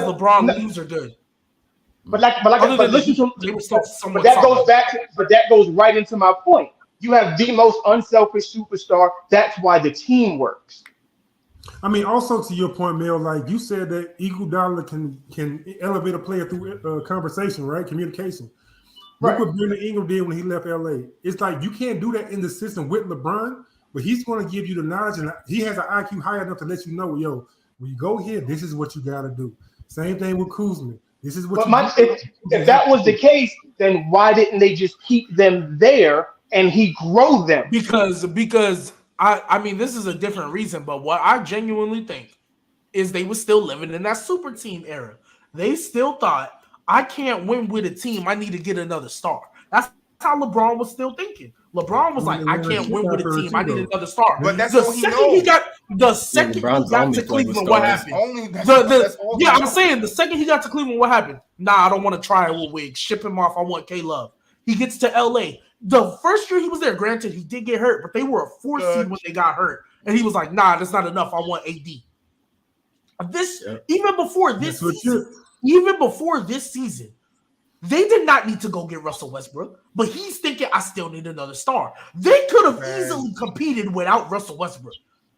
LeBron leaves are good. But listen to but that goes back. But that goes right into my point. You have the most unselfish superstar. That's why the team works. I mean, also to your point, Mel, like you said that Iguodala can elevate a player through conversation, right? Communication. Look what Brandon Ingram did when he left LA. It's like you can't do that in the system with LeBron, but he's going to give you the knowledge, and he has an IQ high enough to let you know, yo, when you go here, this is what you got to do. Same thing with Kuzma. This is what. If that was the case, then why didn't they just keep them there and he grow them? Because I mean, this is a different reason, but what I genuinely think is they were still living in that super team era. They still thought, I can't win with a team. I need to get another star. That's how LeBron was still thinking. LeBron was like, I can't win with a team. I need another star. But that's the second he got to Cleveland, what happened? I'm saying the second he got to Cleveland, what happened? Nah, I don't want to try it with Wiggs. Ship him off. I want K-Love. He gets to LA. The first year he was there, granted, he did get hurt, but they were a 4 seed when they got hurt. And he was like, nah, that's not enough. I want AD. Even before this season, they did not need to go get Russell Westbrook, but he's thinking, I still need another star. They could have easily competed without Russell Westbrook.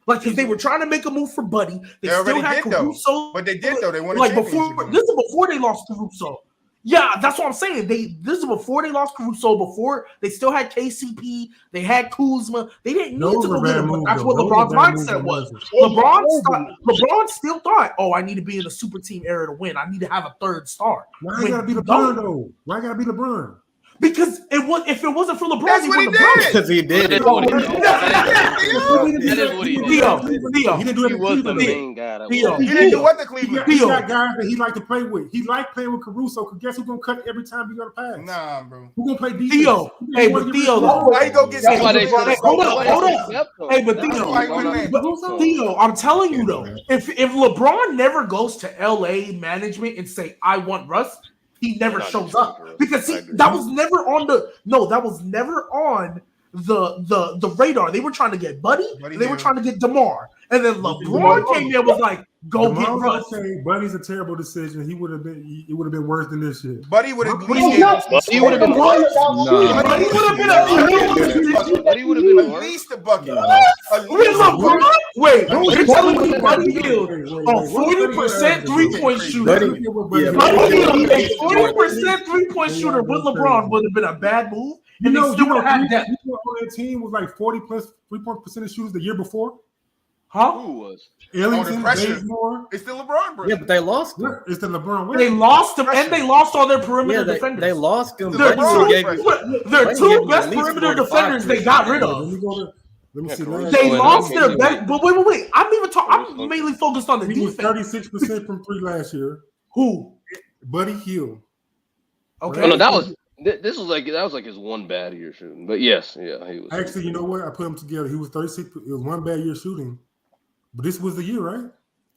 Like, because they were trying to make a move for Buddy. They still had Caruso. But they did, though. They wanted this is before they lost Caruso. Yeah, that's what I'm saying. This is before they lost Caruso, before they still had KCP, they had Kuzma. They didn't need to go get him, but that's what LeBron's mindset was. LeBron still thought, I need to be in the super team era to win. I need to have a third star. Why you gotta be LeBron though? Why gotta be LeBron? Because if it wasn't for LeBron, that's what he did. Because he did. That is what he did. He didn't do it. He was the main guy. He didn't do what the Cleveland. He got guys that he liked to play with. He liked playing with Caruso. Because guess who's gonna cut every time you got to pass? Nah, bro. Who's gonna play defense? Theo. Hey, but Theo. Why you go get? Hold up. Hey, but Theo. I'm telling you though, if LeBron never goes to LA management and say, I want Russ, he never shows up because that was never on the radar. They were trying to get Buddy and they were trying to get DeMar. And then LeBron came in and was like, go get Russ. Buddy's a terrible decision. It would have been worse than this shit. Buddy would have been at least a bucket. Wait, you're telling me Buddy Hield, a 40% three-point shooter, a 40% three-point shooter with LeBron would have been a bad move. And they still would have had that. On that team was like 40 plus 3-point percentage shooters the year before. Huh? Who was? Ellington, Bazemore. It's the LeBron brother. Yeah, but they lost him. It's the LeBron. They lost him, and they lost all their perimeter defenders. They lost him. Their two best perimeter defenders they got rid of. Let me see. They lost their best. But wait. I'm mainly focused on the defense. He was 36% from 3 last year. Who? Buddy Hield. Okay. Oh, no, that was like his one bad year shooting. But yes, he was. Actually, you know what? I put them together. He was 36. It was one bad year shooting. But this was the year, right?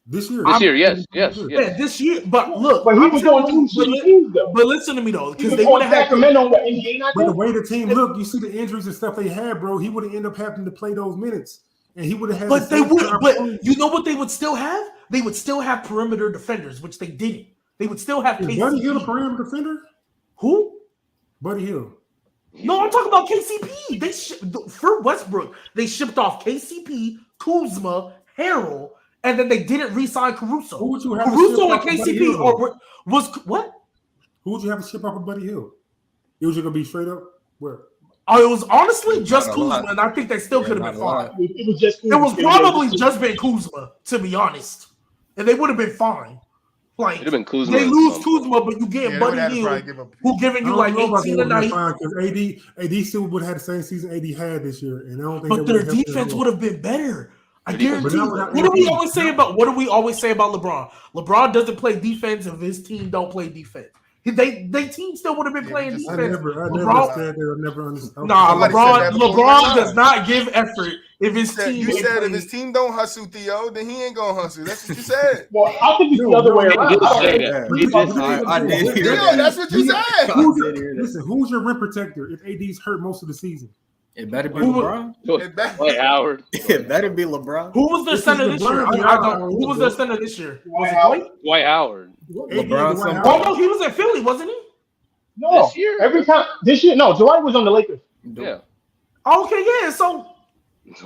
This year, yes. Yeah, this year. But look, but he was going to but listen to me though, because they would have Sacramento. But the way the team looked, you see the injuries and stuff they had, bro. He would have ended up having to play those minutes, and he would have had. But they would. But you know what they would still have? They would still have perimeter defenders, which they didn't. They would still have. Buddy Hield a perimeter defender? Who? Buddy Hield. No, I'm talking about KCP. For Westbrook, they shipped off KCP, Kuzma, Harrell, and then they didn't re-sign Caruso. Who would you have Caruso and KCP was what? Who would you have to ship off of Buddy Hield? It was just gonna be straight up where? Oh, it was honestly just Kuzma, and I think they still could have been fine. It was probably just been Kuzma, to be honest, and they would have been fine. Like been Kuzma they lose Kuzma, but you get Buddy Hield, who giving you like 18 a night. Because AD still would have had the same season AD had this year, and I don't think. But their defense would have been better. I guarantee. What do we always say about LeBron? LeBron doesn't play defense if his team don't play defense. They team still would have been playing defense. I never said they would never understand. Nah, LeBron does not give effort if his team. You said if his team don't hustle, Theo, then he ain't gonna hustle. That's what you said. Well, I think it's the other way around. I did. Theo, that's what you said. Listen, who's your rim protector if AD's hurt most of the season? It better be LeBron. Dwight Howard. It better be LeBron. Who was their center this year? Who was their center this year? Was it Dwight? Dwight Howard. LeBron. Oh no, he was in Philly, wasn't he? No, This year? This year, no. Dwight was on the Lakers. Yeah. Okay, yeah. So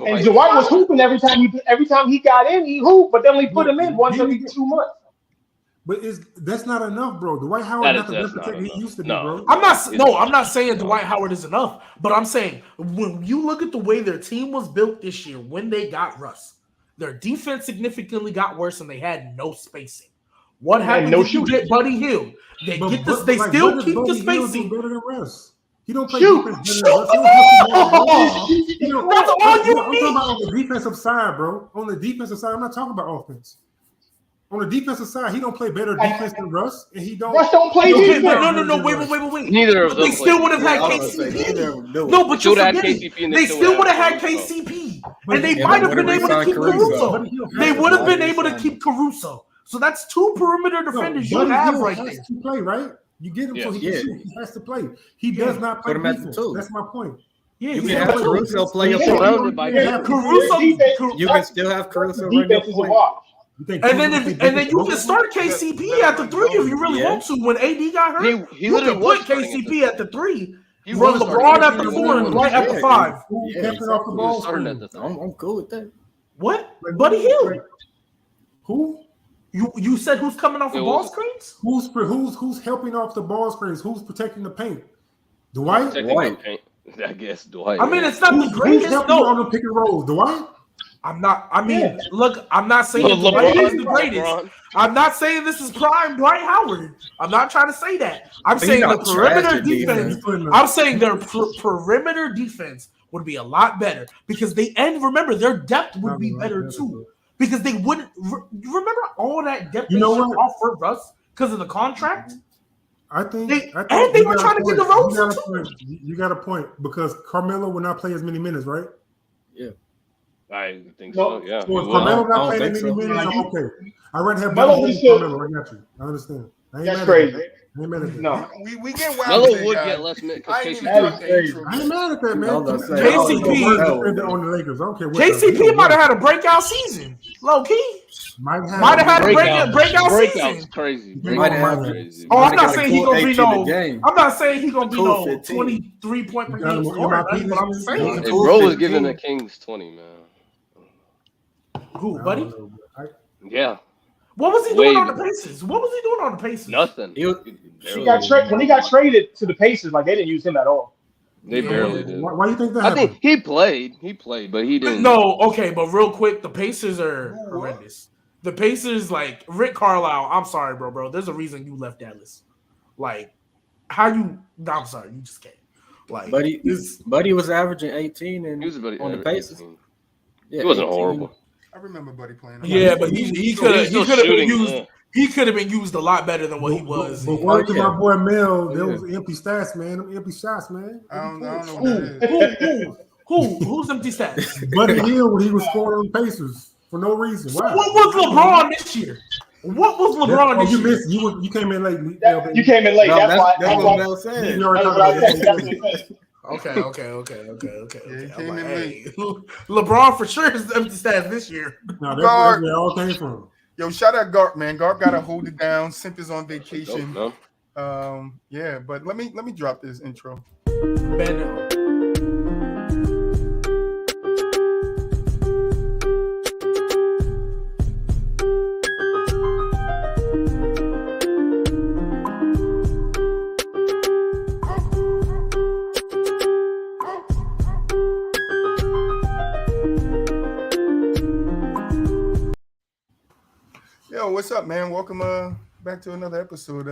and Dwight was hooping every time he got in, he hooped, but then we put him in once every 2 months. But that's not enough, bro. Dwight Howard not the best protector he used to be, bro. I'm not saying Dwight Howard is enough, but I'm saying when you look at the way their team was built this year, when they got Russ, their defense significantly got worse and they had no spacing. What happened if you get Buddy Hield? They still keep the spacing. Better than Russ. He don't play Shoot. defense better than Russ. That's all you I'm talking about on the defensive side, bro. On the defensive side, I'm not talking about offense. On the defensive side, he don't play better defense than Russ, and he don't. Russ don't play defense. No. Wait. Neither of them. They still would have had KCP. No, but you're forgetting. They still would have had KCP, and they might have been able to keep Caruso. They would have been able to keep Caruso. So that's 2 perimeter defenders you have right there. To play, right? You get him so he can shoot. He has to play. He does not play defense. That's my point. Yeah, you can have Caruso play surrounded by Caruso. You can still have Caruso run your point. And then you can start KCP at the 3 if you really want to. When AD got hurt, he you can put KCP at the 3. You run LeBron at the 4 and Dwight at the 5. I'm cool with that. What? Buddy Hield. Who? You said who's coming off the ball screens? Who's helping off the ball screens? Who's protecting the paint? Dwight. I guess Dwight. I mean, it's not the greatest. Who's helping on the pick and rolls? Dwight. I'm not. I mean, look, I'm not saying Dwight is the greatest. I'm not saying this is prime Dwight Howard. I'm not trying to say that. I'm saying the perimeter defense. I'm saying their perimeter defense would be a lot better because remember their depth would be better too. Because they wouldn't remember all that depth they offered Russ because of the contract. I think they were trying to get the Rose. You got a point because Carmelo will not play as many minutes, right? Yeah, I think so. Yeah. So if Carmelo not playing as many minutes, I'm okay. I'd rather have Carmelo. I got you. I understand. That's crazy. I ain't mad at that. No, we get wild. Melo would get less minutes. I ain't mad at that, man. KCP on the Lakers. I don't care what KCP might have had a breakout season. Low key. Might have had a breakout season. Crazy. Crazy. Oh, I'm not saying he's gonna be no. I'm not saying he's gonna be no 23-point per game scorer. That's what I'm saying. Bro was giving the Kings 20, man. Who, buddy? Yeah. What was he doing on the Pacers? Nothing. When he got traded to the Pacers, like they didn't use him at all. They barely did. Why do you think that happened? I think he played, but he didn't. No, okay, but real quick, the Pacers are horrendous. The Pacers, like Rick Carlisle, I'm sorry, bro. There's a reason you left Dallas. Like, I'm sorry, you just can't. Like, Buddy was averaging 18 and on the Pacers. Yeah, he wasn't horrible. I remember Buddy playing. Yeah, but he could have been used. He could have been used a lot better than what he was. But word to my boy Mel, there was empty stats, man. Them empty shots, man. I don't know what that is. Who's empty stats? Buddy Hield when he was scoring on the Pacers for no reason. Wow. What was LeBron this year? What was LeBron this year? You came in late. You came in late. No, that's what Mel said. Okay. Yeah, he came in late. LeBron for sure is empty stats this year. No, that's where it all came from. Yo, shout out Garp, man. Garp gotta hold it down. Simp is on vacation. Yeah, but let me drop this intro. Yo, what's up, man? Welcome back to another episode.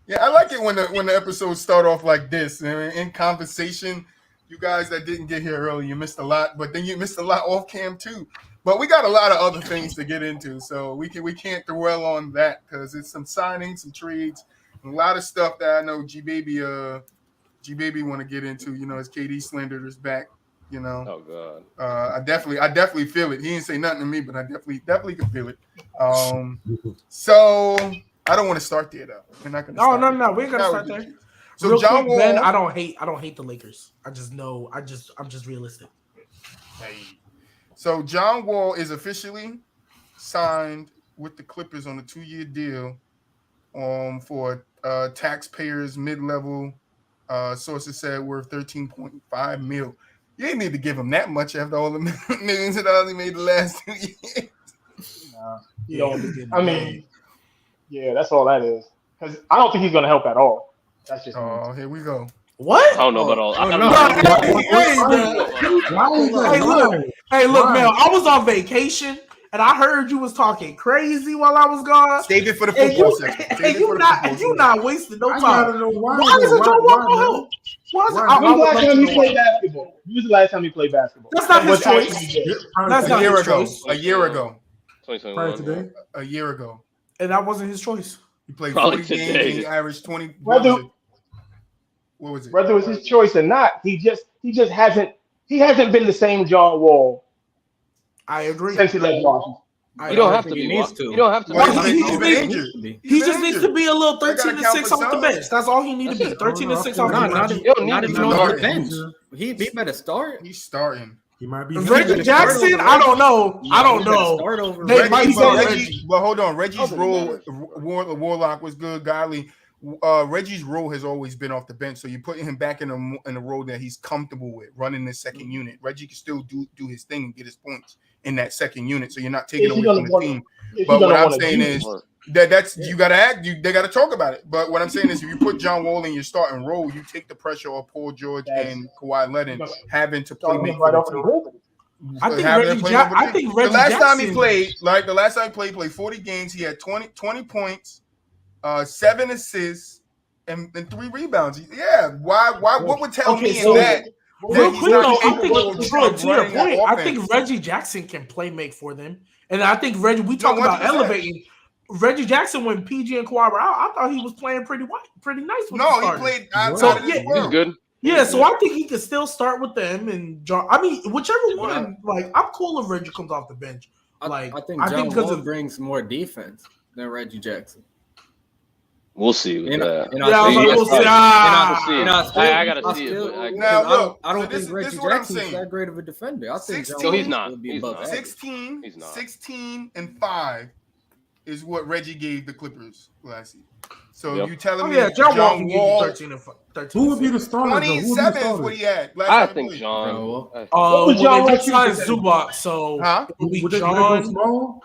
Yeah, I like it when the episodes start off like this. In conversation, you guys that didn't get here early, you missed a lot, but then you missed a lot off cam too. But we got a lot of other things to get into, so we can't dwell on that because it's some signings, some trades, and a lot of stuff that I know Gbaby want to get into. You know, as KD slander is back. You know, oh god, I definitely feel it. He didn't say nothing to me, but I definitely can feel it. So I don't want to start there though. We're not gonna. No. We're gonna start there. So real John quick, Wall, Ben, I don't hate the Lakers. I'm just realistic. Hey. So John Wall is officially signed with the Clippers on a 2-year deal for taxpayers mid-level. Sources said worth $13.5 million. You didn't need to give him that much after all the millions of dollars he made the last 2 years. I mean, yeah, that's all that is. Because I don't think he's going to help at all. That's just here we go. What? I don't know about all. I don't know. Hey, look, man. I was on vacation and I heard you was talking crazy while I was gone. Save it for the football section. You not wasting no time. Why is it John Wall gonna help? When's the last time he played basketball? When was the last time he played basketball? That's not his choice. That's not his choice. A year ago. 2021. A year ago. And that wasn't his choice. He played 40 games and he averaged 20. What was it? Whether it was his choice or not, he just hasn't been the same John Wall. I agree. Since he left Washington. You don't have to be. You don't have to be. He just needs to be a little 13-6 off the bench. That's all he needs to be. 13-6 off the bench. Not even off the bench. He better start. He's starting. He might be Reggie Jackson. I don't know. They might start Reggie. But hold on, Reggie's role. Warlock was good. Godly. Reggie's role has always been off the bench, so you're putting him back in a role that he's comfortable with, running the second unit. Reggie can still do his thing and get his points in that second unit, so you're not taking away from the team. But what I'm saying is that's you got to act. They got to talk about it. But what I'm saying is, if you put John Wall in your starting role, you take the pressure off Paul George and Kawhi Leonard having to play make right off the rim. I think Reggie the last time he played, played 40 games. He had 20 points. 7 assists and 3 rebounds. Yeah, why? What would tell me that? Real quick though, I think to your point, I think Reggie Jackson can play make for them, and I think Reggie. We talk about elevating Reggie Jackson when PG and Kawhi were out. I thought he was playing pretty nice. He played outside. He's good. Yeah, so I think he could still start with them and John. I mean, whichever one. Like, I'm cool if Reggie comes off the bench. Like, I think John Wall brings more defense than Reggie Jackson. We'll see with that. We'll see. I gotta see it. I don't think Reggie Jackson is that great of a defender. I think he's not. 16-5 is what Reggie gave the Clippers last season. So you telling me John Wall 13 and 13. Who would be the starter? 27 is what he had. I think John. What was John Zubac? So would they go small?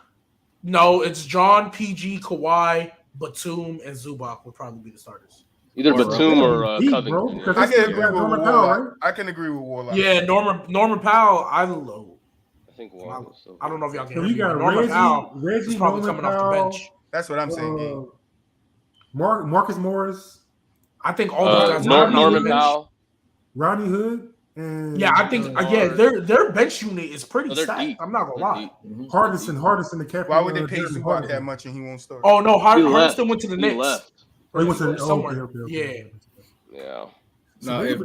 No, it's John, PG, Kawhi, Batum, and Zubac would probably be the starters. Either Batum or Covington. I can agree with Warlock. I can agree with Warlock. Yeah, Norman Powell. I think I don't know if y'all can. So you got Norman Powell is probably Norman coming off the bench. That's what I'm saying. Marcus Morris. I think all those guys. Norman Powell, Rodney Hood. And, I think their bench unit is pretty stacked. Deep. I'm not gonna lie. Hardison, the captain. Why would they pay Zubac that much and he won't start? Oh no, Hardison went to the Knicks. Or he went to somewhere. Okay. Yeah. No, if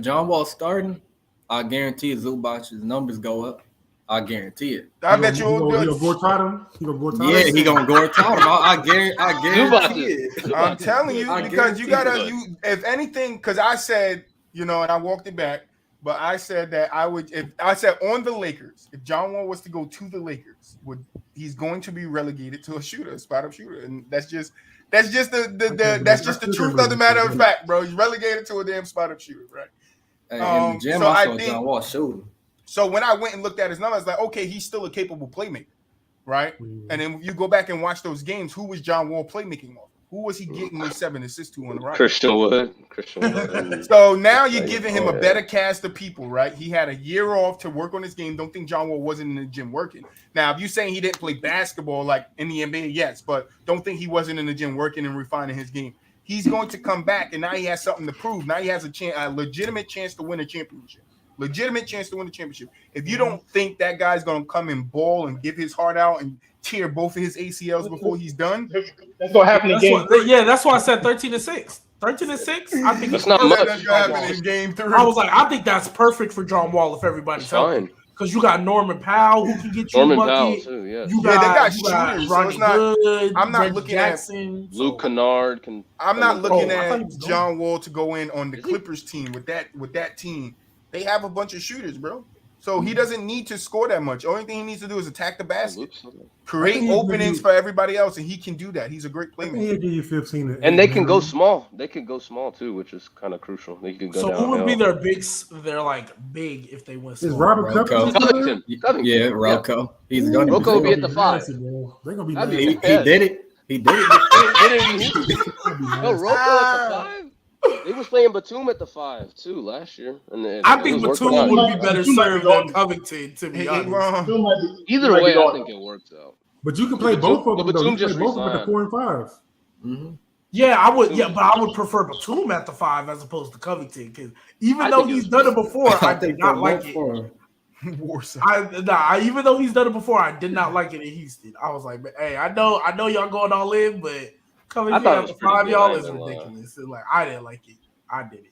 John Wall's starting, I guarantee Zubac's numbers go up. I guarantee it. I bet you will. He'll go Tatum. Yeah, he gonna go Tatum. I guarantee it. I'm telling you because you gotta. If anything, because I said. And I walked it back, but I said that I would. If I said on the Lakers, if John Wall was to go to the Lakers, he's going to be relegated to a spot-up shooter, and that's just the truth of the matter of fact, bro. He's relegated to a damn spot-up shooter, right? In the gym, I saw John Wall shooting. So when I went and looked at his numbers, I was like, okay, he's still a capable playmaker, right? And then you go back and watch those games. Who was John Wall playmaking off? Who was he getting those 7 assists to on the right? Christian Wood. So now you're giving him a better cast of people, right? He had a year off to work on his game. Don't think John Wall wasn't in the gym working. Now, if you're saying he didn't play basketball like in the NBA, yes, but don't think he wasn't in the gym working and refining his game. He's going to come back, and now he has something to prove. Now he has a legitimate chance to win a championship. If you don't think that guy's going to come and ball and give his heart out and tear both of his ACLs before he's done, that's what happened in game 3. Yeah, that's why I said 13-6. 13-6. I think that's not much. That's going to happen in game 3. I was like, I think that's perfect for John Wall if everybody's healthy. Because you got Norman Powell who can get you a bucket. Too, yeah. They got shooters. Ronnie Good, I'm not Reggie looking Jackson, at Luke Kennard. I'm not looking at John Wall to go in on the Clippers team with that team. They have a bunch of shooters, bro. So he doesn't need to score that much. Only thing he needs to do is attack the basket, create openings for everybody else, and he can do that. He's a great playmaker. He'll give you 15. And they can go small. They can go small too, which is kind of crucial. They can go so downhill. who would be their bigs? They're like big if they went small. Is Robert Covington? Yeah, Rocco. He's going to Rocco will be at the 5. They're gonna be. He did it. He did it. No, Rocco at the 5. They was playing Batum at the 5 too last year, and I think Batum would be better served than Covington. To be honest, either way, I think it works out. But you can play both of them. Batum just both of them at the 4 and 5. Mm-hmm. Yeah, I would. Yeah, but I would prefer Batum at the 5 as opposed to Covington because even though he's done it before, I did not like it. Even though he's done it before, I did not like it in Houston. I was like, hey, I know y'all going all in, but Covington at the 5, y'all is ridiculous. Like I didn't like it. I did it.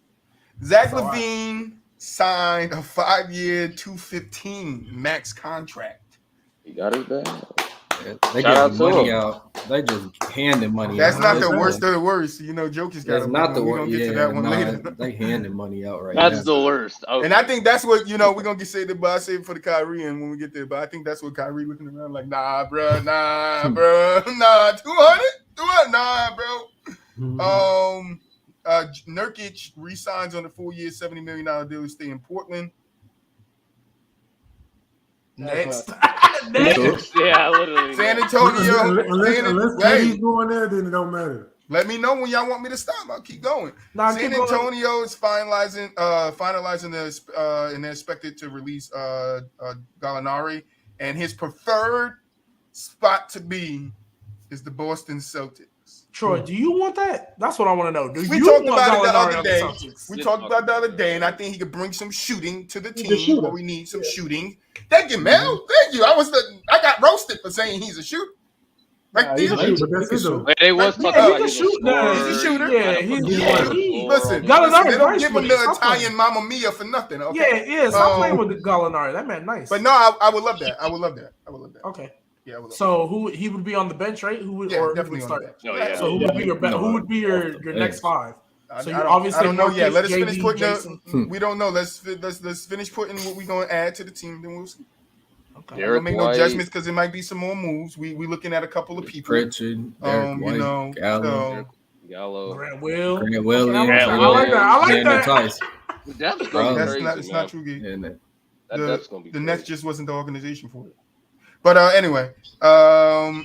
Zach LaVine signed a 5-year, $215 max contract. He got it back. They get money out. They just handing money That's out. not the worst of the worst. You know, Jokic got That's not the worst. We're going to get to that one later. They handing money out right now. That's the worst. Okay. And I think that's what, we're going to get saved, but I save it for the Kyrie and when we get there. But I think that's what Kyrie looking around like, nah, bro, nah, 200? Nah, bro. Nurkic re-signs on a 4-year, $70 million deal to stay in Portland. Next. Yeah, literally. San Antonio. Unless he's going there, then it don't matter. Let me know when y'all want me to stop. I'll keep going. San Antonio is finalizing and they're expected to release Gallinari, and his preferred spot to be is the Boston Celtics. Troy, do you want that? That's what I want to know. We talked about it the other day. We talked about the other day, and I think he could bring some shooting to the team. Where we need some shooting. Thank you, Mel. Thank you. I got roasted for saying he's a shooter. They was talking about he's a shooter. Yeah, listen, Gallinari, they don't give him the Italian Mamma Mia for nothing. Okay? Yeah. Stop playing with the Gallinari. That man nice. But no, I would love that. Okay. Yeah. So he would be on the bench, right? Who would definitely start? So who would be your next 5? So I don't know yet. Let us finish putting. We don't know. Let's finish putting what we're going to add to the team. Then we'll see. Okay. We'll make no judgments because there might be some more moves. We looking at a couple of people. Pritchard, Gallo, Grant Will. I like that. It's not true. That's gonna be the Nets just wasn't the organization for it. But anyway,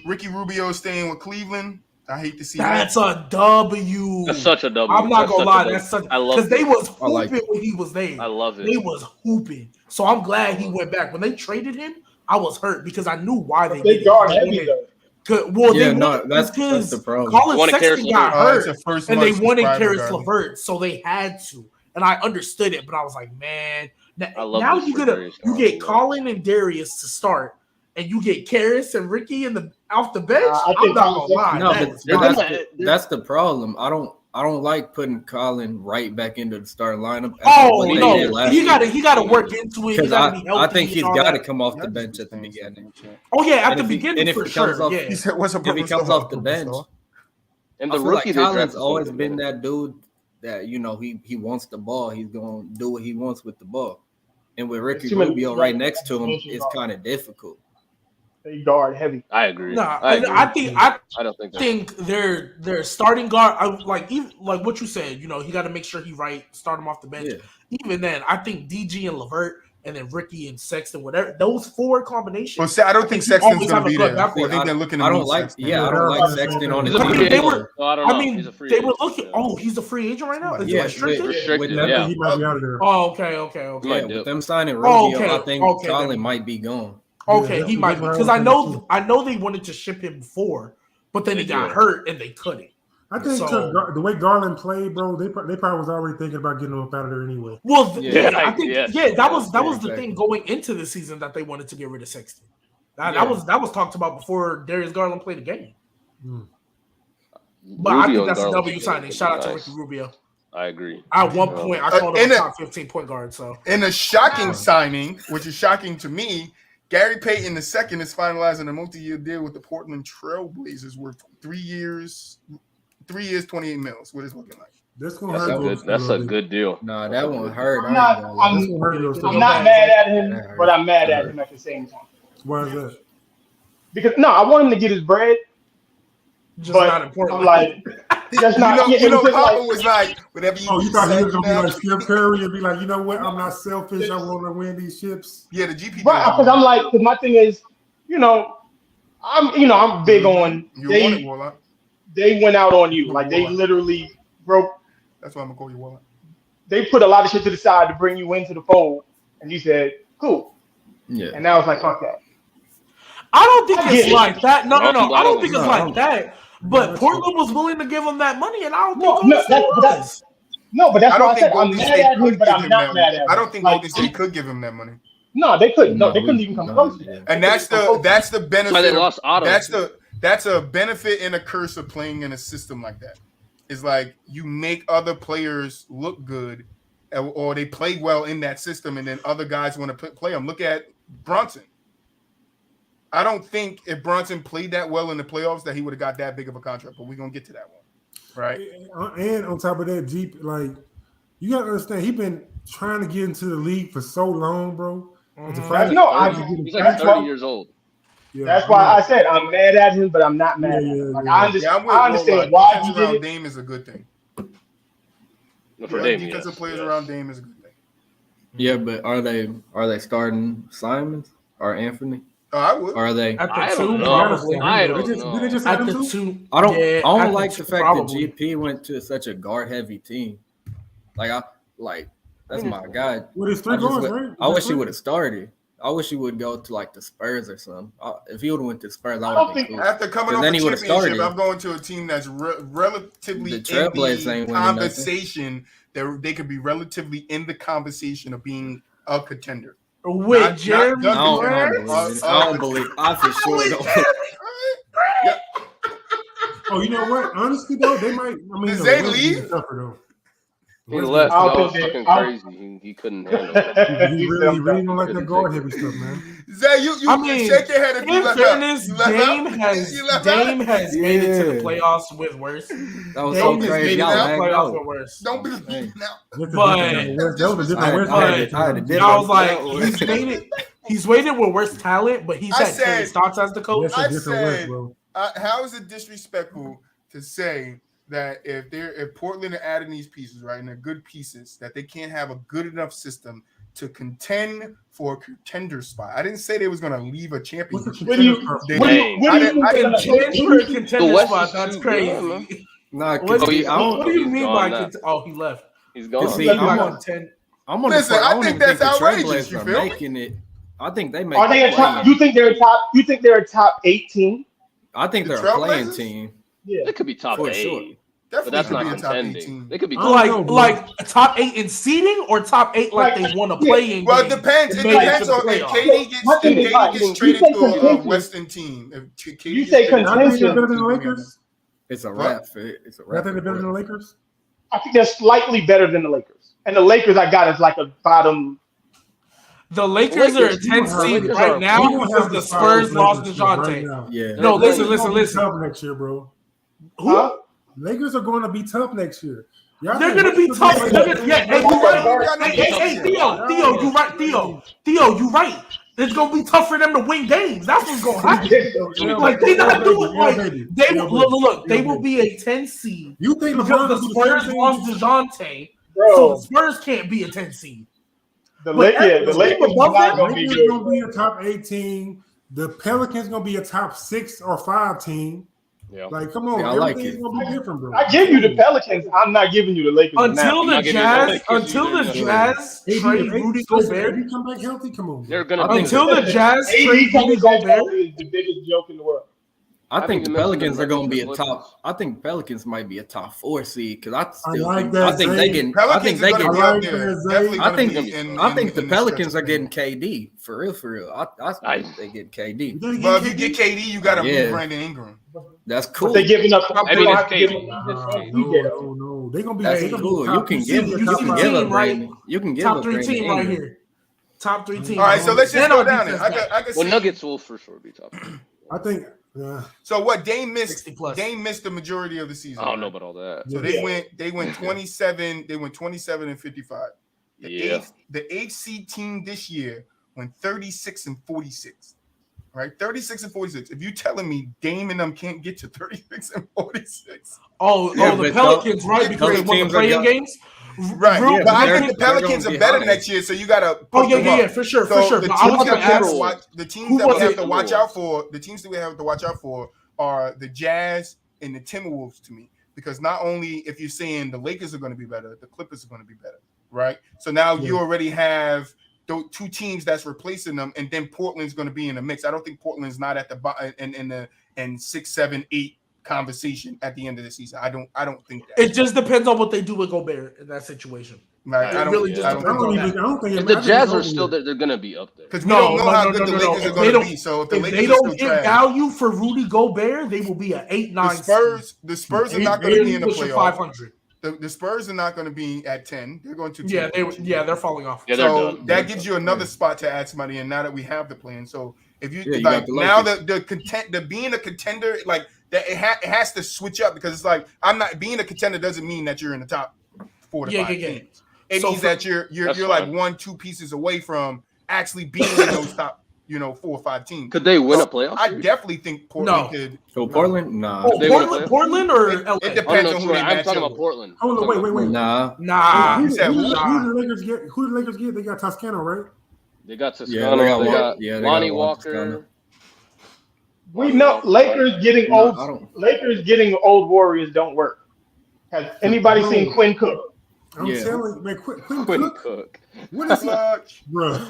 Ricky Rubio is staying with Cleveland. I hate to see that's a W. That's such a W. I'm not gonna lie, I love because they was hooping when he was there. I love it. They was hooping, so I'm glad he went back. When they traded him, I was hurt because I knew why they did it. That's the problem. Colin Sexton got hurt, and they wanted Karis LeVert, so they had to. And I understood it, but I was like, man, now you get Colin and Darius to start. And you get Karis and Ricky off the bench. I'm not gonna lie. No, that's the problem. I don't like putting Colin right back into the starting lineup. He got to work into it. I think he's got to come off the bench at the beginning. Oh yeah, at the beginning for sure. Yeah. He said, if he comes off the bench, and the rookie Colin's always been that dude that he wants the ball. He's gonna do what he wants with the ball. And with Ricky Rubio right next to him, it's kind of difficult. They guard heavy. I agree. I don't think their starting guard. Like what you said. He got to make sure he start him off the bench. Yeah. Even then, I think DG and LeVert, and then Ricky and Sexton, whatever those 4 combinations. Well, I don't think Sexton's going to be there. I think they're looking. I don't like Sexton on his team. They were looking. Oh, he's a free agent right now. Yeah, restricted. He might be out of there. Oh, okay. Yeah, with them signing Rubio, I think Colin might be gone. Okay, he might be because I know they wanted to ship him before, but then he got hurt and they couldn't. I think the way Garland played, bro, they probably was already thinking about getting him up out of there anyway. Well, I think that was the thing going into the season that they wanted to get rid of Sexton. That was talked about before Darius Garland played the game. But I think that's a W signing. Shout out to Ricky Rubio. I agree. At one point, I called him a top 15 point guard. So in a shocking signing, which is shocking to me, Gary Payton II is finalizing a multi-year deal with the Portland Trail Blazers worth 3 years, $28 million. What is it looking like? That's gonna hurt. That's a good deal. Nah, that won't hurt. I'm not mad at him, but I'm mad at him at the same time. Why is that? Because I want him to get his bread. Just but not important. I'm like, that's not. Papa was like, whatever you. Oh, you thought he was gonna be like Steph Curry and be like, you know what? I'm not selfish. I want to win these chips. Yeah, the GP. Right, because I'm like, because my thing is, I'm big on they went out on you, like they literally broke. That's why I'm gonna call you Wallet. They put a lot of shit to the side to bring you into the fold, and you said, "Cool." Yeah. And now it's like, fuck that. I don't think it's like that. No. I don't think it's like that. But Portland was willing to give him that money, and I don't think but that's why I said I'm mad at him, but I'm not mad at him. I don't think Golden State could give him that money. No, they couldn't. No, they couldn't even come close. And that's the benefit. That's why they lost Otto. That's a benefit and a curse of playing in a system like that. It's like you make other players look good, or they play well in that system, and then other guys want to play them. Look at Brunson. I don't think if Brunson played that well in the playoffs that he would have got that big of a contract, but we're going to get to that one. Right. And on top of that, Jeep, like, you got to understand, he's been trying to get into the league for so long, bro. He's like 30 years old. Yeah, that's why I said I'm mad at him, but I'm not mad at him. Like, I understand why he did it. Dame is a good thing. For Dame, defensive players around Dame is a good thing. Yeah, but are they starting Simons or Anthony? I would. Or are they? At the I two, don't know. I don't know. At the two, I don't at like the the two, fact probably. that GP went to such a guard heavy team. That's my guy. With his 3 guards, right? I wish he would have started. I wish he would go to like the Spurs or something. If he would have went to the Spurs, I would have been cool. After coming off a championship, I'm going to a team that's relatively the Trailblazers in the conversation. They could be relatively in the conversation of being a contender. With Jeremy I don't believe. I for sure don't. Oh, you know what? Honestly, though, they might. I mean, did Zay leave? He left. That was fucking crazy. He couldn't handle it. He really don't like that guard heavy stuff, man. Zay, you shake your head if you in fairness, Dame has made it to the playoffs with worse. That was so crazy. Playoffs with worse. Don't believe now. I was like, he's waited with worse talent, but he's had Terry Stotts as the coach. I said, how is it disrespectful to say that if Portland are adding these pieces, right, and they're good pieces, that they can't have a good enough system to contend for a contender spot? I didn't say they was going to leave a championship. What do you for a contender spot? That's crazy. What do you mean by he left? He's gone. Listen, I think that's outrageous. You feel making it? I think they make. Are they a top? You think they're a top? You think they're a top 8 team? I think they're a playing team. Yeah, they could be top 8. Sure. But that's not contending. They could be like a top 8 in seeding or top 8 like they want to play in. Well, it depends. It depends on if KD gets traded to a Western team. If you say contention, better than the Lakers. It's a wrap. It's a wrap. Better than the Lakers. I think they're slightly better than the Lakers, and the Lakers I got is like a bottom. The Lakers are a 10 seed right now because the Spurs lost DeJounte. Yeah. No, listen. Tough next year, bro. Who? Lakers are going to be tough next year. They're going to be tough. Hey, Theo, you right. Theo, you right. It's going to be tough for them to win games. That's what's going to happen. Like, they not doing like they look. They will be a 10 seed. You think because the Spurs lost DeJounte, so the Spurs can't be a 10 seed. The Lakers are going to be a top 8 team. The Pelicans going to be a top 6 or 5 team. Yeah. Like, come on, everything's gonna be different, bro. I give you the Pelicans. I'm not giving you the Lakers. Until the Jazz trade Rudy Gobert. If you come back healthy, come on. Until the Jazz trade Rudy Gobert is the biggest joke in the world. I think the Pelicans are going to be a top. I think Pelicans might be a top 4 seed because I think they get. I think the Pelicans are getting KD for real. I think they get KD. But if you get KD, you got to move Brandon Ingram. That's cool. They're giving up. I mean, it's KD. No, they're gonna be. That's cool. You can give a Brandon. You can give top 3 team right here. Top 3 team. All right, so let's just go down there. Nuggets will for sure be top. I think So what? Dame missed the majority of the season. I don't know about all that. So they went 27. They went 27 and 55. The eighth seed team this year went 36 and 46. Right, 36 and 46. If you telling me Dame and them can't get to 36 and 46, the Pelicans, right? Because they won the playing games. Right, but I think the Pelicans are better next year, so you gotta. For sure. The teams that we have to watch out for. The teams that we have to watch out for are the Jazz and the Timberwolves to me, because not only if you're saying the Lakers are going to be better, the Clippers are going to be better, right? So now you already have those two teams that's replacing them, and then Portland's going to be in the mix. I don't think Portland's not at the in 6, 7, 8 conversation at the end of the season. I don't think that. It just depends on what they do with Gobert in that situation. Right. I don't think if the Jazz are still there, they're going to be up there. Because we don't know how good the Lakers are going to be. So if they don't get value for Rudy Gobert, they will be an 8-9. The Spurs are not going to be in the playoffs. 500. The Spurs are not going to be at 10. They're going to 10. They're falling off. Yeah, so that gives you another spot to add somebody in now that we have the plan. So if you now the being a contender, like that, it has to switch up, because it's like being a contender doesn't mean that you're in the top 4 to 5 teams. It means that you're like 1-2 pieces away from actually being in those top 4 or 5 teams. Could they win a playoff? I definitely think Portland could. So Portland, nah. Portland or LA? It depends on who they I'm match talking up about Portland. Oh no, wait. Nah. Who did the Lakers get? Who did the Lakers get? They got Toscano, right? They got Toscano. They got Lonnie Walker. We know Lakers getting old Warriors don't work. Has anybody seen Quinn Cook? I'm telling you, man, Quinn Cook. What is that, bro?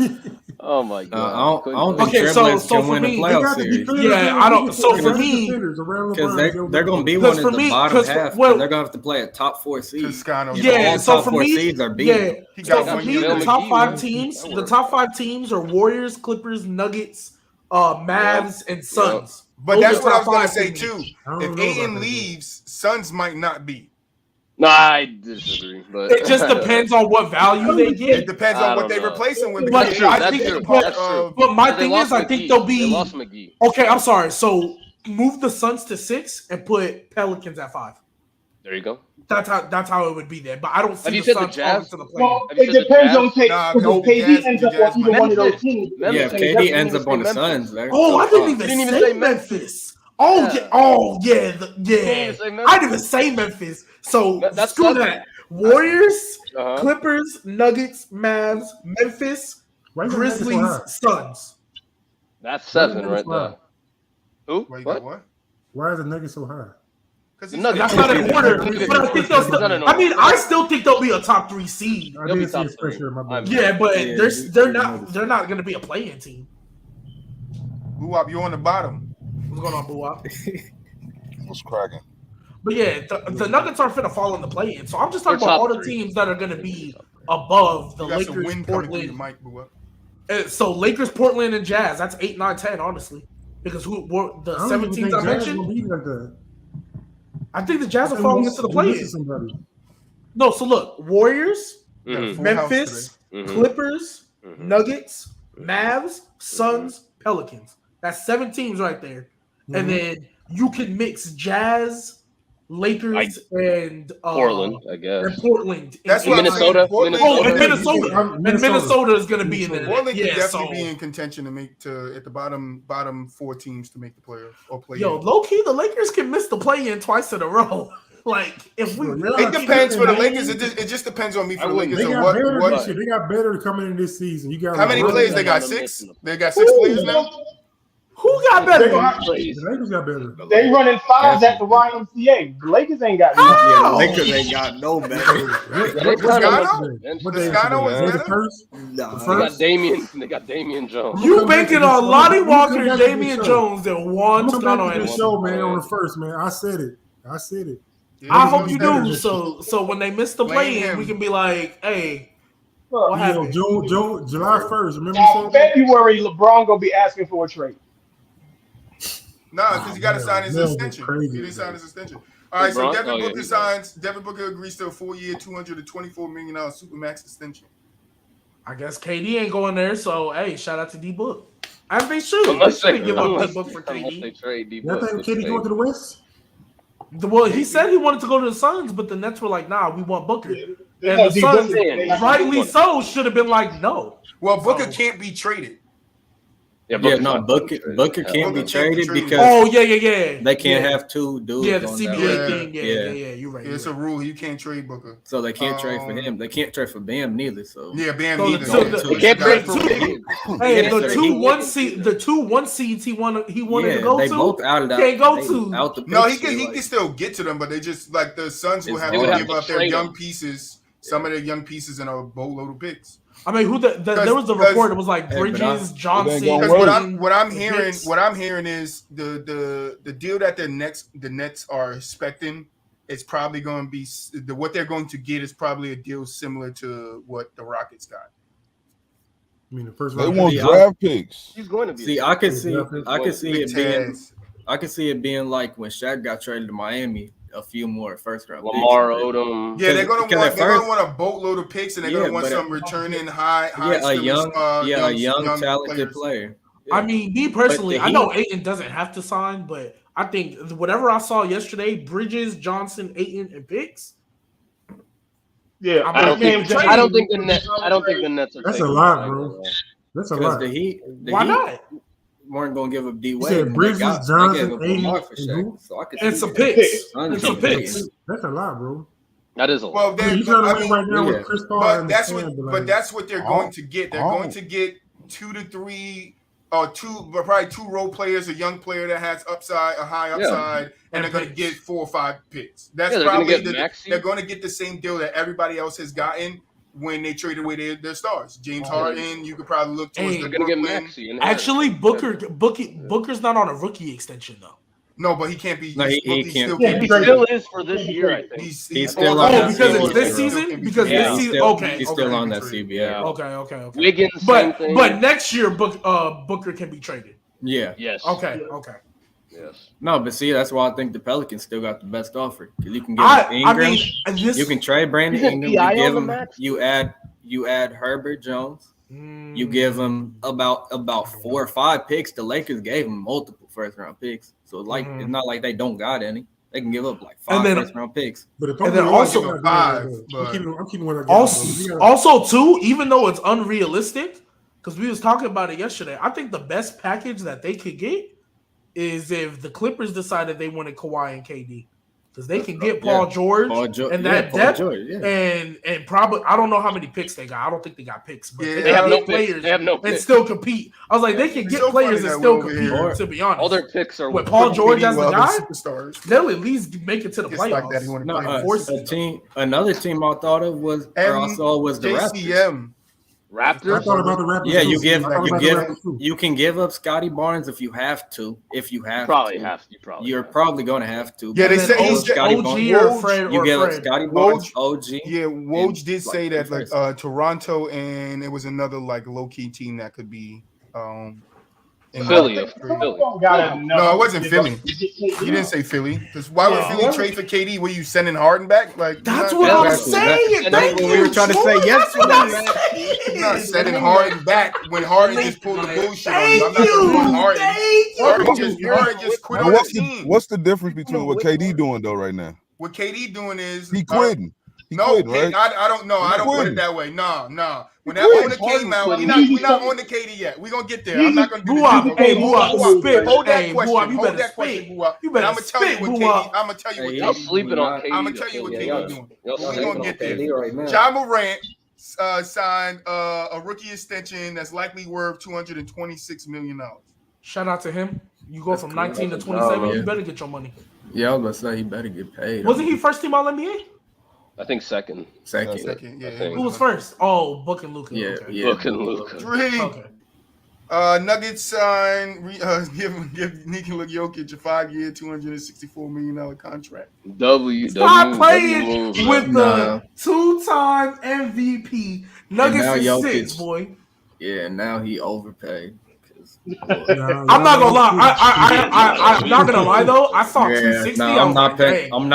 Oh my god! I don't think Trailblazers can win the playoff series. I don't. So for me, because they're going to be one in the bottom half, and they're going to have to play a top 4 seed. So for me, seeds are beaten. So for me, the top 5 teams are Warriors, Clippers, Nuggets, Mavs, and Suns. But that's what I was going to say too. If Ayton leaves, Suns might not be. No, I disagree. But it just depends on what value they get. It depends on what they replace them with. That's true. But my thing is, I think they'll be. They lost McGee. Okay, I'm sorry. So move the Suns to 6 and put Pelicans at 5. There you go. That's how it would be there. But I don't see the Suns falling to the play. Well, it depends on KD ends up on either one of those teams. Yeah, if KD ends up on the Suns. I didn't even say Memphis. I didn't even say Memphis. So screw that. Warriors, Clippers, Nuggets, Mavs, Memphis, Grizzlies, Suns. That's 7 right there. Who? What? Why is the Nuggets so high? Because that's not in order. But I think I still think they'll be a top 3 seed. They'll be top 3. Yeah, but they're not going to be a play-in team. BooWop, you're on the bottom. What's going on, BooWop? What's cracking? But yeah, the Nuggets aren't going to fall in the play-in. So I'm just talking about all the teams that are going to be above the Lakers, Portland. So Lakers, Portland, and Jazz. That's 8, 9, 10, honestly. Because the 7 teams I mentioned. I think the Jazz are falling into the play-in. No, so look, Warriors, Memphis, Clippers, Nuggets, Mavs, Suns, Pelicans. That's 7 teams right there. And then you can mix Jazz, Lakers, and Portland, I guess. And Portland. That's what Minnesota. Minnesota is going to be in there. Portland can definitely be in contention at the bottom 4 teams to make the playoffs or play. Low key, the Lakers can miss the play-in twice in a row. Like if we really, it depends for the Lakers. It just depends on me for the Lakers. They got better coming in this season. You got how many players they got? 6. They got 6 players now. Who got better? The Lakers got better. They running 5s at the YMCA. The Lakers ain't got no. Yeah, the Lakers ain't got no better. Toscano is better. They got Damian Jones. You banking on Lonnie Walker, Damian Jones, and Juan Toscano and show, man, on the first, man. I said it. I hope you do. So when they miss the play-in, we can be like, hey. What happened? July 1st. Remember February, LeBron gonna be asking for a trade. No, because he got to sign his extension. He didn't sign his extension. All right, so Devin Booker signs. Devin Booker agrees to a 4-year, $224 million supermax extension. I guess KD ain't going there, so hey, shout out to D Book. As they should. Unless They they should give up unless D-Book for they KD. trade Y'all D-Book. think KD going to the West? Well, he said he wanted to go to the Suns, but the Nets were like, "Nah, we want Booker." And No, the Suns, Booker. rightly so, should have been like, "No." Well, Booker can't be traded. Yeah, Booker can't be traded because they can't have two dudes. Yeah, the CBA thing. Yeah, you're right. It's a rule. You can't trade Booker. So they can't trade for him. They can't trade for Bam neither. So yeah, Bam So neither. they can't trade for Bam. Hey, the two one seeds he wanted to go they to. both out of that. Can't go to. Out the No, he can still get to them, but they just like the Suns will have to give up their young pieces, some of their young pieces, and a boatload of picks. I mean, there was a report. It was like Bridges, Johnson. Because what I'm hearing is the deal that the Nets are expecting is probably going to be what they're going to get is probably a deal similar to what the Rockets got. I mean, the first they want draft picks. He's going to be. See, I can see it being like when Shaq got traded to Miami. A few more first round. Lamar Odom. Yeah, they're gonna want a boatload of picks, and they're gonna want some returning high. A young talented player. Yeah. I mean, me personally, I know Ayton doesn't have to sign, but I think whatever I saw yesterday, Bridges, Johnson, Ayton, and picks. Yeah, I don't think the Nets are. That's a lot, bro. That's a lot. Why not? Weren't gonna give up D Wade. Said Bridges, Johnson, and some picks. That's a lot, bro. That is a lot. Well, but that's what they're going to get. They're going to get 2 to 3 or probably two role players, a young player that has upside, a high upside, and they're going to get 4 or 5 picks. That's probably they're going to get the same deal that everybody else has gotten when they traded away their stars. James Harden, you could probably look towards the Brooklyn. Actually, Booker's not on a rookie extension though. No, but he can't be. No, he can't. He still is for this year, I think. He's still on that because it's this season. Because this season, he's still on that CBA. Okay. Wiggins, but next year, Booker can be traded. Yeah. Yes. Okay. Yes. No, but see, that's why I think the Pelicans still got the best offer because you can get Ingram. You can trade Brandon Ingram. You give him. You add Herbert Jones. You give him about 4 or 5 picks. The Lakers gave him multiple first round picks, so it's not like they don't got any. They can give up like 5 first round picks. But also 5. I'm keeping what I got. Also, too, even though it's unrealistic, because we was talking about it yesterday, I think the best package that they could get is if the Clippers decided they wanted Kawhi and KD, because they can get Paul George and that depth, and probably I don't know how many picks they got. I don't think they got picks, but they have no players. They have no picks and still compete. I was like, they can get players and still compete. To be honest, all their picks are with Paul George as the guy. They'll at least make it to the playoffs. Another team I thought of was the Raptors. Raptors. I thought about the Raptors. Yeah, you can give up Scotty Barnes if you have to. You're probably going to have to. Yeah, they say he's OG or Fred. You give up Scotty Barnes, OG. Yeah, Woj did say that like Toronto and it was another like low key team that could be Philly. No, it wasn't Philly. You didn't say Philly. Because why would Philly trade for KD? Were you sending Harden back? Like that's what I'm saying. That's what we were trying to say yesterday. You're not sending Harden back when Harden just pulled the bullshit on you. I'm not doing Harden. Harden just quit on the team. What's the difference between what KD doing though right now? What KD doing is he quitting. Right? I don't know. I don't put it that way. No. When that owner came out, we're not on the KD yet. We're gonna get there. I'm not gonna do BooWop. Hey, BooWop, spit. Hold that question. Hold that question, BooWop. You better spit, BooWop. I'm gonna tell you what y'all sleeping on KD. I'm gonna tell you what KD doing. We're gonna get there. Right Ja Morant signed a rookie extension that's likely worth $226 million. Shout out to him. You go from 19 to 27. You better get your money. Yeah, I was about to say he better get paid. Wasn't he first team All NBA? I think second. Yeah. Who was first? Oh, Book and Luka. Yeah. Book and Luka. 3. Okay. Nuggets sign give Nikola Jokic a 5-year, $264 million contract. Stop playing with the 2-time MVP. Nuggets is 6, boy. Yeah, now he overpaid. I'm not gonna lie. I'm not gonna lie though. I saw 260. I'm not paying. I was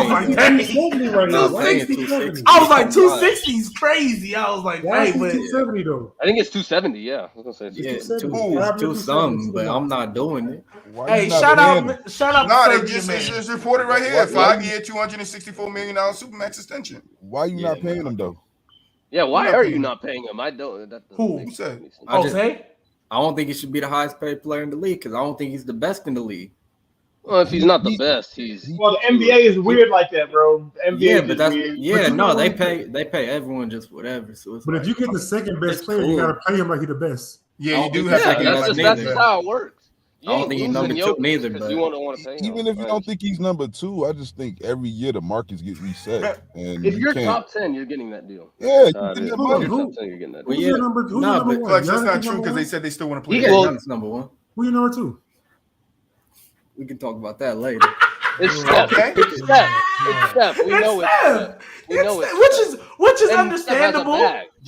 like, dang. 260. I was like, 260 is crazy. I was like, hey, but 270 though. I think it's 270. Yeah, I was gonna say 2 something, but I'm not doing it. Hey, shout out. No, they just reported right here. 5-year, $264 million Supermax extension. Why you not paying them though? Yeah, why are you not paying him? I don't. Who said? I don't think he should be the highest paid player in the league because I don't think he's the best in the league. Well, if he's not the best, he's. Well, the NBA is weird like that, bro. The NBA but that's weird. They pay everyone just whatever. So but if you get the second best player, you gotta pay him like he's the best. Yeah, you do have to. That's just how it works. I don't think he's number 2 neither. But you want to pay him. Even if you don't think he's number 2, I just think every year the markets get reset. And if you're top 10, you're getting that deal. Yeah, you're getting that deal. Who's your number 1? That's not true because they said they still want to play. Giannis number 1. Who your number 2? We can talk about that later. It's Steph. It's Steph. We know it's Steph. We know it. Which is understandable.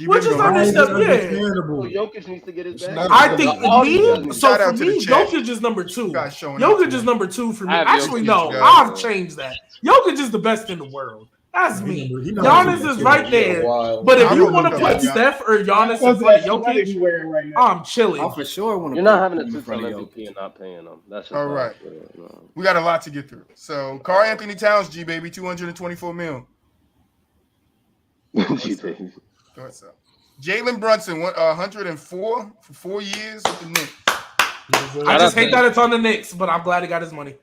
Which is understandable. Yeah. Jokic needs to get his bag. I think for me, Jokic is number 2. Jokic is number 2 for me. Actually, no, I've changed that. Jokic is the best in the world. That's me. Giannis is right there. But if you want to put Steph or Giannis in front of Jokic, I'm chilling. I for sure want to. You're not having a 2-time MVP and not paying them. That's all right. We got a lot to get through. So, Karl Anthony Towns, Gbaby, $224 million. Gbaby. Go ahead, sir. Jalen Brunson, 104 for 4 years with the Knicks. I just hate that it's on the Knicks, but I'm glad he got his money.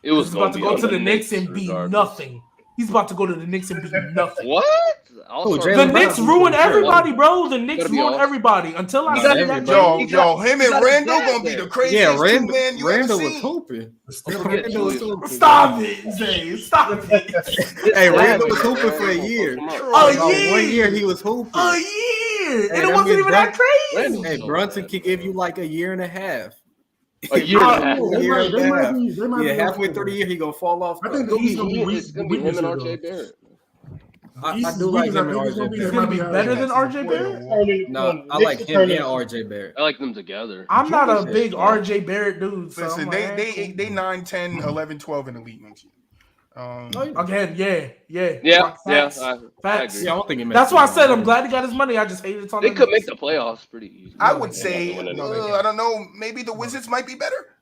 He's about to go to the Knicks and be nothing. He's about to go to the Knicks and be nothing. What? The Knicks ruin everybody, bro. The Knicks ruin everybody. Until I said that. Yo, him and Randall gonna be the craziest two-man you Randall ever was seen. Stop it, Zay. Stop it. Hey, Randall was hooping for a year. 1 year he was hooping. A year. And it wasn't even that crazy. Hey, Brunson could give you like a year and a half. A year and a half. Yeah, halfway through the year he gonna fall off. I think he's gonna be him and RJ Barrett. I do like him and RJ Barrett. He's gonna be better than RJ Barrett. No, I like him and RJ Barrett. I like them together. I'm not a big RJ Barrett dude. So listen, they 9, 10, 11, 12 in the league next year. Again, yeah. Facts. Yeah, I don't think he that's why I said I'm glad he got his money. I just hate it on. They could make the playoffs pretty easy. I would say, I don't know. Maybe the Wizards might be better.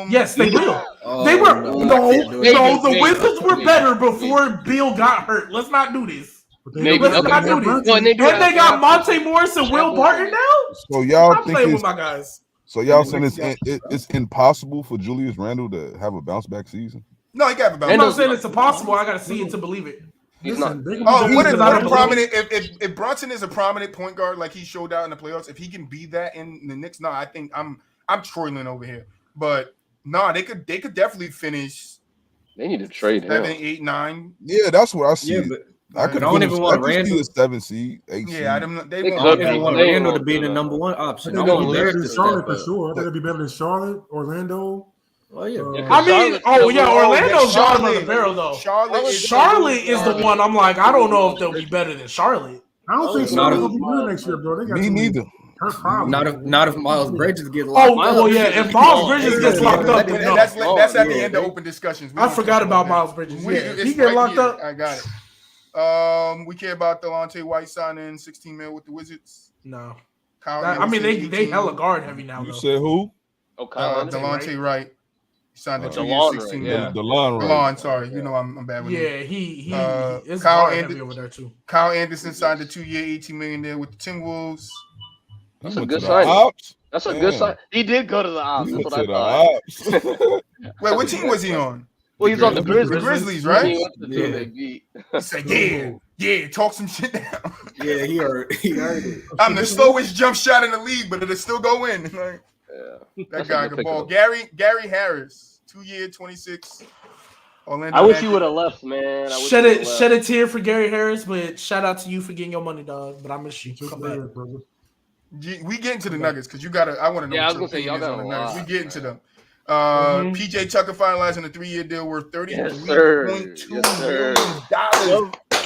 Yes, they will. They were the Wizards were better before Bill got hurt. Let's not do this. Let's not do this. And they got Monte Morris and Will Barton now. So y'all think playing with my guys. So y'all saying it's impossible for Julius Randle to have a bounce back season? No, he got a bounce. I'm not saying it's impossible. I got to see it to believe it. He's not. What is prominent? If Brunson is a prominent point guard like he showed out in the playoffs, if he can be that in the Knicks, no, I think I'm Troyland over here. But no, they could definitely finish. They need to trade 7, 8, 9. Yeah, that's what I see. Yeah, but I don't even want Randall a 7 seed, 8 seed. Yeah, they want Randall to be the number 1 option. I think they'll be Charlotte for sure. I think it'll be better than Charlotte, Orlando. Well, yeah. Orlando's bottom of the barrel though. Charlotte is the one. I'm like, I don't know if they'll be better than Charlotte. I don't think Charlotte will be good next year, bro. They got me neither. Not if Miles Bridges get locked up. Oh yeah, if Miles Bridges gets locked up, that's at the end of open discussions. I forgot about Miles Bridges. He get locked up. I got it. We care about Delonte White signing $16 million with the Wizards. No, I mean they hella guard heavy now. You said who? Oh, Delonte Wright. He signed a 2-year, $16 million. DeLon, sorry. You know I'm bad with him. Yeah, he is heavy over there too. Kyle Anderson signed a 2-year, $18 million deal with the Timberwolves. That's a good sign. That's a good sign. He did go to the Ops. That's what I thought. Wait, what team was he on? Well, he's on the Grizzlies. The Grizzlies, right? He said, yeah, talk some shit down. Yeah, he heard it. I'm the slowest jump shot in the league, but it'll still go in. That guy can ball. Gary Harris, 2-year, 26. Orlando. I wish he would have left, man. Shed a tear for Gary Harris, but shout out to you for getting your money, dog. But I miss you. Come back, brother. We get into the Nuggets because you gotta. I want to know. Yeah, I was gonna say y'all got the Nuggets. We get into them. PJ Tucker finalizing a 3-year deal worth $33.2 million.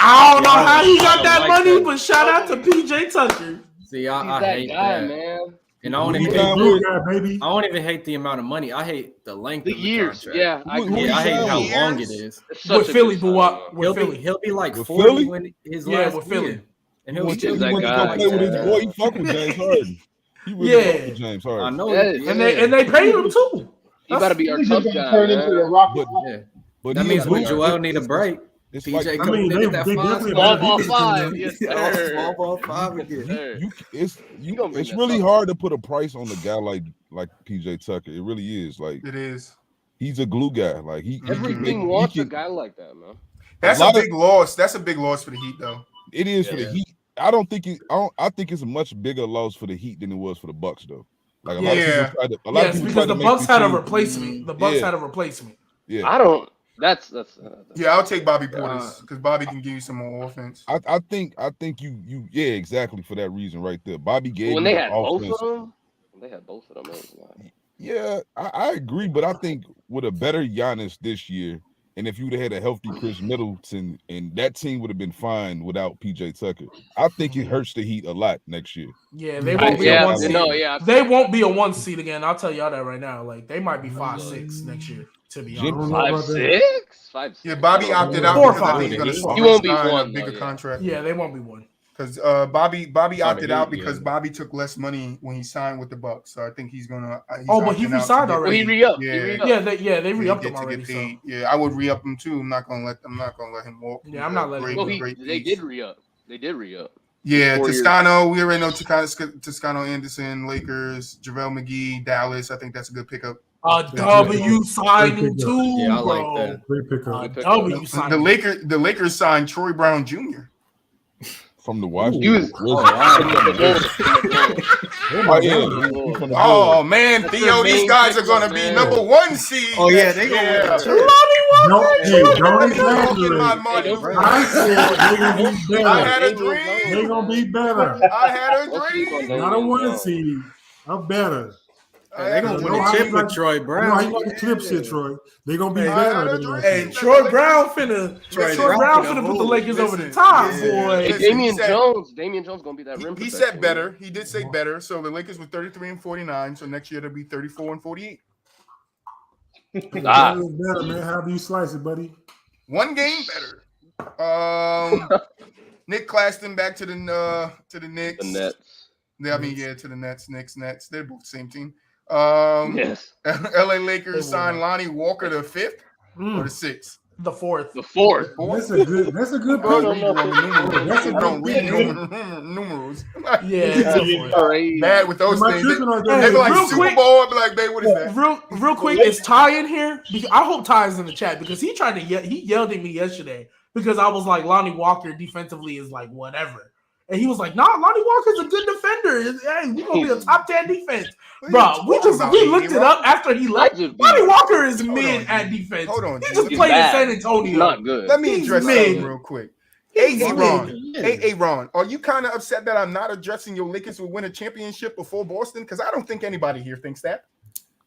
I don't know how he got that money, but shout out to PJ Tucker. See, I hate that, man. And I don't even hate the amount of money. I hate the length of the years. contract. Yeah, I hate how long it is. With Philly, BooWop. He'll be like 40 when his last with Philly. year. And he'll still play with his boy. He fuck with James Harden. He really fuck with James Harden. I know. And they pay him too. You gotta be our tough guy. But that means when Joel need a break. It's PJ like, coming in that small ball 5. Yes, sir. Small ball 5 again. It's really hard to put a price on a guy like PJ Tucker. It really is. Like it is. He's a glue guy. Like every team wants a guy like that, man. That's a big loss. That's a big loss for the Heat, though. It is for the Heat. I think it's a much bigger loss for the Heat than it was for the Bucks, though. Like a lot of people because the Bucks had a replacement. The Bucks had a replacement. Yeah, I don't. That's yeah. I'll take Bobby Portis because Bobby can give you some more offense. I think you exactly for that reason right there. Bobby gave when they had both of them. They had both of them. Yeah, I agree, but I think with a better Giannis this year, and if you'd have had a healthy Chris Middleton, and that team would have been fine without PJ Tucker. I think it hurts the Heat a lot next year. Yeah, they won't be a 1 seed. They won't be a 1 seed again. I'll tell y'all that right now. Like they might be 5-6 next year. To be honest, 5-6. 5-6. Yeah, Bobby opted out because I think he's going to won't be one. Bigger contract. Yeah, they won't be one. Because Bobby opted out because Bobby took less money when he signed with the Bucks. So I think he's gonna. But he re-signed already. He re-upped. They re-upped him already. So. Yeah, I would re-up him too. I'm not gonna let him walk. Yeah, I'm not letting him. They did re-up. Yeah, Toscano. We already know Toscano Anderson, Lakers, JaVale McGee, Dallas. I think that's a good pickup. W signing too. Yeah, I like that. Great pickup. W signing. The Lakers signed Troy Brown Jr. From the Washington. Oh man, Theo, these guys are gonna be number 1 seed. Oh yeah, they gonna I had a dream. They're gonna be better. I had a dream. Not a 1 seed. I'm better. They're gonna win a chip with Troy Brown. You know how you like the clip shit, Troy. They're gonna be better. Hey, Troy Brown finna put the Lakers over the top, boy. Hey, Damian Jones gonna be that rim protector. He said better. He did say better. So the Lakers were 33-49. So next year they'll be 34-48. Better, man. How do you slice it, buddy? 1 game better. Nick Claxton back to the Knicks. The Nets. To the Nets. Nets. They're both the same team. Yes. LA Lakers signed Lonnie Walker the 5th or the 6th. The 4th. The 4th. That's a good pick. Don't read numerals. Yeah. Bad with those things. They be like Super Bowl. I'd be like, babe, what is that? Real quick, is Ty in here? I hope Ty's in the chat because he yelled at me yesterday because I was like, Lonnie Walker defensively is like whatever. And he was like, "Nah, Lonnie Walker's a good defender. Hey, we're gonna be a top 10 defense, bro." We looked it up after he left. Lonnie Walker is mid at defense. Hold on, he just played in San Antonio. Not good. Let me address something real quick. Hey, Ron, are you kind of upset that I'm not addressing your Lakers will win a championship before Boston? Because I don't think anybody here thinks that.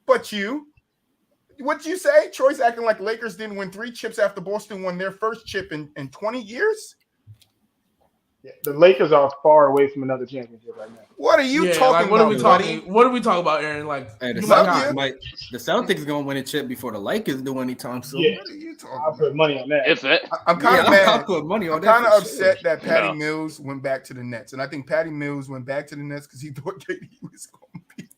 But what'd you say? Troy's acting like Lakers didn't win 3 chips after Boston won their first chip in 20 years. Yeah, the Lakers are far away from another championship right now. What are you talking about? What are we talking about, Aaron? The Celtics gonna win a chip before the Lakers do anytime soon. Yeah. What are you talking I'll put money on that. I'm kind of mad. I'll put money on that. I'm kind of upset that Patty Mills went back to the Nets, and I think Patty Mills went back to the Nets because he thought KD was going to be.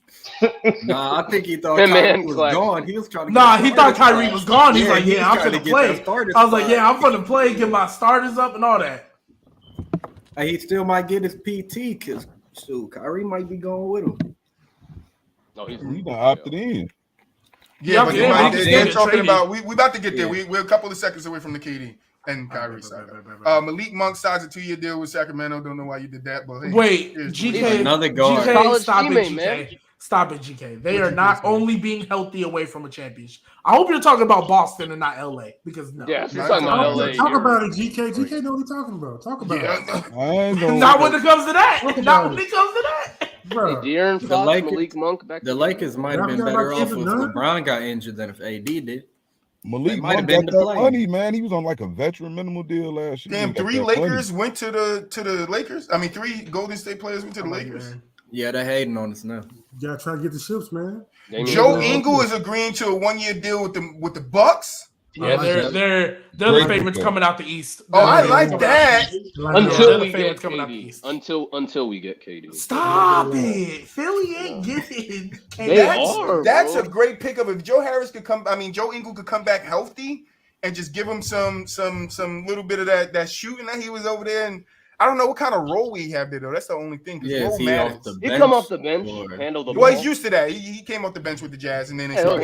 Nah, I think he thought Kyrie was gone. He was trying to. Nah, he thought Kyrie was gone. He's like, I'm gonna play. I was like, I'm gonna play, get my starters up and all that. And he still might get his PT because Kyrie might be going with him. No, he's not opted in. Yeah, but they're talking about we about to get there. We're a couple of seconds away from the KD and Kyrie side. Malik Monk signs a 2-year deal with Sacramento. Don't know why you did that, but hey, wait, GK, another guard. GK, stop it, GK. Stop it, GK. They are not only being healthy away from a championship. I hope you're talking about Boston and not LA because no. Yeah, you're talking about LA. Talk about it, GK. GK know what he's talking about. Talk about it. Not when it comes to that. Not when it comes to that. Bro. Hey, De'Aaron Fox, Malik Monk back. The Lakers might have been better off if LeBron got injured than if AD did. Malik Monk got that money, man. He was on like a veteran minimal deal last year. Damn, 3 Lakers went to the Lakers. I mean, 3 Golden State players went to the Lakers. Yeah, they're hating on us now. You gotta try to get the ships, man. Joe Ingles is agreeing to a 1-year deal with the Bucks. Yeah, they're the favorites coming out the East. I like that. Until we get KD. Until we get KD. Stop it. Philly ain't getting KD. That's a great pickup. If Joe Ingles could come back healthy and just give him some little bit of that shooting that he was over there. And I don't know what kind of role we have there, though. That's the only thing. Yeah, he come off the bench, handle the ball. Well, he's used to that. He came off the bench with the Jazz, and then he'll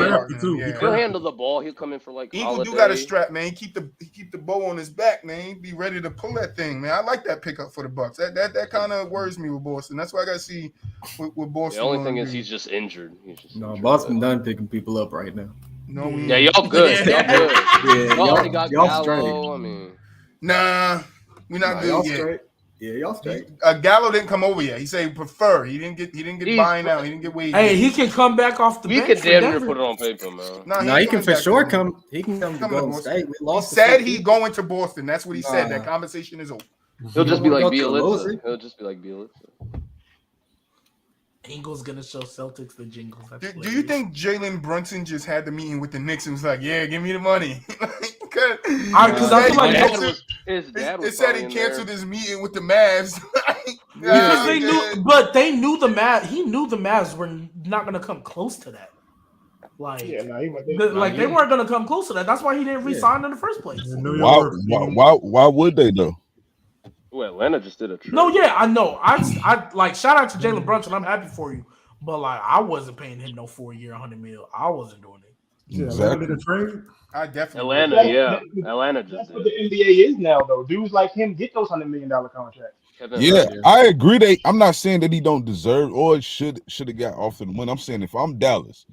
handle the ball. He'll come in for like Eagle do got a strap, man. He keep the bow on his back, man. He be ready to pull that thing, man. I like that pickup for the Bucks. That kind of worries me with Boston. That's why I got to see with Boston. The only thing is he's just injured. Boston done picking people up right now. No, y'all good. Y'all good. Y'all already got Gallo. Straight. I mean, nah, we're not good yet. Straight. Yeah, y'all straight. Gallo didn't come over yet. He said he prefer. He didn't get buying out. He didn't get waived. Hey, he can come back off the bench. We could damn near put it on paper, man. No, he can for sure come. He can come to Golden State. We lost. He said he's going to Boston. That's what he said. That conversation is over. He'll just be like Bielitsa. Ingles gonna show Celtics the jingles. Do you think Jalen Brunson just had the meeting with the Knicks and was like, "Yeah, give me the money"? Because I feel like his dad was it said he canceled his meeting with the Mavs. Because they knew, but they knew the Mavs. He knew the Mavs were not gonna come close to that. Like, they weren't gonna come close to that. That's why he didn't resign in the first place. Why would they though? Well, Atlanta just did a trade. No, yeah, I know. I like shout out to Jalen Brunson. I'm happy for you, but like I wasn't paying him no 4-year $100 million. I wasn't doing it. Yeah, exactly. Did a trade. I definitely Atlanta just that's what the NBA is now, though. Dudes like him get those $100 million contracts. I agree. I'm not saying that he don't deserve or should have got off to the win. I'm saying if I'm Dallas,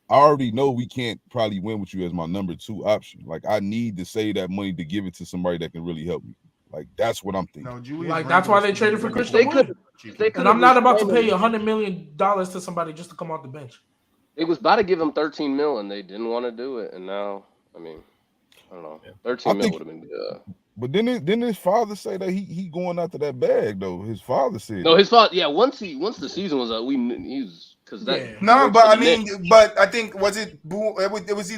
I already know we can't probably win with you as my number 2 option. Like I need to save that money to give it to somebody that can really help me. Like that's what I'm thinking. That's why they traded for Christian Wood. And I'm not about to pay $100 million to somebody just to come off the bench. It was about to give him $13 million, and they didn't want to do it. And now, I mean, I don't know. $13 million would have been good. But didn't his father say that he going after that bag though? His father said. No, his father. Yeah, once the season was up, he was. No, but I mean, but I think it was either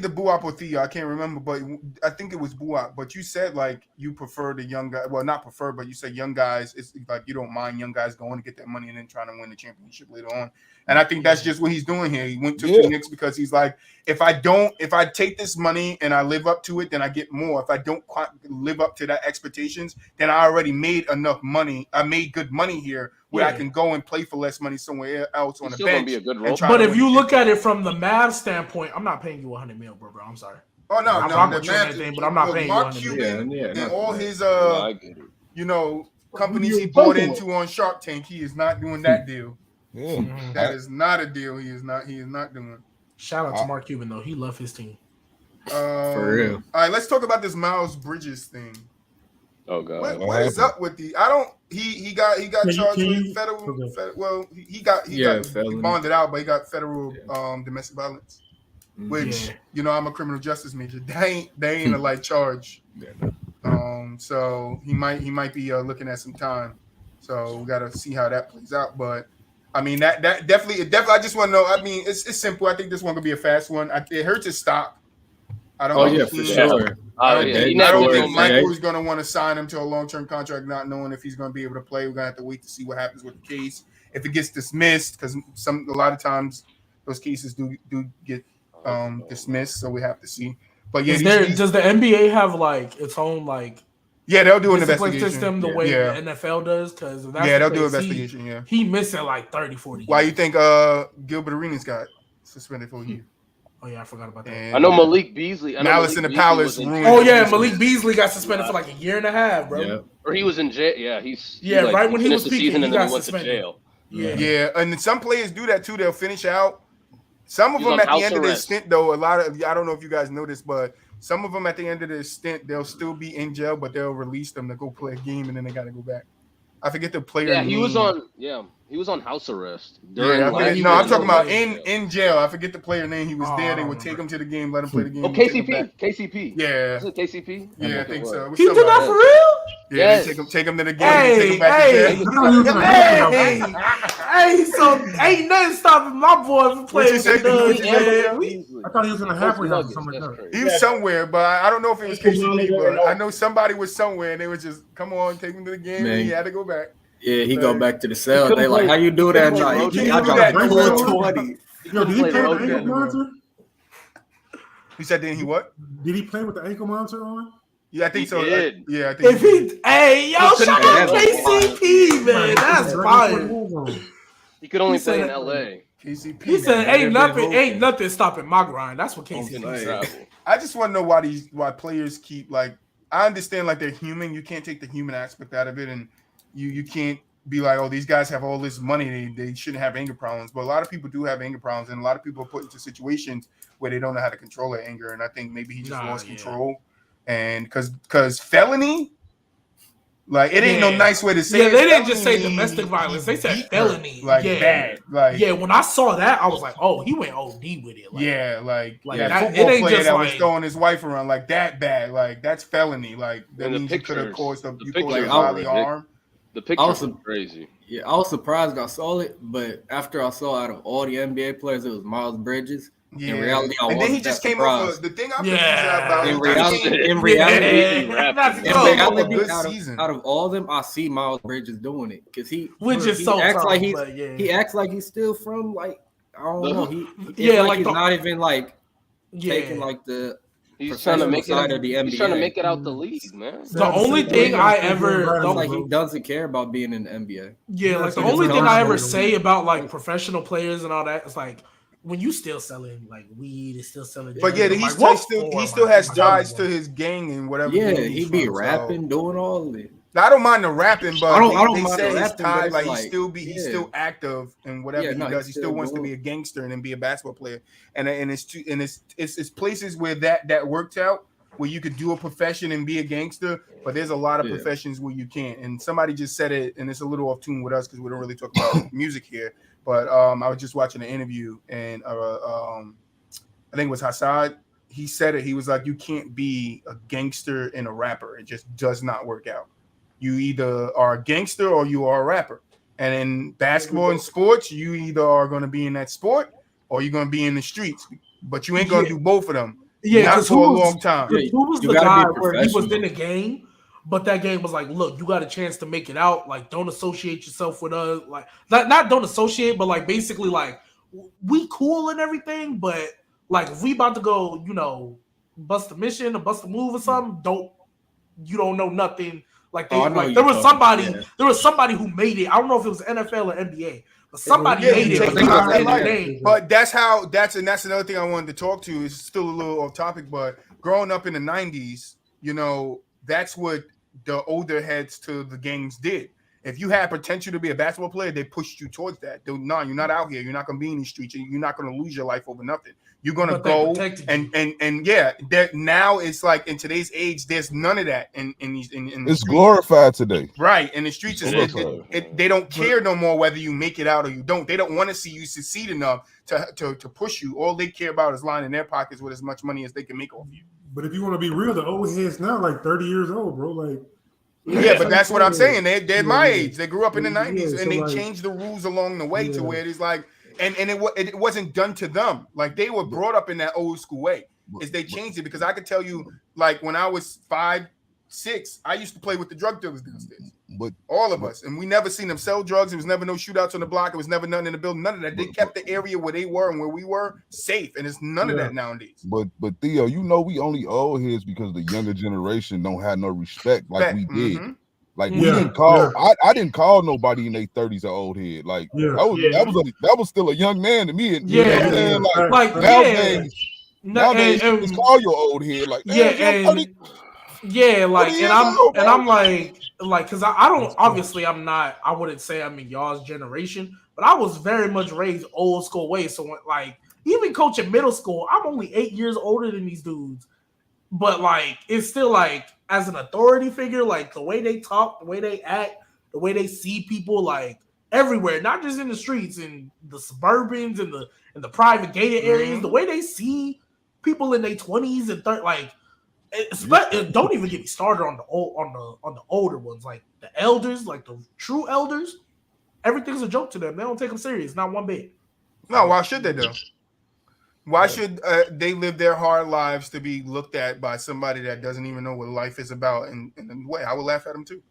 BooWop or Theo. I can't remember, but I think it was BooWop. But you said like you prefer the young guy. Well, not prefer, but you said young guys. It's like you don't mind young guys going to get that money and then trying to win the championship later on. And I think that's just what he's doing here. He went to Phoenix because he's like, if I take this money and I live up to it, then I get more. If I don't quite live up to that expectations, then I already made enough money. I made good money here where I can go and play for less money somewhere else on the bench. Be a good role. But if you look at it from the Mavs standpoint, I'm not paying you $100 million, bro. I'm sorry. Oh no, I'm not anything, but I'm not paying Mark you Cuban and all his companies he bought into on Shark Tank, he is not doing that deal. Yeah. That is not a deal. He is not doing. Shout out to Mark Cuban though. He loved his team. For real. All right, let's talk about this Miles Bridges thing. Oh god. What is up with the? He got charged with federal. Well, he got bonded out, but he got federal domestic violence. Which I'm a criminal justice major. They ain't a light charge. So he might be looking at some time. So we got to see how that plays out, but. I mean that definitely. I just want to know. I mean, it's simple. I think this one could be a fast one. It hurts his stock. I don't. Oh yeah, for sure. I don't think Michael is going to want to sign him to a long-term contract, not knowing if he's going to be able to play. We're going to have to wait to see what happens with the case. If it gets dismissed, because a lot of times those cases do get dismissed, so we have to see. But yeah, does the NBA have like its own like? Yeah, they'll do an investigation. System the way the NFL does, because they'll do an investigation. He missing like 30-40 Why you think Gilbert Arenas got suspended for a year? Oh yeah, I forgot about that. And I know Malik Beasley. Malice in the Palace. Malik Beasley got suspended for like 1.5 years, bro. Yeah. Or he was in jail. Yeah, right when he was peaking, season, and then he went suspended. to jail. Yeah, and some players do that too. They'll finish out. Some of them at the end of their stint, though, I don't know if you guys know this, but some of them at the end of their stint, they'll still be in jail, but they'll release them to go play a game, and then they got to go back. I forget the player. Yeah, he was on. Yeah, He was on house arrest. I'm talking about in jail. I forget the player name. He was there. They would take him to the game, let him play the game. Oh, KCP. Yeah. Was it KCP? Yeah, I think so. He did that for real? Yeah, they take him to the game. Take him back to jail. Hey, so ain't nothing stopping my boy from playing with I thought he was in a halfway house or something like that. He was somewhere, but I don't know if it was KCP, but I know somebody was somewhere, and they was just, come on, take him to the game, and he had to go back. Yeah, he go back to the cell. They like, how you do that? Like, I dropped 20. Yo, did he play with the ankle monitor? He said, didn't he what? Did he play with the ankle monitor on? Yeah, I think so. Did. Yeah, I think hey, yo, shout out KCP, man. That's fire. He could only play in LA. KCP. He said, ain't nothing stopping my grind. That's what KCP said. I just want to know why players keep, like, I understand, like, they're human. You can't take the human aspect out of it, and you can't be like, oh, these guys have all this money, they shouldn't have anger problems. But a lot of people do have anger problems, and a lot of people are put into situations where they don't know how to control their anger. And I think maybe he just lost control. And because felony, like, it ain't no nice way to say it. Yeah, they didn't just say domestic violence. They said felony. Like, bad. Like, yeah, when I saw that, I was like, oh, he went OD with it. Like, like that football player that was throwing his wife around, like, that bad. Like, that's felony. Like, that means you could have caused a bodily harm. The pictures are crazy. Yeah, I was surprised I saw it, but after I saw out of all the NBA players, it was Miles Bridges. Yeah. In reality, and then he just came off the thing. In reality, out of all of them, I see Miles Bridges doing it because he acts like he acts like he's still from, like, I don't know. He's not even like taking like the. He's trying to make it out of the NBA. He's trying to make it out the league, man. The only thing I ever like he doesn't care about being in the NBA. Yeah, like the only thing I ever say about like professional players and all that is like when you still selling like weed, is still selling. But yeah, he still has ties to his gang and whatever. Yeah, he be rapping, doing all of it. I don't mind the rapping, but I don't they mind say the his rapping, ties, like he's still active and whatever he does. He still wants to be a gangster and then be a basketball player. And it's places where that worked out, where you could do a profession and be a gangster, but there's a lot of professions where you can't. And somebody just said it, and it's a little off tune with us because we don't really talk about music here. But I was just watching an interview, and I think it was Hassad. He said it. He was like, you can't be a gangster and a rapper. It just does not work out. You either are a gangster or you are a rapper. And in basketball and sports, you either are going to be in that sport or you're going to be in the streets. But you ain't going to do both of them. Yeah, not for a long time. Who was the guy where he was in a game, but that game was like, look, you got a chance to make it out. Like, don't associate yourself with us. Like, not don't associate, but like basically like we cool and everything. But like if we about to go, bust a mission or bust a move or something, you don't know nothing. Like there was somebody who made it. I don't know if it was NFL or NBA, but somebody made it. But that's another thing I wanted to talk to. It's still a little off topic, but growing up in the 90s, that's what the older heads to the gangs did. If you had potential to be a basketball player, they pushed you towards that. No, you're not out here. You're not going to be in these streets. You're not going to lose your life over nothing. You're going to go now it's like in today's age, there's none of that in it's glorified today. Right. In the streets, they don't care no more whether you make it out or you don't. They don't want to see you succeed enough to push you. All they care about is lining their pockets with as much money as they can make off you. But if you want to be real, the old heads now like 30 years old, bro. Like, yeah, but that's what I'm saying. They're my age. They grew up in the 90s, and they changed the rules along the way to where it's like, and it wasn't done to them. Like they were brought up in that old school way. Is they changed it because I could tell you, like when I was 5, 6, I used to play with the drug dealers downstairs. But all of us, and we never seen them sell drugs. There was never no shootouts on the block. It was never nothing in the building. None of that. They kept the area where they were and where we were safe, and it's none of that nowadays. But Theo, we only old heads because the younger generation don't have no respect like we did. Mm-hmm. Like we didn't call. I didn't call nobody in their 30s an old head. Like that was still a young man to me. And, nowadays you just call your old head. Like I'm like, because I don't, obviously I'm not, I wouldn't say I'm in y'all's generation, but I was very much raised old school way. So when, like, even coaching middle school, I'm only 8 years older than these dudes, but like, it's still like, as an authority figure, like the way they talk, the way they act, the way they see people, like everywhere, not just in the streets, in the suburbans and the private gated areas. The way they see people in their 20s and 30s, like, don't even get me started on the older ones, like the elders, like the true elders. Everything's a joke to them. They don't take them serious, not one bit. No, why should they though? Why should they live their hard lives to be looked at by somebody that doesn't even know what life is about? And in a way, I would laugh at them too.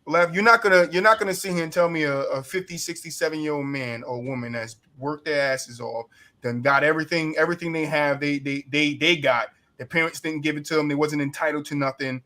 You're not gonna sit here and tell me a 50, 67-year-old man or woman that's worked their asses off, then got everything they have, they got. Their parents didn't give it to them. They wasn't entitled to nothing.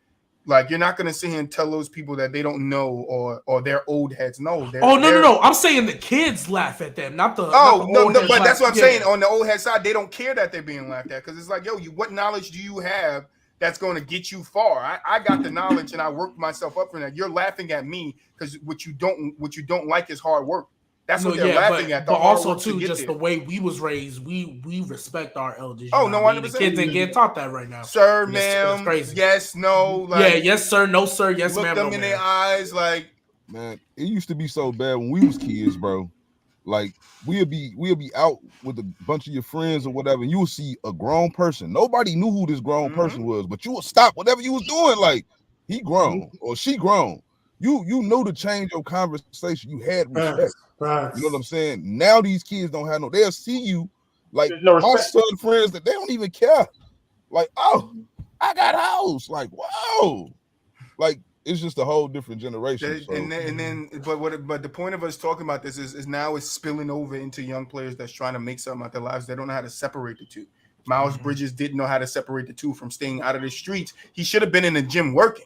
Like, you're not gonna sit here and tell those people that they don't know or they're old heads. No. No. I'm saying the kids laugh at them, not the. No. But that's what I'm saying. On the old head side, they don't care that they're being laughed at because it's like, yo, what knowledge do you have that's going to get you far? I got the knowledge and I worked myself up for that. You're laughing at me because what you don't like is hard work. That's what they're laughing at. But also too, just the way we was raised, we respect our elders. Oh, no, 100%. The kids ain't getting taught that right now. Sir, ma'am, yes, no. Like, yes, sir, no, sir, yes, look ma'am. Look them in their eyes, like. Man, it used to be so bad when we was kids, bro. Like, we'll be out with a bunch of your friends or whatever, and you will see a grown person. Nobody knew who this grown person was, but you will stop whatever you was doing. Like, he grown or she grown. You know to change your conversation. You had respect. You know what I'm saying? Now these kids don't have they'll see you like my son friends that they don't even care. Like, oh, I got a house. Like, whoa. Like, it's just a whole different generation. But the point of us talking about this is now it's spilling over into young players that's trying to make something out their lives. They don't know how to separate the two. Miles Bridges didn't know how to separate the two from staying out of the streets. He should have been in the gym working.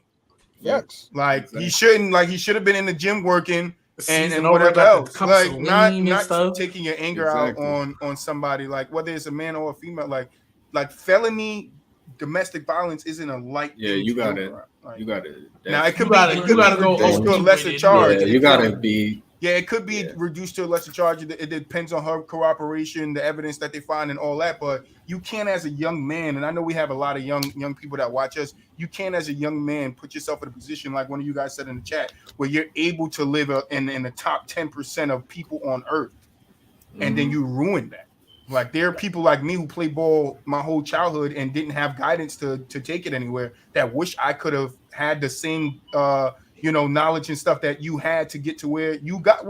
Yes. Like, he should have been in the gym working. And whatever else, like not taking your anger out on somebody, like whether it's a man or a female, like felony domestic violence isn't a light. Yeah, you got it. You got it. Now it could be reduced to a lesser charge. Yeah, you got to be. Yeah, it could be reduced to a lesser charge. It depends on her cooperation, the evidence that they find, and all that. But you can't, as a young man, and I know we have a lot of young people that watch us. You can't, as a young man, put yourself in a position like one of you guys said in the chat, where you're able to live in the top 10% of people on Earth, and then you ruin that. Like, there are people like me who played ball my whole childhood and didn't have guidance to take it anywhere. That wish I could have had the same. Knowledge and stuff that you had to get to where you got.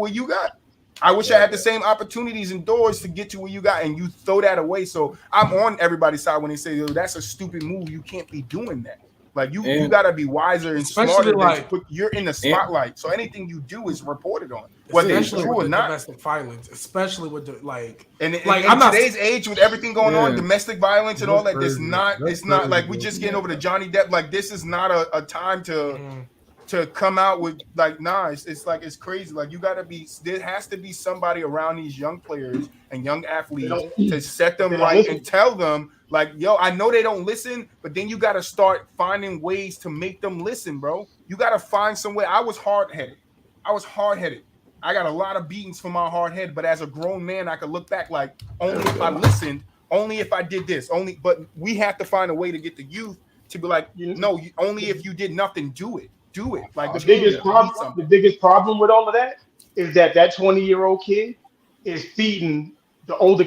I wish I had the same opportunities and doors to get to where you got, and you throw that away. So I'm on everybody's side when they say, that's a stupid move. You can't be doing that. Like, you gotta be wiser and smarter. Like, you're in the spotlight, so anything you do is reported on, whether it's true or not. Domestic violence, especially with the in today's age with everything going on, domestic violence and all that. It's not like we just getting over the Johnny Depp. Like, this is not a time to come out with it's like, it's crazy. Like, there has to be somebody around these young players and young athletes to set them right and tell them, like, yo, I know they don't listen, but then you got to start finding ways to make them listen, bro. You got to find some way. I was hard-headed. I got a lot of beatings for my hard head, but as a grown man, I could look back like, only if I listened, only if I did this, but we have to find a way to get the youth to be like, no, only if you did nothing, do it. Like, the biggest problem with all of that is that 20-year-old kid is feeding the older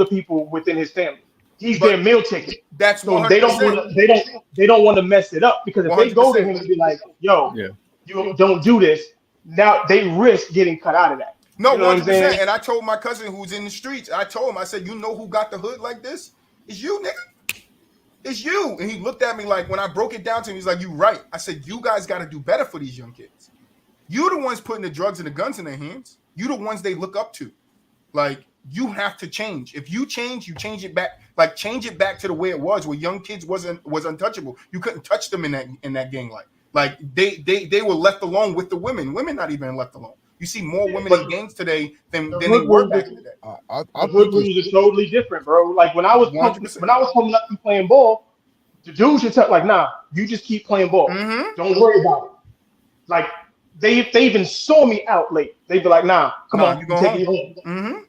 people within his family. He's their meal ticket. That's so 100%. they don't want to mess it up, because if 100%. They go to him and be like, yo, you don't do this, now they risk getting cut out of that. No, you know 100%. And I told my cousin who's in the streets, I said, you know who got the hood like this? It's you, nigga. It's you. And he looked at me like, when I broke it down to him, he's like, you right. I said, you guys got to do better for these young kids. You the ones putting the drugs and the guns in their hands. You the ones they look up to. Like, you have to change. If you change, you change it back. Like, change it back to the way it was, where young kids was untouchable. You couldn't touch them in that gang life. Like, they were left alone with the women. Women not even left alone. You see more women in gangs today than they were back in the day. The hood rules are totally different, bro. Like, when I was coming up and playing ball, the dudes should tell, like, nah, you just keep playing ball. Don't worry about it. Like, they even saw me out late. They'd be like, nah, come on, you take it home.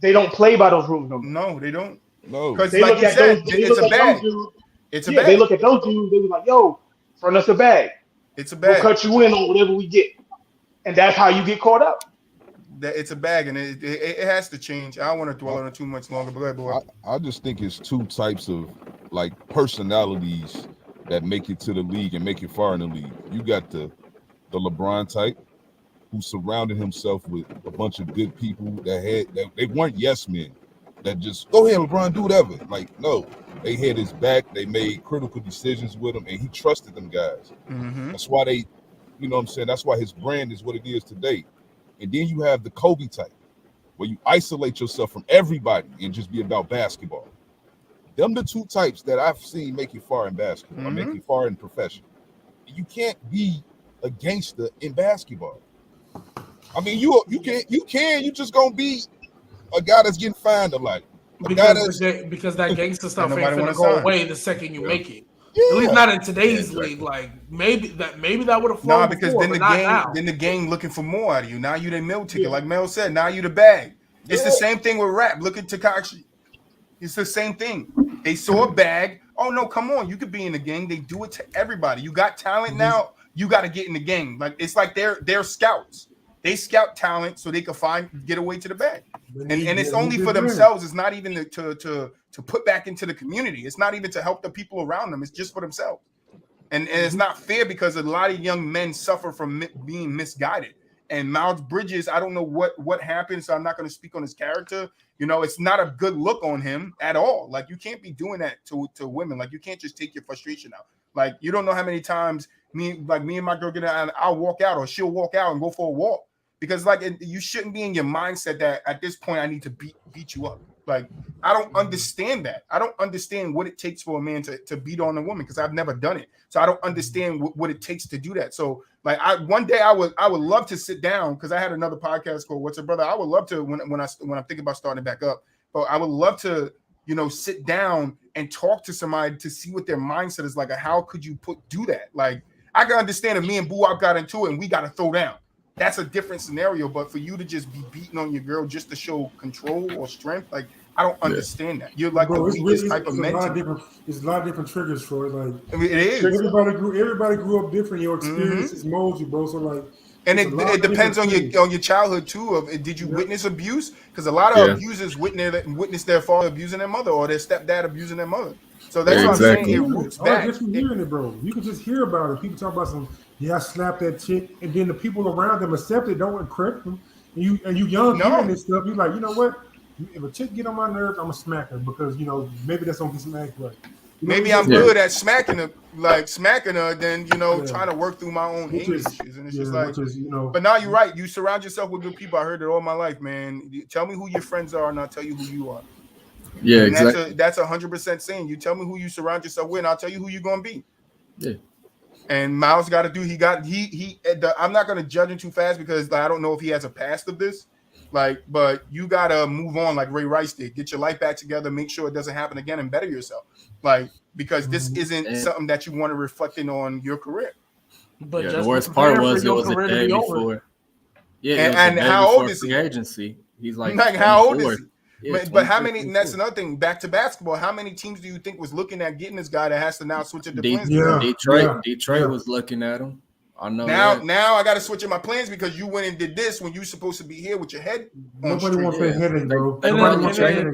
They don't play by those rules no more. No, they don't. No, because like you said, it's a bag. It's a bag. They look at those dudes. They be like, yo, front us a bag. It's a bag. We'll cut you in on whatever we get. And that's how you get caught up. That it's a bag, and it has to change. I don't want to dwell on it too much longer, but go ahead, boy. I just think it's two types of like personalities that make it to the league and make it far in the league. You got the LeBron type, who surrounded himself with a bunch of good people that they weren't yes men that just go ahead, LeBron, do whatever. Like, no, they had his back, they made critical decisions with him, and he trusted them guys. That's why they, you know what I'm saying, that's why his brand is what it is today. And then you have the Kobe type, where you isolate yourself from everybody and just be about basketball. Them the two types that I've seen make it far in basketball, make it far in profession. You can't be a gangster in basketball. I mean, you just gonna be a guy that's getting fined a lot. Because that gangster stuff ain't gonna go away the second you make it. At least not in today's league. Like maybe that would have flown. Nah, because then the gang looking for more out of you. Now you the meal ticket, like Mel said. Now you the bag. It's the same thing with rap. Look at Tekashi. It's the same thing. They saw a bag. Oh no, come on, you could be in the gang. They do it to everybody. You got talent now. You got to get in the gang. Like it's like they're scouts. They scout talent so they can get away to the bag. And it's only for themselves. It's not even to put back into the community. It's not even to help the people around them. It's just for themselves. And it's not fair because a lot of young men suffer from being misguided. And Miles Bridges, I don't know what happened, so I'm not going to speak on his character. You know, it's not a good look on him at all. Like, you can't be doing that to women. Like, you can't just take your frustration out. Like, you don't know how many times me and my girl get out, and I'll walk out or she'll walk out and go for a walk. Because, like, you shouldn't be in your mindset that at this point I need to beat you up. Like, I don't understand that. I don't understand what it takes for a man to beat on a woman because I've never done it. So I don't understand what it takes to do that. So, like, one day I would love to sit down because I had another podcast called What's Up, Brother? I would love to when I'm thinking about starting back up. But I would love to, sit down and talk to somebody to see what their mindset is like. How could you do that? Like, I can understand if me and BooWop got into it and we got to throw down. That's a different scenario, but for you to just be beating on your girl just to show control or strength, like I don't understand that. You're like the weakest type of men. There's a lot of different triggers for it. Like I mean, it is. Everybody grew up different. Your experiences mold you, bro. So like, and it depends on your childhood too. Of did you witness abuse? Because a lot of abusers witness their father abusing their mother or their stepdad abusing their mother. So that's what I'm saying. It roots back. Just from hearing it, bro. You can just hear about it. People talk about I slapped that chick, and then the people around them accept it, don't correct them. And you young hearing this stuff, you like, you know what? If a chick get on my nerves, I'm gonna smack her because maybe that's gonna get smacked. Right? Maybe I'm good at smacking her, than trying to work through my own issues. And it's just like, but now you're right. You surround yourself with good people. I heard it all my life, man. Tell me who your friends are, and I'll tell you who you are. Yeah, and exactly. That's 100% saying. You tell me who you surround yourself with, and I'll tell you who you're gonna be. Yeah. And Miles got to do. I'm not gonna judge him too fast because I don't know if he has a past of this. But you gotta move on like Ray Rice did. Get your life back together. Make sure it doesn't happen again, and better yourself. Because this isn't something that you want to reflect on your career. But the worst part was it was a day before. Yeah, and how old is he? Agency. He's like how old is he? Yeah, but how many? And that's another thing. Back to basketball. How many teams do you think was looking at getting this guy that has to now switch it to plans? Detroit was looking at him. I know. Now I got to switch in my plans because you went and did this when you supposed to be here with your head. Nobody wants that headache,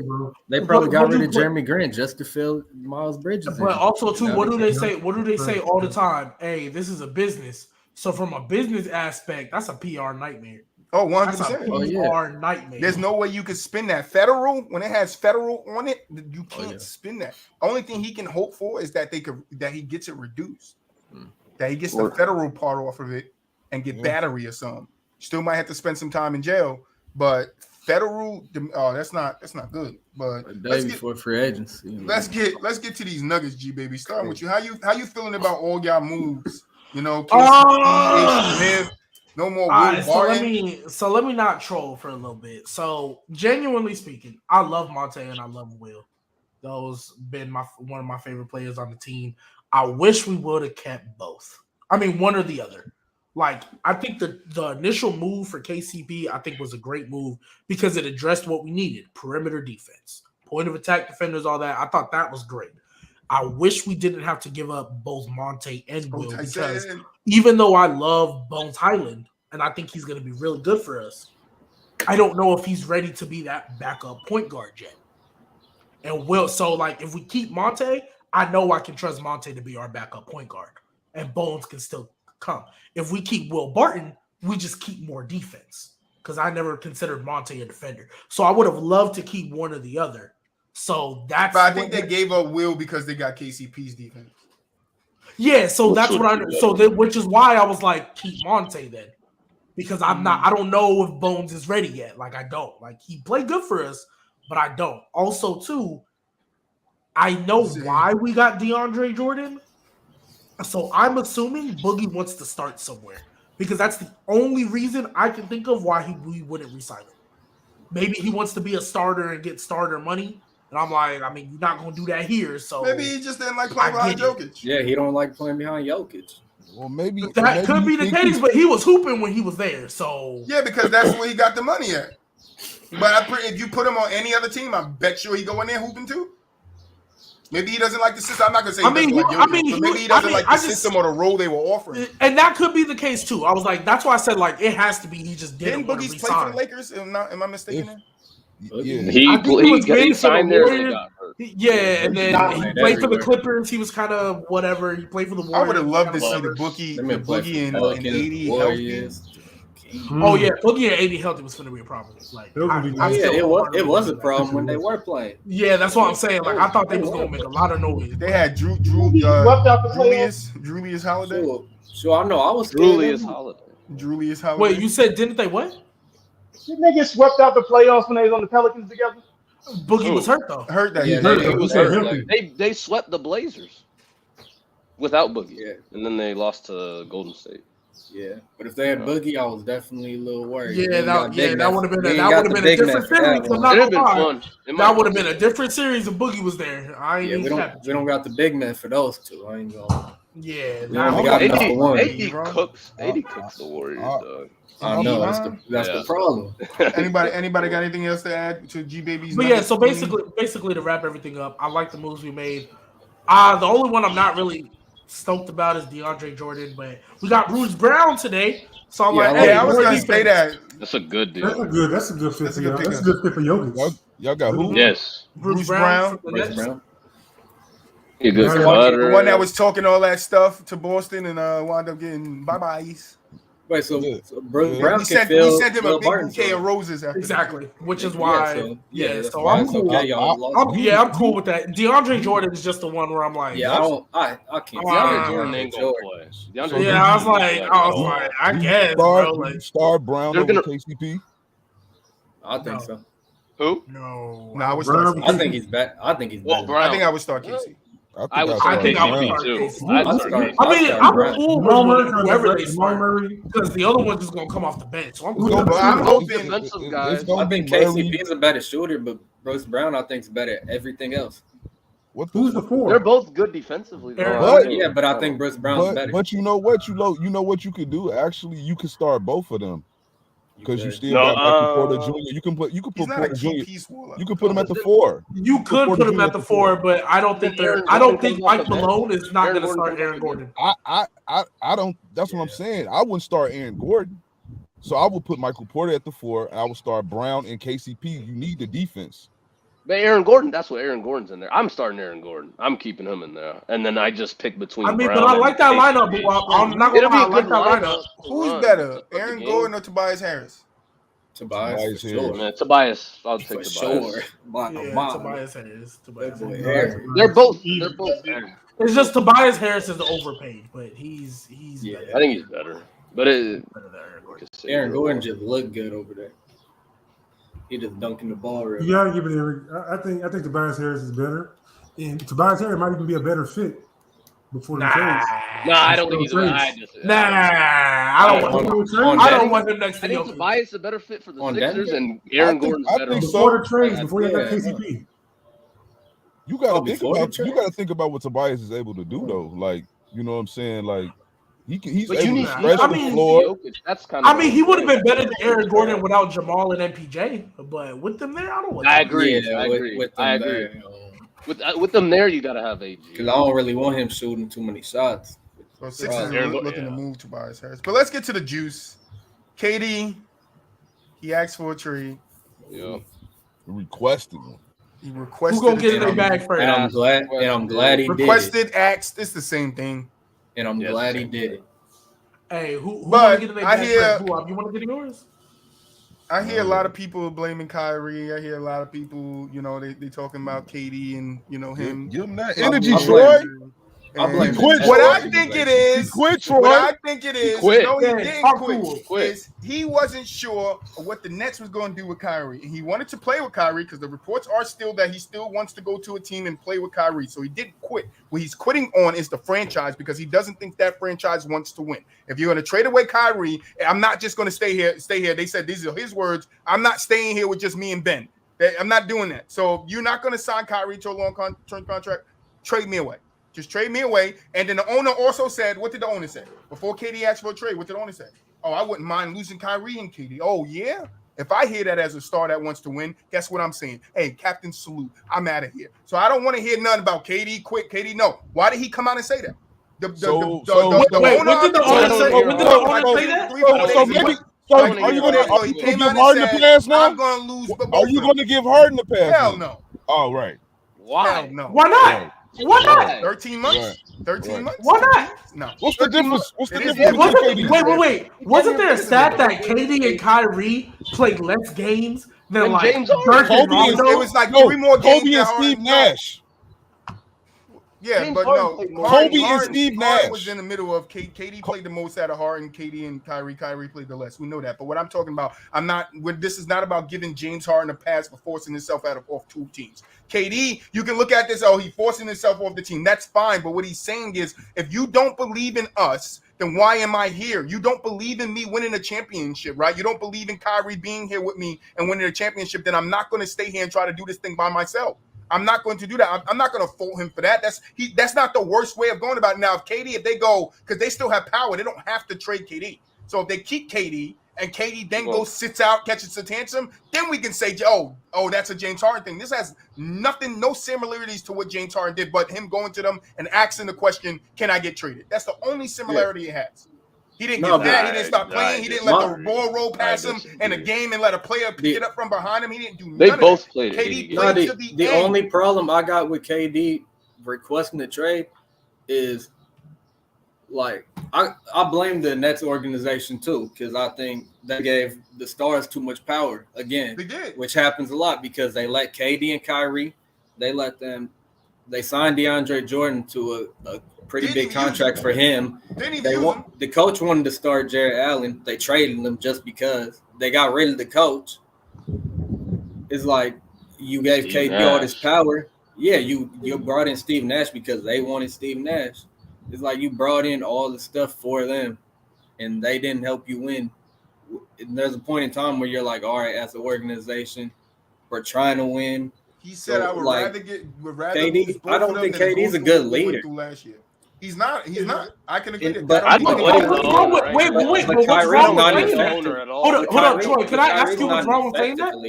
bro. They probably got rid of Jeremy Grant just to fill Miles Bridges. But also too, what do they say? What do they say all the time? Hey, this is a business. So from a business aspect, that's a PR nightmare. Oh, 100%. That's a PR nightmare. There's no way you can spin that. Federal, when it has federal on it, you can't spin that. Only thing he can hope for is that he gets it reduced. That he gets the federal part off of it and get battery or something. Still might have to spend some time in jail, but federal, that's not good. But a day before free agency. Let's get to these Nuggets, Gbaby. Starting with you. How you feeling about all y'all moves? KCP, no more Will Barton. So let me not troll for a little bit. So genuinely speaking, I love Monte and I love Will. Those been one of my favorite players on the team. I wish we would have kept both. I mean, one or the other. Like, I think the initial move for KCP, I think was a great move because it addressed what we needed. Perimeter defense, point of attack defenders, all that. I thought that was great. I wish we didn't have to give up both Monte and Will because even though I love Bones Highland, and I think he's going to be really good for us. I don't know if he's ready to be that backup point guard yet. And if we keep Monte, I know I can trust Monte to be our backup point guard, and Bones can still come. If we keep Will Barton, we just keep more defense because I never considered Monte a defender. So I would have loved to keep one or the other. So that's. But I think they gave up Will because they got KCP's defense. Yeah, so that's what which is why I was like, keep Monte then, because I don't know if Bones is ready yet. Like I don't. Like he played good for us, but I don't. Also, too, I know why we got DeAndre Jordan. So I'm assuming Boogie wants to start somewhere because that's the only reason I can think of why we wouldn't resign him. Maybe he wants to be a starter and get starter money. And I'm like, I mean, you're not going to do that here. So maybe he just didn't like playing behind Jokic. Yeah, he don't like playing behind Jokic. Well, maybe that could be the case, but he was hooping when he was there. So yeah, because that's where he got the money at. But if you put him on any other team, I bet you he go in there hooping too. Maybe he doesn't like the system. I'm not gonna say maybe he doesn't like the system or the role they were offering. And that could be the case too. I was like, that's why I said like it has to be. He just didn't want to play for the Lakers. Am I mistaken? Yeah, he signed there. And got hurt. Yeah, and then he played for the Clippers. He was kind of whatever. He played for the Warriors. I would have loved to see the Boogie and AD healthy. Oh yeah, Boogie and AD healthy was going to be a problem. Like, it was a problem when they were playing. Yeah, that's what I'm saying. Like, I thought they was going to make a lot of noise. They had Julius Holiday. Sure, I know. I was Julius Holiday. Wait, you said didn't they what? Didn't they get swept out the playoffs when they was on the Pelicans together? Boogie was hurt though. Hurt that year. He was hurt. Like, they swept the Blazers without Boogie, and then they lost to Golden State. Yeah, but if they had Boogie, I was definitely a little worried. Yeah, that would have been a different series. That would have been a different series if Boogie was there. We don't got the big man for those two. I ain't gonna. Yeah, AD cooks the Warriors, dog. I know that's the problem. Anybody got anything else to add to Gbaby's? But yeah, so basically to wrap everything up, I like the moves we made. The only one I'm not really stoked about is DeAndre Jordan, but we got Bruce Brown today, so I'm I was gonna say that. That's a good deal. That's a good fit. That's a good fit for Jokic. Y'all got who? Yes, Bruce Brown. He good the one that was talking all that stuff to Boston and wound up getting bye-byes. Wait, so Bruce Brown we sent him a big bouquet of roses after exactly, which is why. So I'm cool. I'm cool with that. DeAndre Jordan is just the one where I'm like, I can't. DeAndre Jordan ain't gonna play. I was like, I guess. Star Brown over KCP. I think so. Who? No, I would start. I think he's better. I think he's better. I think I would start KCP. I would start KCP too. I'm cool with whoever they start because the other one's just gonna come off the bench. So I'm cool. I'm hoping defensive guys. I think KCP is a better shooter, but Bruce Brown I think is better at everything else. Who's the four? They're both good defensively. But I think Bruce Brown's better. But you know what? You know what you could do. Actually, you could start both of them. Because you still got Michael Porter Jr. You can put Porter Jr. You can put him at the 4. You could put him at the 4, but I don't think Mike Malone is not going to start Aaron Gordon. I don't. That's what I'm saying. I wouldn't start Aaron Gordon. So I would put Michael Porter at the 4, and I would start Brown and KCP. You need the defense. But Aaron Gordon, that's what Aaron Gordon's in there. I'm starting Aaron Gordon. I'm keeping him in there, and then I just pick between. But I like that lineup. I'm not going to lie, I like that lineup. Who's better, Aaron Gordon or Tobias Harris? Tobias, sure. Man, Tobias, I'll take Tobias. Sure. Tobias Harris. They're both. It's just Tobias Harris is overpaid, but he's better. I think he's better. But Aaron Gordon just looked good over there. He just dunking the ball. Really. You gotta give it Eric. I think Tobias Harris is better, and Tobias Harris might even be a better fit before the trade. I don't think he's a better. I don't want him next to Jokic. I think Tobias is a better fit for the Sixers, and Aaron Gordon's better. Before the trades, before you got KCP. You gotta think about what Tobias is able to do though. Like, you know what I'm saying? Like he's able to stretch the floor. That's kind of he would have been better than Aaron Gordon without Jamal and MPJ, but with them there, I don't want I agree. I agree. With them there, you gotta have AG. Because I don't really want him shooting too many shots. So Sixers are looking to move Tobias Harris. But let's get to the juice. KD, he asked for a trade. Yep. Requested one. He requested. Who's gonna get in their bag first? And I'm glad he requested, did it. asked. It's the same thing. And I'm glad he did it. Hey, who want to get in their bag first? You want to get yours? I hear a lot of people blaming Kyrie. I hear a lot of people, they talking about KD and him. Give him that energy, Troy. What I think it is, no, he didn't quit. He wasn't sure of what the Nets was going to do with Kyrie, and he wanted to play with Kyrie because the reports are still that he still wants to go to a team and play with Kyrie. So he didn't quit. What he's quitting on is the franchise because he doesn't think that franchise wants to win. If you're going to trade away Kyrie, I'm not just going to stay here. They said these are his words. I'm not staying here with just me and Ben. I'm not doing that. So you're not going to sign Kyrie to a long-term contract. Trade me away. Just trade me away. And then the owner also said, what did the owner say? Before KD asked for a trade, what did the owner say? Oh, I wouldn't mind losing Kyrie and KD. Oh, yeah? If I hear that as a star that wants to win, guess what I'm saying? Hey, Captain Salute, I'm out of here. So I don't want to hear nothing about KD, quit KD. No. Why did he come out and say that? When did the owner say that? Are you going to give Harden the pass now? I'm going to lose. Are you going to give Harden the pass? Hell no. Oh, right. Why? Hell no. Why not? Why not? 13 months? Right. 13 months? Why not? No. What's the difference? Wait. Wasn't there a stat that KD and Kyrie played less games than like James Dirk and Rondo? It was like 3 more games. Kobe and Steve Nash. Yeah, James but Harden no. Kobe and Steve Harden Nash was in the middle of KD played the most out of Harden. KD and Kyrie played the less. We know that. But what I'm talking about, this is not about giving James Harden a pass for forcing himself off 2 teams. KD, you can look at this, he forcing himself off the team. That's fine. But what he's saying is, if you don't believe in us, then why am I here? You don't believe in me winning a championship, right? You don't believe in Kyrie being here with me and winning a championship, then I'm not going to stay here and try to do this thing by myself. I'm not going to do that. I'm not going to fault him for that. That's not the worst way of going about it. Now, if they go, because they still have power, they don't have to trade KD. So if they keep KD and KD then goes, sits out, catches a tantrum, then we can say, oh, that's a James Harden thing. This has no similarities to what James Harden did, but him going to them and asking the question, can I get traded? That's the only similarity it has. He didn't get that. He didn't stop playing. He didn't let the ball roll past him in a game and let a player pick it up from behind him. He didn't do none of that. They both played it. KD played to the end. Only problem I got with KD requesting the trade is, like, I blame the Nets organization too, because I think they gave the stars too much power again. They did. Which happens a lot because they let KD and Kyrie, they signed DeAndre Jordan to a pretty big contract for him. The coach wanted to start Jared Allen. They traded him just because they got rid of the coach. It's like you gave KD all this power. Yeah, you brought in Steve Nash because they wanted Steve Nash. It's like you brought in all the stuff for them, and they didn't help you win. And there's a point in time where you're like, all right, as an organization, we're trying to win. He said, "I would rather KD. I don't think KD's a good leader. Last year, he's not. I can agree. But wait. What's wrong with saying that? Hold on, Troy. Can I ask you what's wrong with saying that? What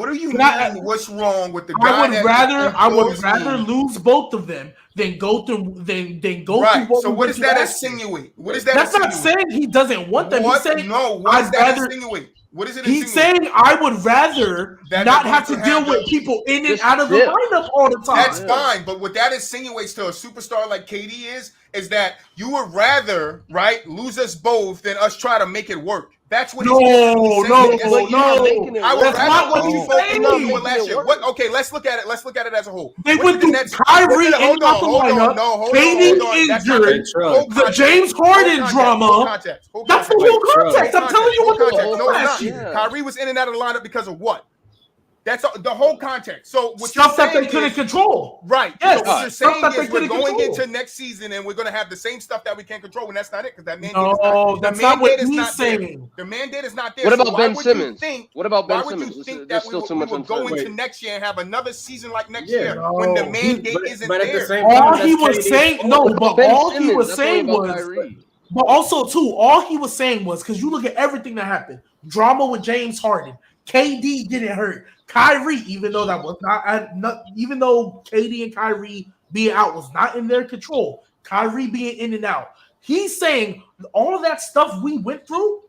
do you mean? What's wrong with the guy? I would rather lose both of them than go through Right. So what does that insinuate? That's not saying he doesn't want them. He's saying what does that insinuate? What is it? He's saying I would rather not have to deal with people in and out of the lineup all the time. That's fine, but what that insinuates to a superstar like KD is that you would rather, right, lose us both than us try to make it work. That's what No. I would That's not what he's saying. Last year. Okay, let's look at it. Let's look at it as a whole. They went through Kyrie in the lineup, KD injured, the James Harden drama. That's the whole context. I'm telling you what the whole last year. Kyrie was in and out of the lineup because of what? That's the whole context. So what stuff that they couldn't control. Right. Yes. So what you're saying is we're going into next season and we're going to have the same stuff that we can't control, and that's not it because that mandate is not saying. The mandate is not there. What about Ben Simmons? Why would you think that we would go into next year and have another season like next year when the mandate isn't there? But at the same time, all he was saying was, but also too, all he was saying was, because you look at everything that happened, drama with James Harden, KD didn't hurt. Kyrie, even though even though KD and Kyrie being out was not in their control, Kyrie being in and out, He's saying all of that stuff we went through.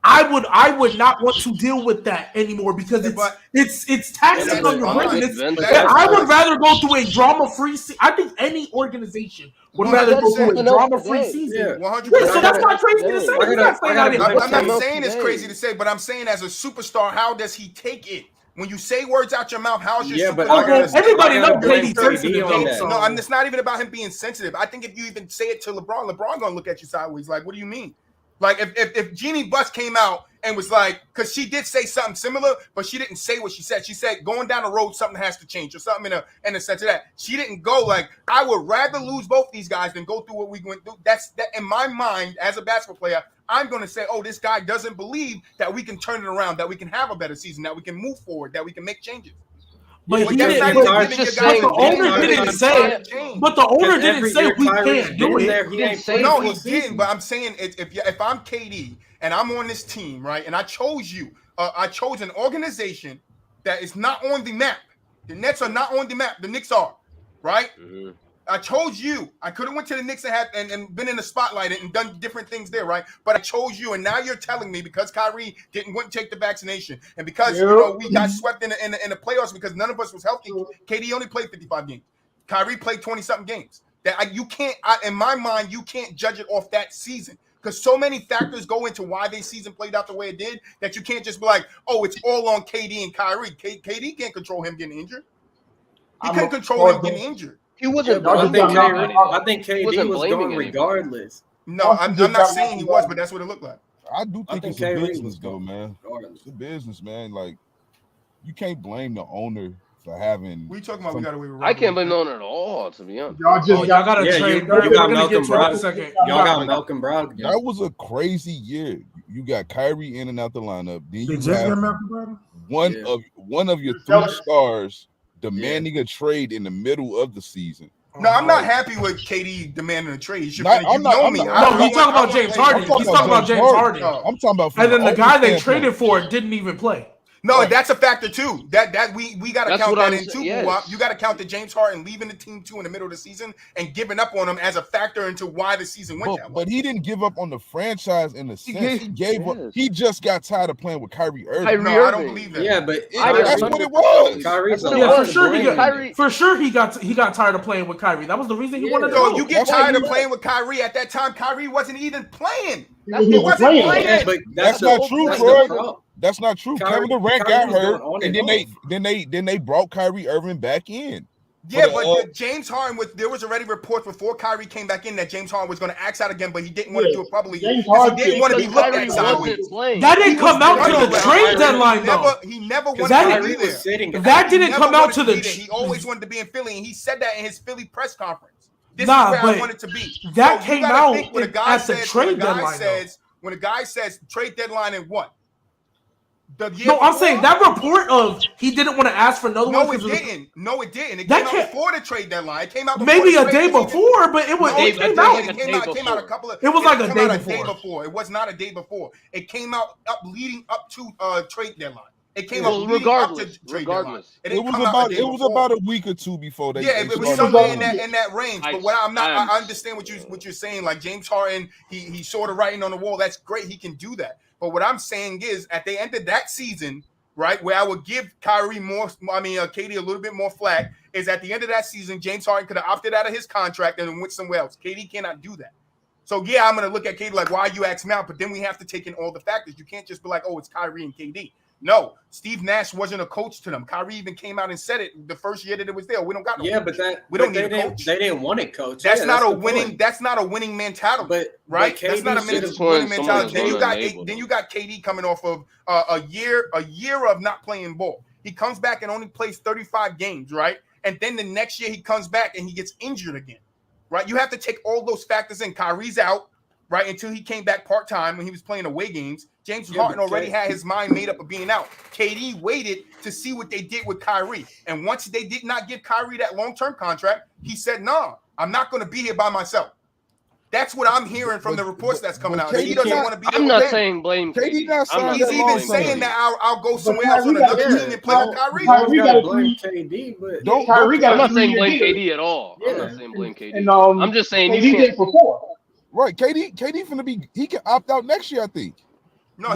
I would not want to deal with that anymore because it's taxing on your brain. I would rather go through a drama-free season. I think any organization would rather go through a drama-free season. 100%. Yeah, so that's not crazy to say. I'm not saying it's crazy to say, but I'm saying as a superstar, how does he take it? When you say words out your mouth, how's your superstar? Everybody knows KD's sensitive. No, it's not even about him being sensitive. I think if you even say it to LeBron gonna look at you sideways. Like, what do you mean? Like if Jeannie Buss came out and was like, because she did say something similar, but she didn't say what she said. She said going down the road, something has to change or something in a sense of that. She didn't go like, I would rather lose both these guys than go through what we went through. That's that in my mind as a basketball player. I'm going to say, oh, this guy doesn't believe that we can turn it around, that we can have a better season, that we can move forward, that we can make changes. But the owner didn't say we can't do it. No, he didn't. But I'm saying if I'm KD and I'm on this team, right, and I chose you, I chose an organization that is not on the map. The Nets are not on the map. The Knicks are, right? Mm-hmm. I chose you. I could have went to the Knicks and been in the spotlight and done different things there, right? But I chose you, and now you're telling me because Kyrie wouldn't take the vaccination, and because we got swept in the playoffs because none of us was healthy. KD only played 55 games. Kyrie played 20-something games. In my mind, you can't judge it off that season because so many factors go into why their season played out the way it did that you can't just be like, oh, it's all on KD and Kyrie. KD can't control him getting injured. He couldn't control him getting injured. He wasn't. I think KD was going regardless. No, I'm not saying he was, but that's what it looked like. I do think it's a business, though, man. It's a business, man. Like, you can't blame the owner for having. We talking about we got away with. I can't blame the owner at all, to be honest. Y'all got to trade. You got Malcolm Brogdon. Y'all got Malcolm Brogdon. That was a crazy year. You got Kyrie in and out the lineup. Then you have one of your three stars demanding a trade in the middle of the season. No, I'm not happy with KD demanding a trade. He's talking about James Harden. He's talking about James Harden. I'm talking about. And then the guy they traded for didn't even play. No, that's a factor too. That we got to count that in too. Yes. You got to count the James Harden leaving the team too in the middle of the season and giving up on him as a factor into why the season went that way. But he didn't give up on the franchise in the sense he gave up. He just got tired of playing with Kyrie Irving. No, I don't believe that. Yeah, but that's what it was. For sure he got tired of playing with Kyrie. That was the reason he wanted to go. You get tired of playing with Kyrie. At that time, Kyrie wasn't even playing. He wasn't playing. Yeah, but that's not true, bro. That's not true. Kevin Durant got hurt, and then they brought Kyrie Irving back in. Yeah, but James Harden there was already reports before Kyrie came back in that James Harden was going to act out again, but he didn't want to do it publicly. He didn't want to be looked at sideways. That didn't come out to the trade deadline, though. He never wanted to be there. That didn't come out to the. He always wanted to be in Philly, and he said that in his Philly press conference. This is where I wanted to be. That came out at the trade deadline. When a guy says trade deadline and what? No, I'm saying that report of he didn't want to ask for another one. No, it didn't. It came out before the trade deadline. It came out maybe a day before, but it came out. It came out a couple of. It was like a day before. It was not a day before. It came out leading up to trade deadline. It came out regardless. It was about a week or two before they. Yeah, it was somewhere in that range. But I understand what you're saying. Like James Harden, he saw the writing on the wall. That's great. He can do that. But what I'm saying is, at the end of that season, right, where I would give KD a little bit more flack, is at the end of that season, James Harden could have opted out of his contract and went somewhere else. KD cannot do that. So, yeah, I'm going to look at KD like, why you ask me out? But then we have to take in all the factors. You can't just be like, oh, it's Kyrie and KD. No, Steve Nash wasn't a coach to them. Kyrie even came out and said it the first year that it was there. We don't got no coach. We don't need a coach. They didn't want it, coach. That's not a winning. That's not a winning mentality, right? That's not a winning mentality. Then you got KD coming off of a year of not playing ball. He comes back and only plays 35 games, right? And then the next year he comes back and he gets injured again, right? You have to take all those factors in. Kyrie's out, right? Until he came back part-time when he was playing away games. James Harden already had his mind made up of being out. KD waited to see what they did with Kyrie. And once they did not give Kyrie that long-term contract, he said, no, I'm not going to be here by myself. That's what I'm hearing from the reports that's coming out. He doesn't want to be there. I'm not saying blame KD. He's even saying that I'll go somewhere else on another team and play with Kyrie. Kyrie got to blame KD, but I'm not saying blame KD at all. I'm not saying blame KD. I'm just saying he did before. Right, KD finna be. He can opt out next year, I think. No,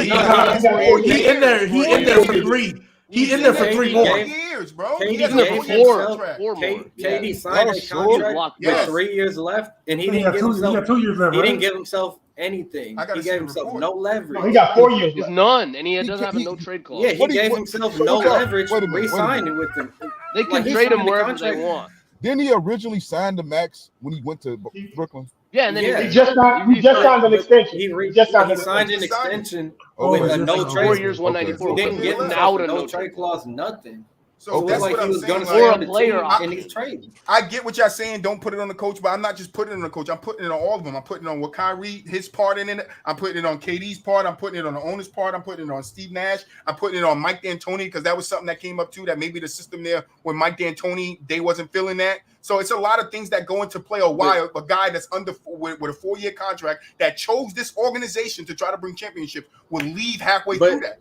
he in there for 3. He in there for 3 more years, bro. He in there for 4 more. KD signed a contract with 3 years left, and he didn't give himself 2 years left. He didn't give himself anything. He gave himself no leverage. No, he got 4 years left. None, and he doesn't have a no trade clause. Yeah, he gave himself no leverage. Re-signed it with them. They can trade him wherever they want. Didn't he originally sign the max when he went to Brooklyn? Yeah, and then he just signed an extension. He signed an extension with a no trade. 4 years, 194. He didn't get out a no trade clause, nothing. So that's like what he was saying. going to stay on the player and he's trading. I get what y'all saying. Don't put it on the coach, but I'm not just putting it on the coach. I'm putting it on all of them. I'm putting it on what Kyrie, his part in it. I'm putting it on KD's part. I'm putting it on the owner's part. I'm putting it on Steve Nash. I'm putting it on Mike D'Antoni because that was something that came up too. That maybe the system there with Mike D'Antoni, they wasn't feeling that. So it's a lot of things that go into play. Why a guy that's under with a 4-year contract that chose this organization to try to bring championships will leave halfway through that.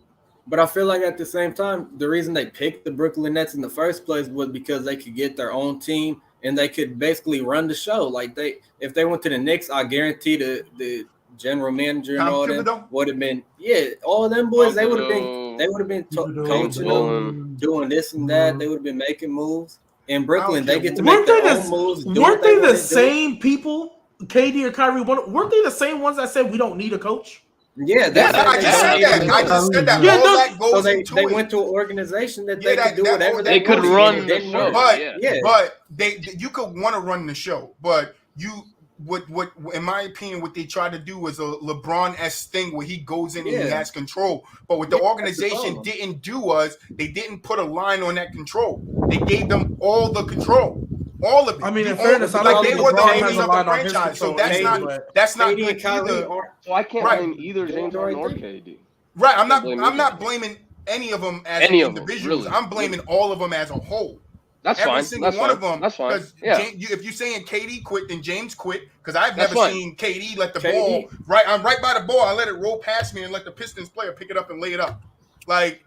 But I feel like at the same time, the reason they picked the Brooklyn Nets in the first place was because they could get their own team and they could basically run the show. Like if they went to the Knicks, I guarantee the general manager and all that would have been all of them boys. They would have been coaching them, doing this and that. They would have been making moves. In Brooklyn, they get to make their own moves. Weren't they the same people, KD or Kyrie? Weren't they the same ones that said we don't need a coach? Yeah, I just said that. Yeah, all that goes so they into went to an organization that they could do whatever they could run the show. But you could want to run the show, but what in my opinion, what they try to do is a LeBron-esque thing where he goes in and he has control. But what the organization didn't do was they didn't put a line on that control. They gave them all the control. All of it. I mean, in fairness, they were the owners of the franchise, so that's not good either. So I can't blame either James Harden or KD. Right, I'm not blaming any of them as individuals. Really. I'm blaming all of them as a whole. That's Every fine. single one of them. That's fine. If you're saying KD quit, then James quit. Because I've never seen KD let the ball I'm right by the ball. I let it roll past me and let the Pistons player pick it up and lay it up. Like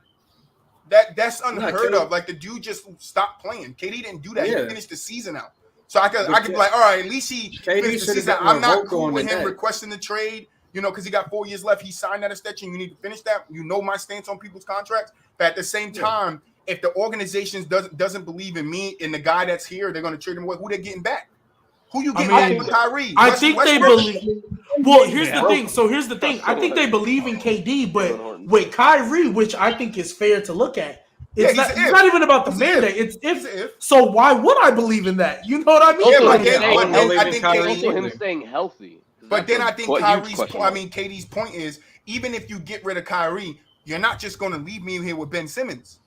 that's unheard of. Like the dude just stopped playing. KD didn't do that. He finished the season out. So I could be like, all right, at least he finished the season. I'm not cool with him requesting the trade. Because he got 4 years left. He signed that extension. You need to finish that. You know my stance on people's contracts. But at the same time, if the organization doesn't believe in me and the guy that's here, they're going to trade him away. Who they getting back? Who you getting back with Kyrie? I think they believe. Well, here's the thing. So here's the thing. I think they believe in KD, but with Kyrie, which I think is fair to look at, it's not even about the mandate. It's if. So why would I believe in that? You know what I mean? I think also him staying healthy. But then I think KD's point is, even if you get rid of Kyrie, you're not just going to leave me here with Ben Simmons.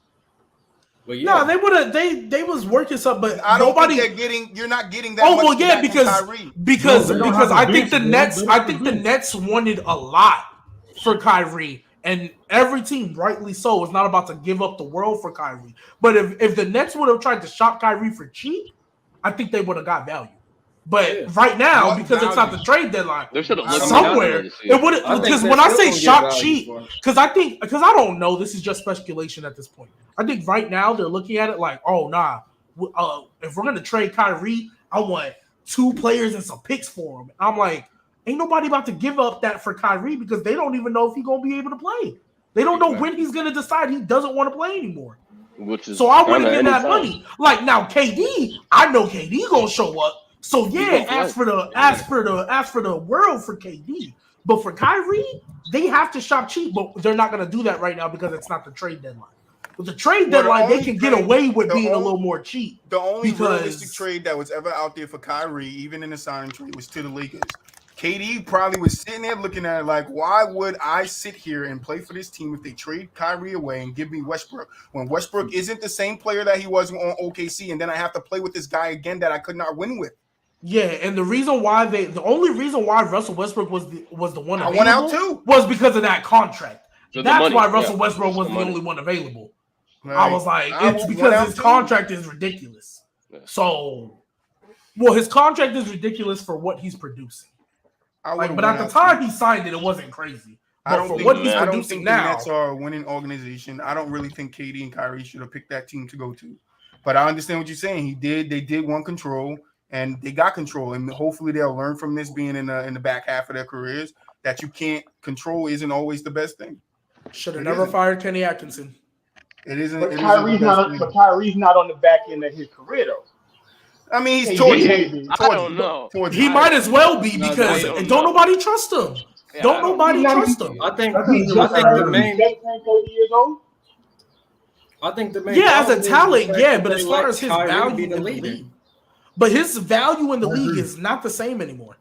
Well, no, they would have. They was working something, but I don't nobody. think you're not getting that. Oh well, yeah, because I think the Nets wanted a lot for Kyrie, and every team, rightly so, is not about to give up the world for Kyrie. But if the Nets would have tried to shop Kyrie for cheap, I think they would have got value. But right now, because it's not the trade deadline, somewhere it would. Because when I say shop cheap, because I don't know, this is just speculation at this point. I think right now they're looking at it like, oh nah, if we're gonna trade Kyrie, I want 2 players and some picks for him. I'm like, ain't nobody about to give up that for Kyrie because they don't even know if he's gonna be able to play. They don't know when he's gonna decide he doesn't want to play anymore. So I wouldn't get that money. Like now, KD, I know KD gonna show up. So yeah, ask for the world for KD, but for Kyrie, they have to shop cheap, but they're not going to do that right now because it's not the trade deadline. With the trade deadline, they can get away with being a little more cheap. The only realistic trade that was ever out there for Kyrie, even in the signing trade, was to the Lakers. KD probably was sitting there looking at it like, why would I sit here and play for this team if they trade Kyrie away and give me Westbrook when Westbrook isn't the same player that he was on OKC, and then I have to play with this guy again that I could not win with. Yeah, and the only reason why Russell Westbrook was the one available went out too was because of that contract. So that's why Russell Westbrook was the only one available. Right. I was like, it's because his contract is ridiculous. Yeah. So, his contract is ridiculous for what he's producing. But at the time he signed it, it wasn't crazy. I don't think the Nets are a winning organization. I don't really think KD and Kyrie should have picked that team to go to. But I understand what you're saying. They did want control. and they got control. And hopefully they'll learn from this being in the back half of their careers that you can't control isn't always the best thing. Should have never fired Kenny Atkinson. It isn't. But Kyrie's not on the back end of his career though. I mean, he's towards I don't know. He might as well be because don't nobody trust him. Yeah, don't nobody trust him. I think the main. Yeah, as a talent, yeah, but as far as his value in the league, but his value in the league is not the same anymore.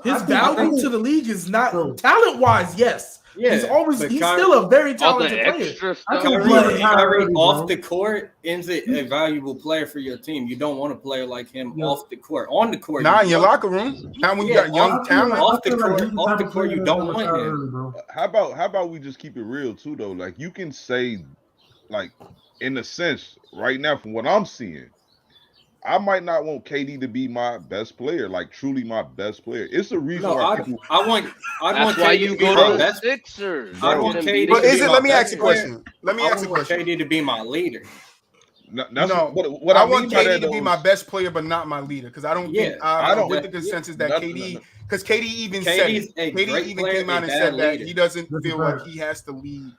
His value to the league is not talent-wise. Yes, yeah, he's still a very talented player. Kyrie off the court is a valuable player for your team. You don't want a player like him off the court. On the court, not in your locker room. Now when you got young talent off the court, you don't want him. How about we just keep it real too though? Like you can say, like in a sense, right now from what I'm seeing, I might not want KD to be my best player, like truly my best player. It's a reason why I want KD to go to the Sixers. I want KD. But let me ask you a question. Let me ask you a question. KD to be my leader. What I want KD to be my best player, but not my leader, because I don't think I don't get the consensus that KD, because KD even said KD even came out and said that he doesn't feel like he has to lead.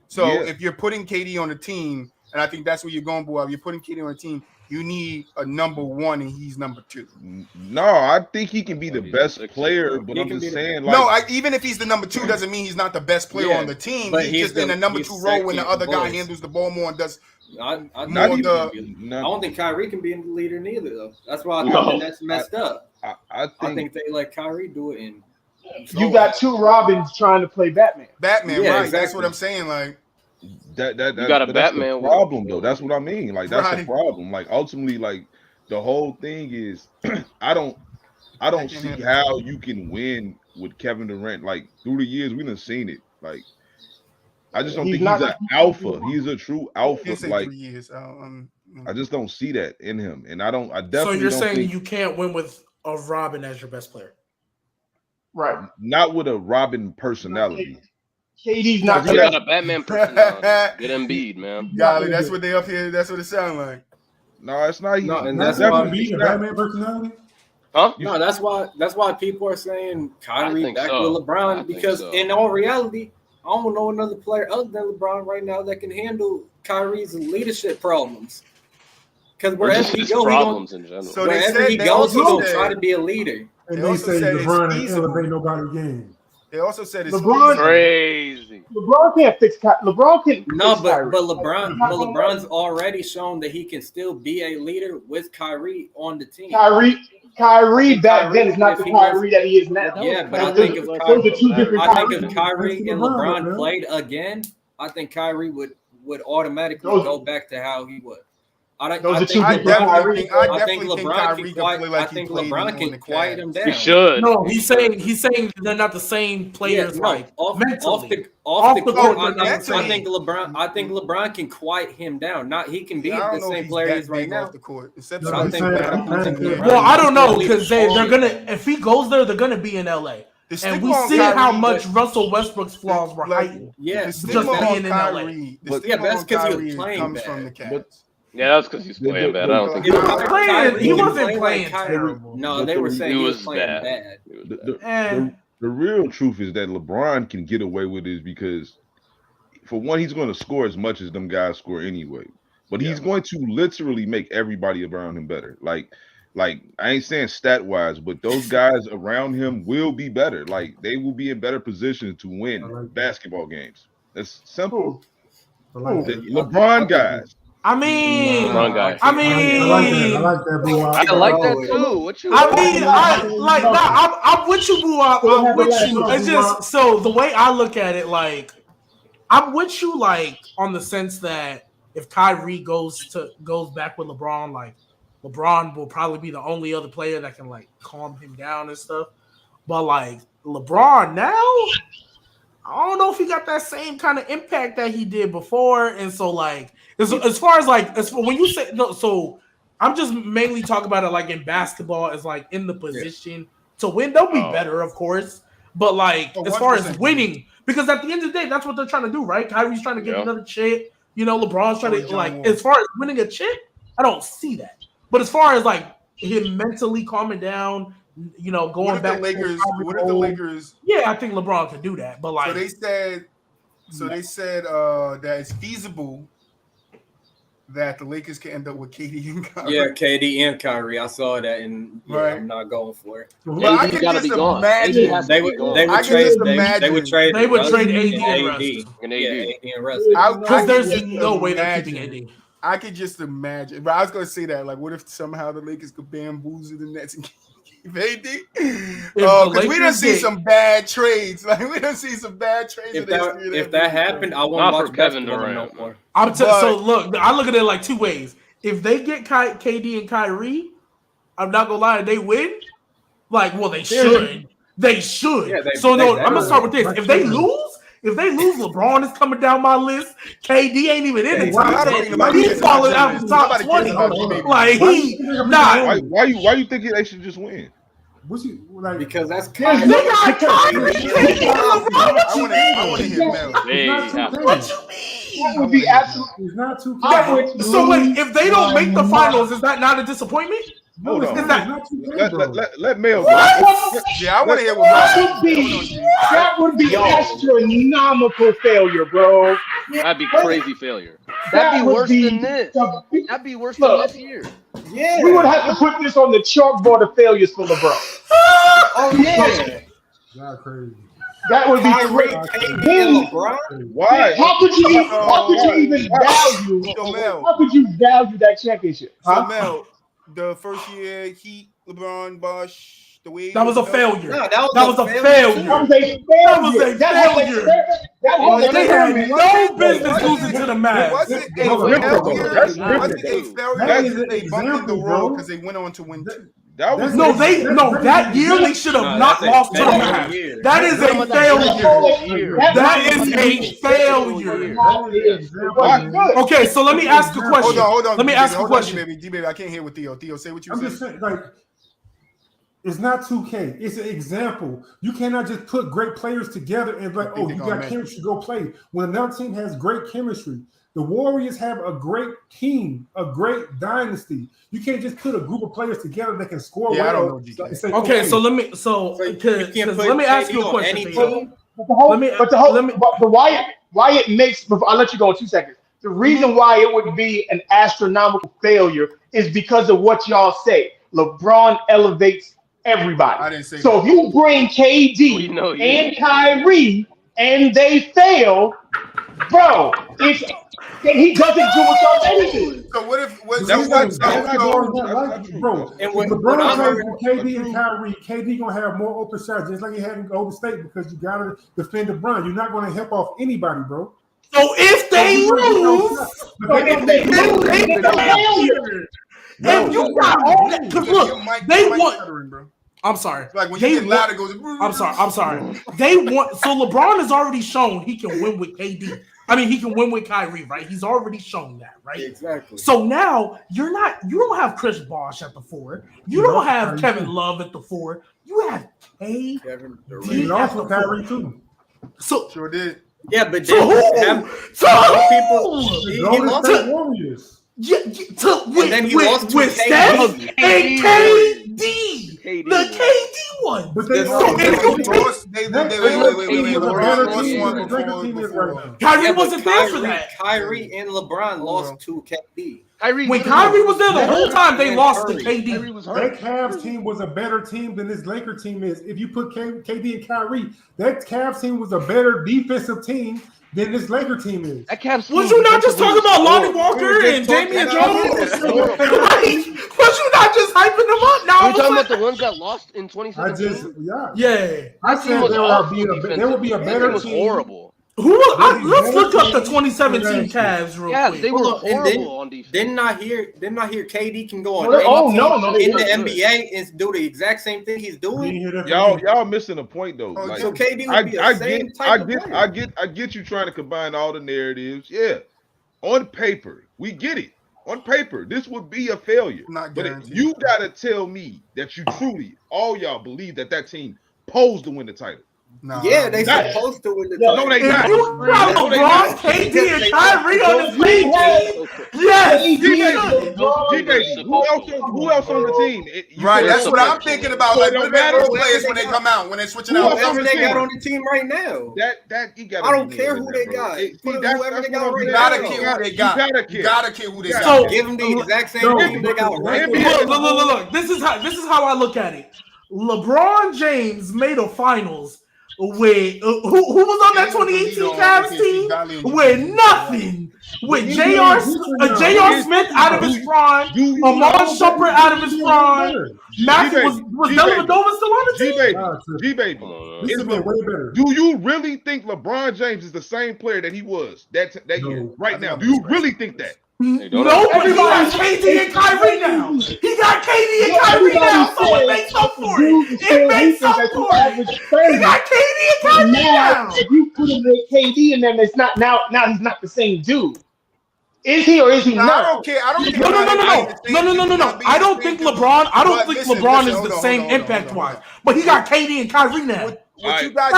So if you're putting KD on a team, and I think that's where you're going, BooWop, you're putting KD on a team. You need a number one, and he's number two. No, I think he can be the best player, but I'm just saying, like, even if he's the number two, doesn't mean he's not the best player on the team. He's just in the number two role when the other guy handles the ball more and does. I don't think Kyrie can be in the leader neither, though. That's why I think that's messed up. I think they let Kyrie do it. And you got two Robins trying to play Batman. Right? Exactly. That's what I'm saying. Like. You got a Batman problem though. That's what I mean. Like that's the problem. Like ultimately, like the whole thing is, I don't see how you can win with Kevin Durant. Like through the years, we done seen it. Like I just don't think he's an alpha. He's a true alpha. Like I just don't see that in him, and I definitely. So you're saying you can't win with a Robin as your best player, right? Not with a Robin personality. KD's not got a Batman personality. Get Embiid, man. Golly, that's what they up here. That's what it sounds like. No, it's not. And that's why Batman personality. Huh? No, that's why people are saying Kyrie back with LeBron because in all reality, I don't know another player other than LeBron right now that can handle Kyrie's leadership problems. Because wherever he goes, he gonna try to be a leader. And they say LeBron ain't elevate nobody game. They also said it's LeBron crazy. LeBron can't fix LeBron can but LeBron's already shown that he can still be a leader with Kyrie on the team. Kyrie back then is not the Kyrie that he is now. Yeah, but I think if Kyrie and LeBron played again, I think Kyrie would automatically go back to how he was. I think LeBron can quiet him down. He should. No, he's saying they're not the same players. Off the court. I think LeBron can quiet him down. Not he can be the same player he's right now. Off the court. Well, I don't know because they're gonna. If he goes there, they're gonna be in LA. And we see how much Russell Westbrook's flaws were heightened. Yeah, just being in LA. Yeah, that's because he was playing bad. Yeah, that's because he's playing bad. I don't think he wasn't playing terrible. No, they were saying he was playing bad. The real truth is that LeBron can get away with it because, for one, he's going to score as much as them guys score anyway. But he's going to literally make everybody around him better. Like I ain't saying stat-wise, but those guys around him will be better. Like, they will be in better position to win basketball games. That's simple. LeBron guys. I like that, BooWop. I like that too. What you? I'm with you, BooWop. I'm with you. It's just so the way I look at it, like I'm with you, like on the sense that if Kyrie goes back with LeBron, like LeBron will probably be the only other player that can like calm him down and stuff. But like LeBron now, I don't know if he got that same kind of impact that he did before, and so like. As far as when you say no, so I'm just mainly talking about it like in basketball as like in the position to win. They'll be better, of course, but like as far as winning, because at the end of the day, that's what they're trying to do, right? Kyrie's trying to get another chip. You know, LeBron's trying to as far as winning a chip, I don't see that. But as far as like him mentally calming down, going back. What if the Lakers? Yeah, I think LeBron could do that, but like, so they said that it's feasible that the Lakers can end up with KD and Kyrie. Yeah, KD and Kyrie. I saw that, and I'm not going for it. But I can just imagine they would trade AD and Russ. Because there's no way they're keeping AD. I could just imagine, but I was going to say that, like, what if somehow the Lakers could bamboozle the Nets and keep AD? Because we done see some bad trades. Like, we done see some bad trades. If that happened, I won't watch Kevin Durant no more. So look, I look at it like two ways. If they get KD and Kyrie, I'm not gonna lie, they win. Like, well, they should. They should. Yeah, I'm gonna start with this. If they lose, LeBron is coming down my list. KD ain't even in the top 10. He's falling out of the top 20. Like, he not. Why you think they should just win? Because that's Kyrie. They got Kyrie. I want to hear Mel. What you mean? That would be absolutely. It's not too. So wait, if they don't make the finals, is that not a disappointment? Hold on. Let Mel. Yeah, I want to hear what that would be astronomical failure, bro. That'd be crazy failure. That'd be worse than this. That'd be worse than this year. Yeah, we would have to put this on the chalkboard of failures for LeBron. Oh yeah, not crazy. That would be great. Why? How could you even value? How could you value that championship? So Mel, the first year Heat, LeBron, Bosh, the way that was a failure. No, that was a failure. They had no business losing to the Mavs. Was it a failure? They bumped in the road because they went on to win two. That year they should have not lost to the Mavs. That is a failure. That is a failure. Okay, so let me ask a question. Hold on. Let me ask a question. G-Baby, I can't hear what Theo. Theo, say what you said. I'm just saying, like, it's not 2K. It's an example. You cannot just put great players together and like, you got chemistry, go play. When another team has great chemistry, the Warriors have a great team, a great dynasty. You can't just put a group of players together that can score well. I don't know, GK. Okay, so let me ask you a question. Why it makes, I'll let you go in 2 seconds. The reason why it would be an astronomical failure is because of what y'all say. LeBron elevates everybody. I didn't say so. If you bring KD and Kyrie and they fail, bro, he doesn't do what y'all say he do. So what if bro? And when LeBron plays with KD and Kyrie, KD gonna have more open shots, just like he had in Golden State, because you gotta defend LeBron. You're not gonna help off anybody, bro. So if they lose, if you got all that, because look, they want. I'm sorry. Like when you get loud, it goes. I'm sorry. They want. So LeBron has already shown he can win with KD. I mean, he can win with Kyrie, right? He's already shown that, right? Exactly. So now you don't have Chris Bosh at the 4. You don't have Kevin Love at the 4. You have Kevin Durant. Also Kyrie too. So sure did. Yeah, but people. Warriors. Then he lost with Steph and KD. The KD one. But Kyrie wasn't there for that. Kyrie and LeBron lost to KD. When Kyrie was there the whole time, they lost to KD. That Cavs team was a better team than this Laker team is. If you put KD and Kyrie, that Cavs team was a better defensive team than this Laker team is. Was you not just talking about Lonnie Walker and Damian Jones? Was you not just hyping them up? Now you're talking about the ones that lost in 2017. I said there would be a better team. Horrible. Let's look up the 2017 Cavs real quick. They were horrible on defense. Didn't I hear KD can go on in the NBA and do the exact same thing he's doing? Y'all missing a point though. So KD would be the same type of player. I get you trying to combine all the narratives. Yeah, on paper we get it. On paper, this would be a failure. Not guaranteed. But you gotta tell me that you truly, all y'all believe that team posed to win the title. No, yeah, they supposed to win the title. No, they not. If you got LeBron, KD, and Kyrie on the same team, yes. Who else on the team? Right, that's what I'm thinking about. Like, what about role players when they come out, when they're switching out? Whoever they got on the team right now. That you got. I don't care who they got. Whoever they got right now. You gotta care who they got. You gotta care who they got. So give them the exact same team they got right now. Look. This is how I look at it. LeBron James made a finals with who was on that 2018 Cavs team with nothing. With J.R. Smith out of his prime, Amon Shumpert out of his prime. Was Dellavedova still on the team? Gbaby, do you really think LeBron James is the same player that he was that year right now? Do you really think that? No, but he got KD and Kyrie now. He got KD and Kyrie now, so it makes up for it. It makes up for it. He got KD and Kyrie now. If you put him with KD and them, it's not now he's not the same dude. Is he or is he not? I don't care. No. I don't think LeBron is the same impact wise, but he got KD and Kyrie now. What you guys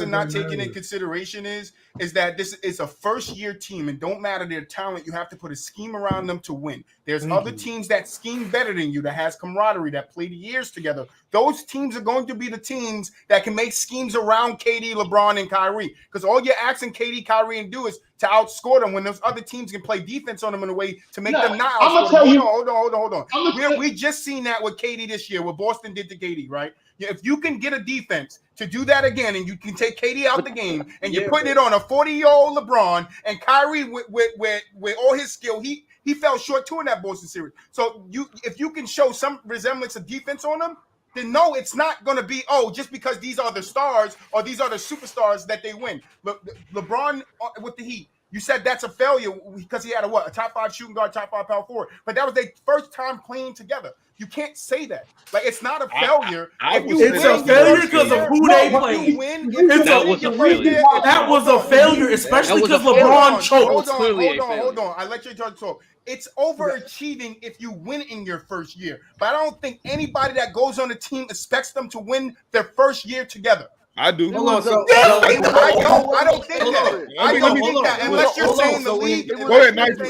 are not taking in consideration is that this is a first-year team, and don't matter their talent, you have to put a scheme around them to win. There's other teams that scheme better than you, that has camaraderie, that played years together. Those teams are going to be the teams that can make schemes around KD, LeBron, and Kyrie, because all you're asking KD, Kyrie, and do is to outscore them when those other teams can play defense on them in a way to make them not outscore them. Hold on. We just seen that with KD this year, what Boston did to KD, right? If you can get a defense to do that again, and you can take KD out the game, and you're putting it on a 40-year-old LeBron and Kyrie with all his skill, he fell short too in that Boston series. So if you can show some resemblance of defense on them, then no, it's not going to be, just because these are the stars or these are the superstars that they win. LeBron with the Heat, you said that's a failure because he had a top 5 shooting guard, top 5 power forward, but that was their first time playing together. You can't say that. Like, it's not a failure. It's a failure because of who they played. That was a failure, especially because LeBron choked. Hold on. I let you talk. It's overachieving if you win in your first year. But I don't think anybody that goes on the team expects them to win their first year together. I do. I don't think that. I don't think that. Unless you're saying the league. Go ahead, Nigel.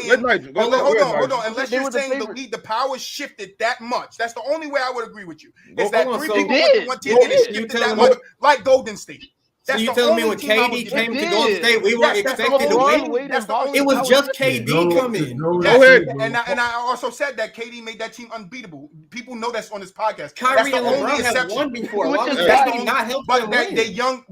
Hold on. Unless you're saying the league, the power shifted that much. That's the only way I would agree with you. Is that 3 people went to one team and it shifted that much, like Golden State. So you telling me when KD came to Golden State, we weren't expected to win? It was just KD coming. Go ahead. And I also said that KD made that team unbeatable. People know that's on this podcast. Kyrie and LeBron have won before.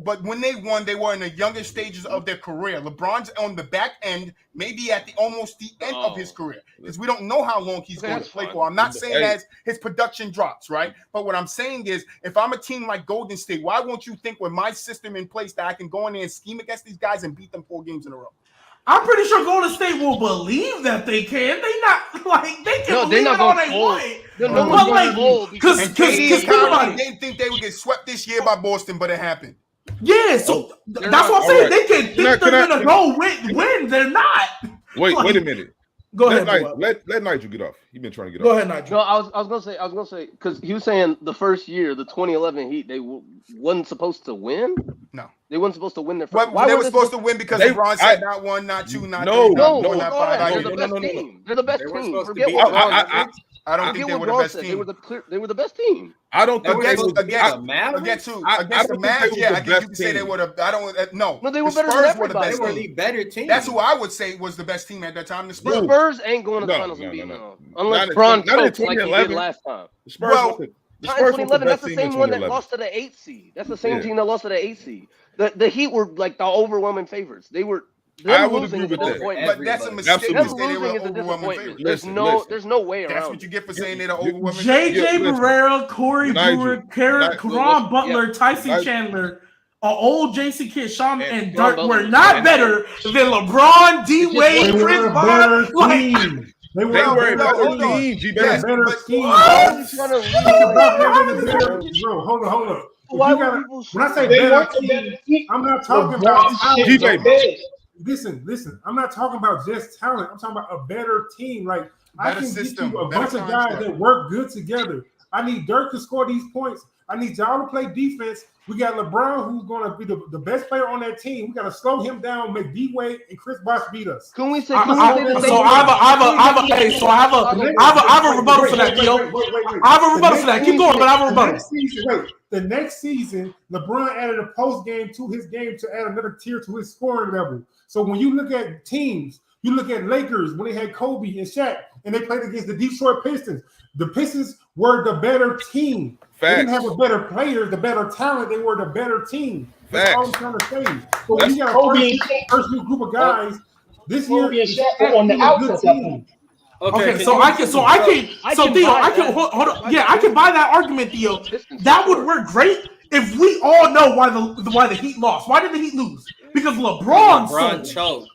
But when they won, they were in the younger stages of their career. LeBron's on the back end, maybe at almost the end of his career, because we don't know how long he's going to play for. I'm not saying that his production drops, right? But what I'm saying is, if I'm a team like Golden State, why won't you think with my system in place that I can go in there and scheme against these guys and beat them 4 games in a row? I'm pretty sure Golden State will believe that they can. They not like they can believe it all they want. Because they didn't think they would get swept this year by Boston, but it happened. Yeah, so that's what I'm saying. They can think they're gonna go win. They're not. Wait a minute. Go ahead. Let Nigel get off. He's been trying to get off. Go ahead, Nigel. No, I was gonna say because he was saying the first year, the 2011 Heat, they wasn't supposed to win. No, they weren't supposed to win their first. Why they were supposed to win because LeBron said not 1, not 2, not 3, not 4, not 5. They're the best team. They're the best team. Forget what LeBron said. I don't think they were the best team. They were the best team. I don't think against the Mavs. Yeah, I guess you can say they were the. I don't know. No, they were better than everybody. They were the better team. That's who I would say was the best team at that time. The Spurs. The Spurs ain't going to the finals and beating them unless Bron chokes like he did last time. The Spurs. In 2011, that's the same one that lost to the 8th seed. That's the same team that lost to the 8th seed. The Heat were like the overwhelming favorites. They were. I would agree with that. But that's a mistake. Them losing is a disappointment. There's no way around. That's what you get for saying they're the overwhelming. J.J. Barrera, Corey Brewer, Caron Butler, Tyson Chandler, old J.C. Kidd, Sean, and Dirk were not better than LeBron, D. Wade, Chris Paul. They were a better team. Better team. Hold on. When I say better team, I'm not talking about talent. Listen. I'm not talking about just talent. I'm talking about a better team. Like, I can get you a bunch of guys that work good together. I need Dirk to score these points. I need y'all to play defense. We got LeBron, who's going to be the best player on that team. We got to slow him down, make D-Wade and Chris Bosh beat us. Can we say? I have a rebuttal for that, Theo. I have a rebuttal for that. Keep going, but I have a rebuttal. The next season, LeBron added a post game to his game to add another tier to his scoring level. So when you look at teams, you look at Lakers when they had Kobe and Shaq, and they played against the Detroit Pistons. The Pistons were the better team. They didn't have a better player, the better talent. They were the better team. That's all I'm trying to say. So when you got a first new group of guys, this year on the outside. Okay, Theo, I can hold on. Yeah, I can buy that argument, Theo. That would work great if we all know why the Heat lost. Why did the Heat lose? Because LeBron sold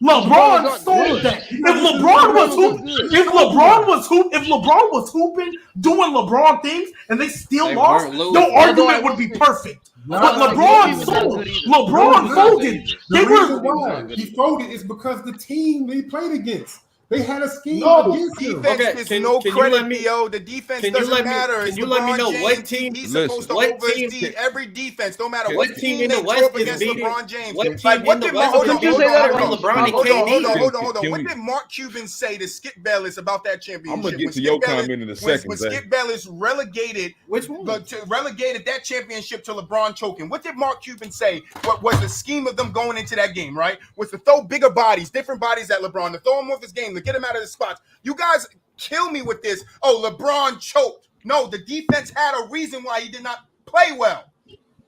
that. If LeBron was hooping, doing LeBron things, and they still lost, no argument would be perfect. But LeBron sold. LeBron folded. The reason why he folded is because the team they played against. They had a scheme against him. Defense is no credit, Theo. The defense doesn't matter. Can you let me know what team? He's supposed to oversee every defense, no matter what team in the West is beating LeBron James. What team in the West is beating LeBron and KD? Hold on. What did Mark Cuban say to Skip Bayless about that championship? I'm gonna get to your comment in a second. When Skip Bayless relegated that championship to LeBron choking, what did Mark Cuban say? What was the scheme of them going into that game? Right, was to throw bigger bodies, different bodies at LeBron, to throw him off his game, to get him out of the spots. You guys kill me with this. Oh, LeBron choked. No, the defense had a reason why he did not play well.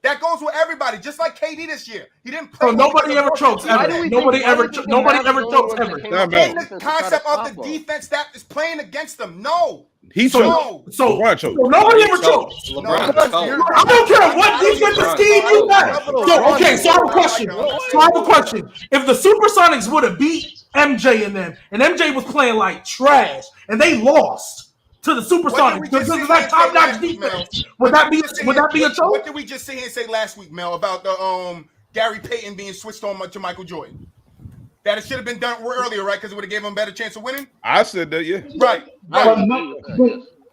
That goes with everybody, just like KD this year. He didn't play. So nobody ever chokes ever. Nobody ever chokes ever. In the concept of the defense that is playing against them, no. He choked. So nobody ever chokes. I don't care what defensive scheme you got. So I have a question. If the Supersonics would have beat MJ and them, and MJ was playing like trash, and they lost to the Supersonics because of that top-notch defense, would that be a choke? What did we just sit here and say last week, Mel, about the Gary Payton being switched on to Michael Jordan? That it should have been done earlier, right? Because it would have given him a better chance of winning. I said that, yeah. Right.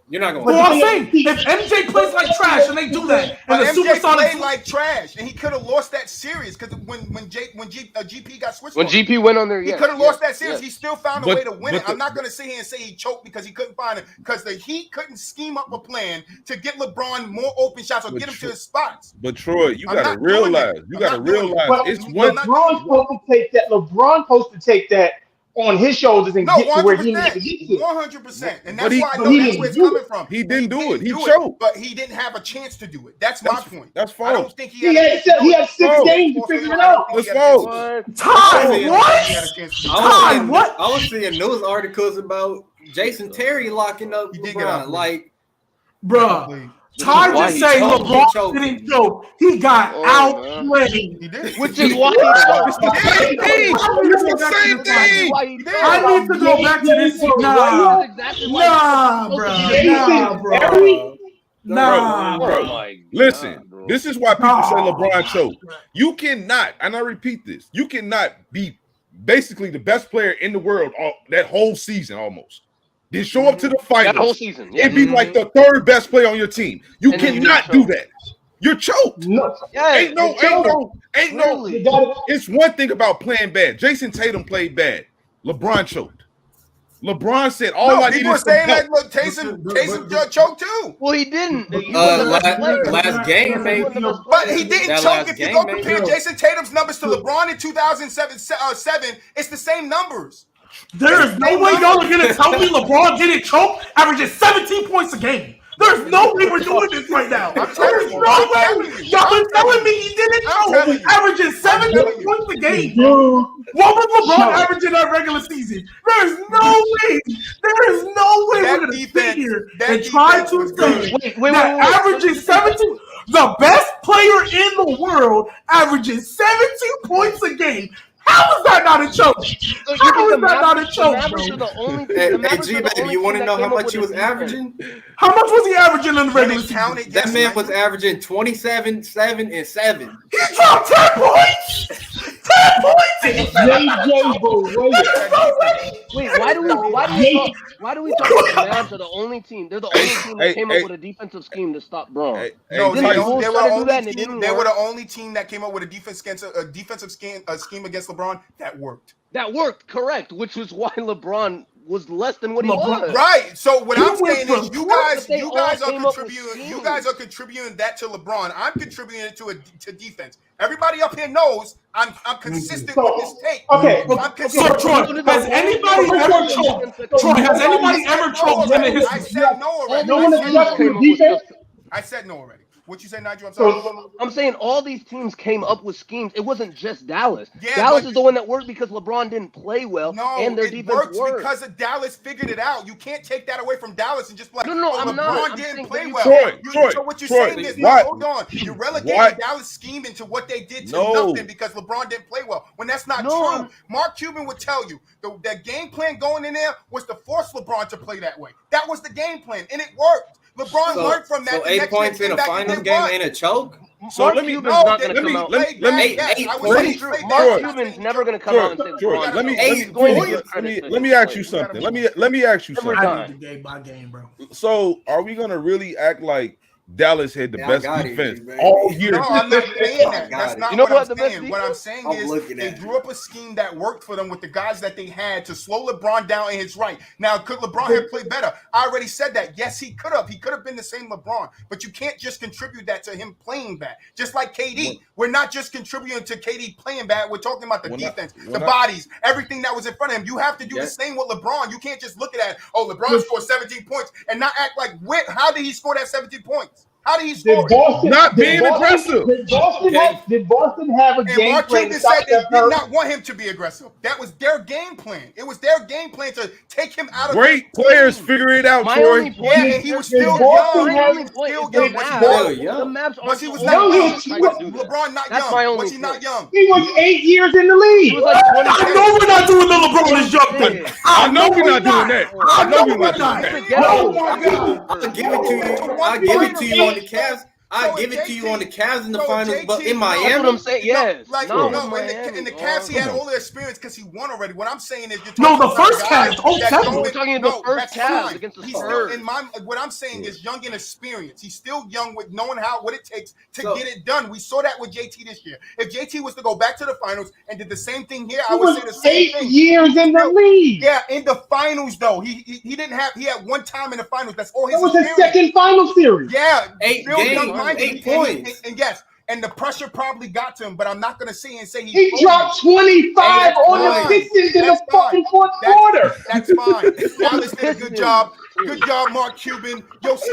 You're not going. Well, I'm saying if MJ plays like trash and they do that, and the MJ Supersonics played like trash, and he could have lost that series because when GP got switched, when GP went on there, he could have lost that series. He still found a way to win it. I'm not going to sit here and say he choked because he couldn't find it, because the Heat couldn't scheme up a plan to get LeBron more open shots or get him to his spots. But Troy, you got to realize, it's one. LeBron's supposed to take that on his shoulders and get to where he needs to get to. 100%. And that's why I know that's where it's coming from. He didn't do it. He choked. But he didn't have a chance to do it. That's my point. That's false. I don't think he had 6 games to figure it out. That's false. Ty, what? I was seeing news articles about Jason Terry locking up LeBron. Like, bruh. Ty just saying LeBron didn't choke. He got outplayed. He did. Which is why It's the same thing. I need to go back to this. Nah, bro. Listen, this is why people say LeBron choked. You cannot, and I repeat this, you cannot be basically the best player in the world that whole season almost. Then show up to the finals. That whole season. Yeah. And be like the third best player on your team. You cannot do that. You're choked. No. Ain't no. It's one thing about playing bad. Jason Tatum played bad. LeBron choked. LeBron said, people are saying that Taysom choked too. Well, he didn't. Last game, maybe. But he didn't choke. If you go compare Jason Tatum's numbers to LeBron in 2007, it's the same numbers. There is no way y'all are going to tell me LeBron didn't choke, averaging 17 points a game. There's no way we're doing this right now. There's no way. Y'all are telling me he didn't choke, averaging 17 points a game. What was LeBron averaging that regular season? There's no way. There is no way we're going to sit here and try to say that averaging 17, the best player in the world averaging 17 points a game. How is that not a choke? How is that not a choke, bro? Hey, Gbaby, you want to know how much he was averaging? How much was he averaging in the regular season? That man was averaging 27, 7, and 7. He dropped 10 points! Wait, why do we talk about the Mavs are the only team? They're the only team that came up with a defensive scheme to stop Braun. No, they were the only team that came up with a defensive scheme against LeBron that worked. That worked, correct, which was why LeBron was less than what he was. Right. So what I'm saying is you guys are contributing that to LeBron. I'm contributing it to defense. Everybody up here knows I'm consistent with this take. Okay. So Troy, has anybody ever choked him in his? I said no already. No one adjusted to defense. I said no already. What you say, Nigel? I'm sorry. I'm saying all these teams came up with schemes. It wasn't just Dallas. Yeah, Dallas is the one that worked because LeBron didn't play well, and their defense worked because of Dallas figured it out. You can't take that away from Dallas and just like, I'm not. LeBron didn't play well. So what you're saying is, hold on, you're relegating Dallas scheme into what they did to nothing because LeBron didn't play well. When that's not true, Mark Cuban would tell you the game plan going in there was to force LeBron to play that way. That was the game plan, and it worked. LeBron learned from that. So 8 points in a finals game ain't a choke? So Mark Cuban's not going to come out. Mark Cuban's never going to come out and say George, let me ask you something. Let me ask you something. Game by game, bro. So are we going to really act like Dallas had the best defense all year? No, I'm not saying that. That's not what I'm saying. What I'm saying is they drew up a scheme that worked for them with the guys that they had to slow LeBron down in his right. Now, could LeBron have played better? I already said that. Yes, he could have. He could have been the same LeBron, but you can't just contribute that to him playing bad. Just like KD. We're not just contributing to KD playing bad. We're talking about the defense, the bodies, everything that was in front of him. You have to do the same with LeBron. You can't just look at that, LeBron scored 17 points and not act like, how did he score that 17 points? How did he score? Not being aggressive. Did Boston have a game Mark plan? Cuban said they did not want him to be aggressive. That was their game plan. It was their game plan to take him out of. Great players figure it out, Troy. Yeah, and he was still young. The Mavs are. He was not young. LeBron not young. Was he not young? He was 8 years in the league. I know we're not doing the LeBron is young thing. I know we're not doing that. I know we're not doing that. I'll give it to you. I'll give it to you on the Cavs. I give it to you on the Cavs in the finals, but in Miami, that's what I'm saying. Yes, in the Cavs, he had all the experience because he won already. What I'm saying is, the first Cavs. We're talking about the first Cavs against the Spurs. What I'm saying is young in experience. He's still young with knowing what it takes to get it done. We saw that with JT this year. If JT was to go back to the finals and did the same thing here, I would say the same thing. 8 years in the league. Yeah, in the finals though, he didn't have. He had one time in the finals. That's all his. It was his second final series. Yeah, 8 games. 8 points. And yes, and the pressure probably got to him, but I'm not going to say and say he dropped 25 on the Pistons in the fucking fourth quarter. That's fine. Dallas did a good job. Good job, Mark Cuban.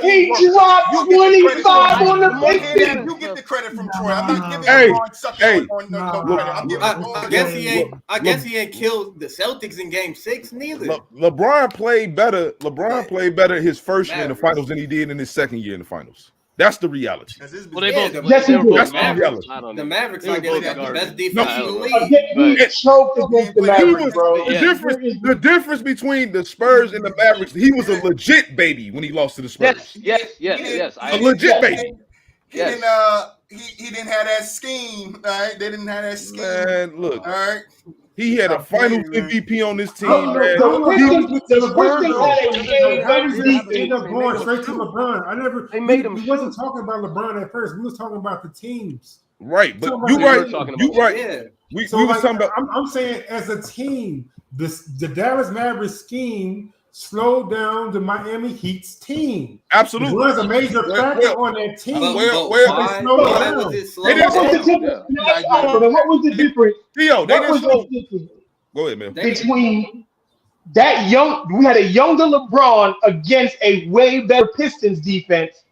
He dropped 25 on the Pistons. You get the credit from Troy. I'm not giving LeBron sucking on no credit. I guess he ain't killed the Celtics in Game 6 neither. LeBron played better. LeBron played better his first year in the finals than he did in his second year in the finals. That's the reality. Well, they both. That's the reality. The Mavericks are the best defense in the league. He choked against the Mavericks, bro. The difference between the Spurs and the Mavericks, he was a legit baby when he lost to the Spurs. Yes. A legit baby. He didn't have that scheme. All right, they didn't have that scheme. Man, look. All right. He had a finals MVP on this team, man. The going straight to LeBron. We wasn't talking about LeBron at first. We was talking about the teams. Right, but you're right. Yeah. We was talking about. I'm saying as a team, the Dallas Mavericks scheme slowed down the Miami Heat's team. Absolutely, it was a major factor on that team. What was the difference? Theo, go ahead, man. Between that we had a younger LeBron against a way better Pistons defense,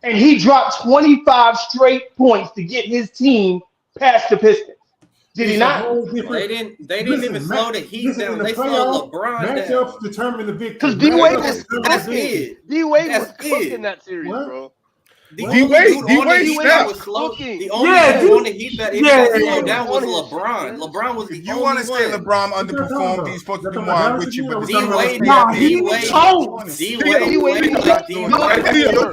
and he dropped 25 straight points to get his team past the Pistons. Did he not? They didn't even slow the Heat down. They slowed LeBron down. Matchups determine the victory. Because D-Wade was cooking that series, bro. D-Wade snapped. The only one to heat that slowed down was LeBron. LeBron was the If you only want to say one. LeBron underperformed, he's supposed to be more with you. But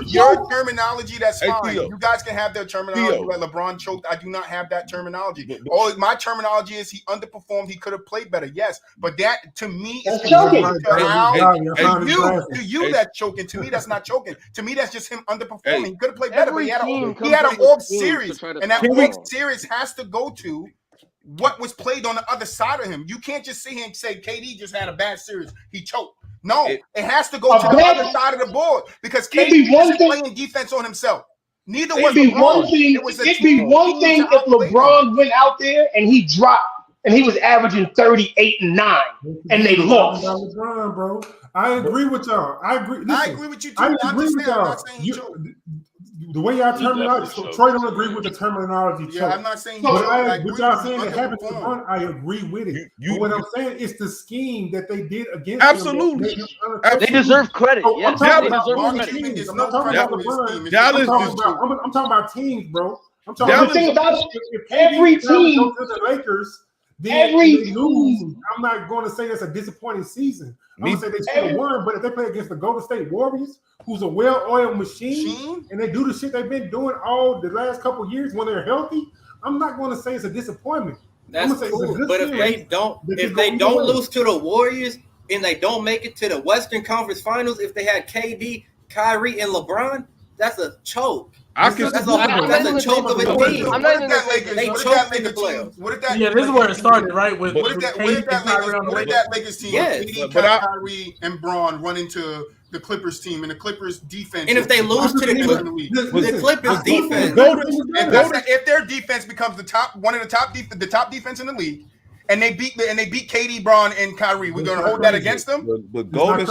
your terminology, that's fine. You guys can have their terminology. Like LeBron choked. I do not have that terminology. My terminology is he underperformed. He could have played better. Yes, but that to me is choking. To you, that's choking. To me, that's not choking. To me, that's just him underperforming. He could have played better, but he had an off series, and that off series has to go to what was played on the other side of him. You can't just sit here and say KD just had a bad series. He choked. No, it has to go to the other side of the board because KD wasn't playing defense on himself. Neither was LeBron. It'd be one thing if LeBron went out there and he dropped and he was averaging 38 and 9 and they lost. LeBron, bro. I agree with y'all. I agree. Listen, I agree with you too. I agree with y'all. The way y'all terminology, so Troy don't agree with the terminology. Yeah, I'm not saying. But y'all saying it happened to LeBron, I agree with it. But what I'm saying is the scheme that they did against absolutely. They deserve credit. So yes, I'm talking about teams. I'm not talking about LeBron. I'm talking about teams, bro. I'm talking about the thing about if every team goes to the Lakers. Then they lose. I'm not going to say that's a disappointing season. I'm going to say they should have won, but if they play against the Golden State Warriors, who's a well-oiled machine, and they do the shit they've been doing all the last couple of years when they're healthy, I'm not going to say it's a disappointment. That's cool. But if they don't lose to the Warriors and they don't make it to the Western Conference Finals, if they had KD, Kyrie, and LeBron, that's a choke. That's a choke of a team. I'm not even they choked in the playoffs. Yeah, this is where it started, right? What if that Lakers team, KD, Kyrie, and Braun run into the Clippers team, and the Clippers defense, and if they lose to the Clippers defense, if their defense becomes the top defense in the league, and they beat KD, Braun, and Kyrie, we're gonna hold that against them. But Golden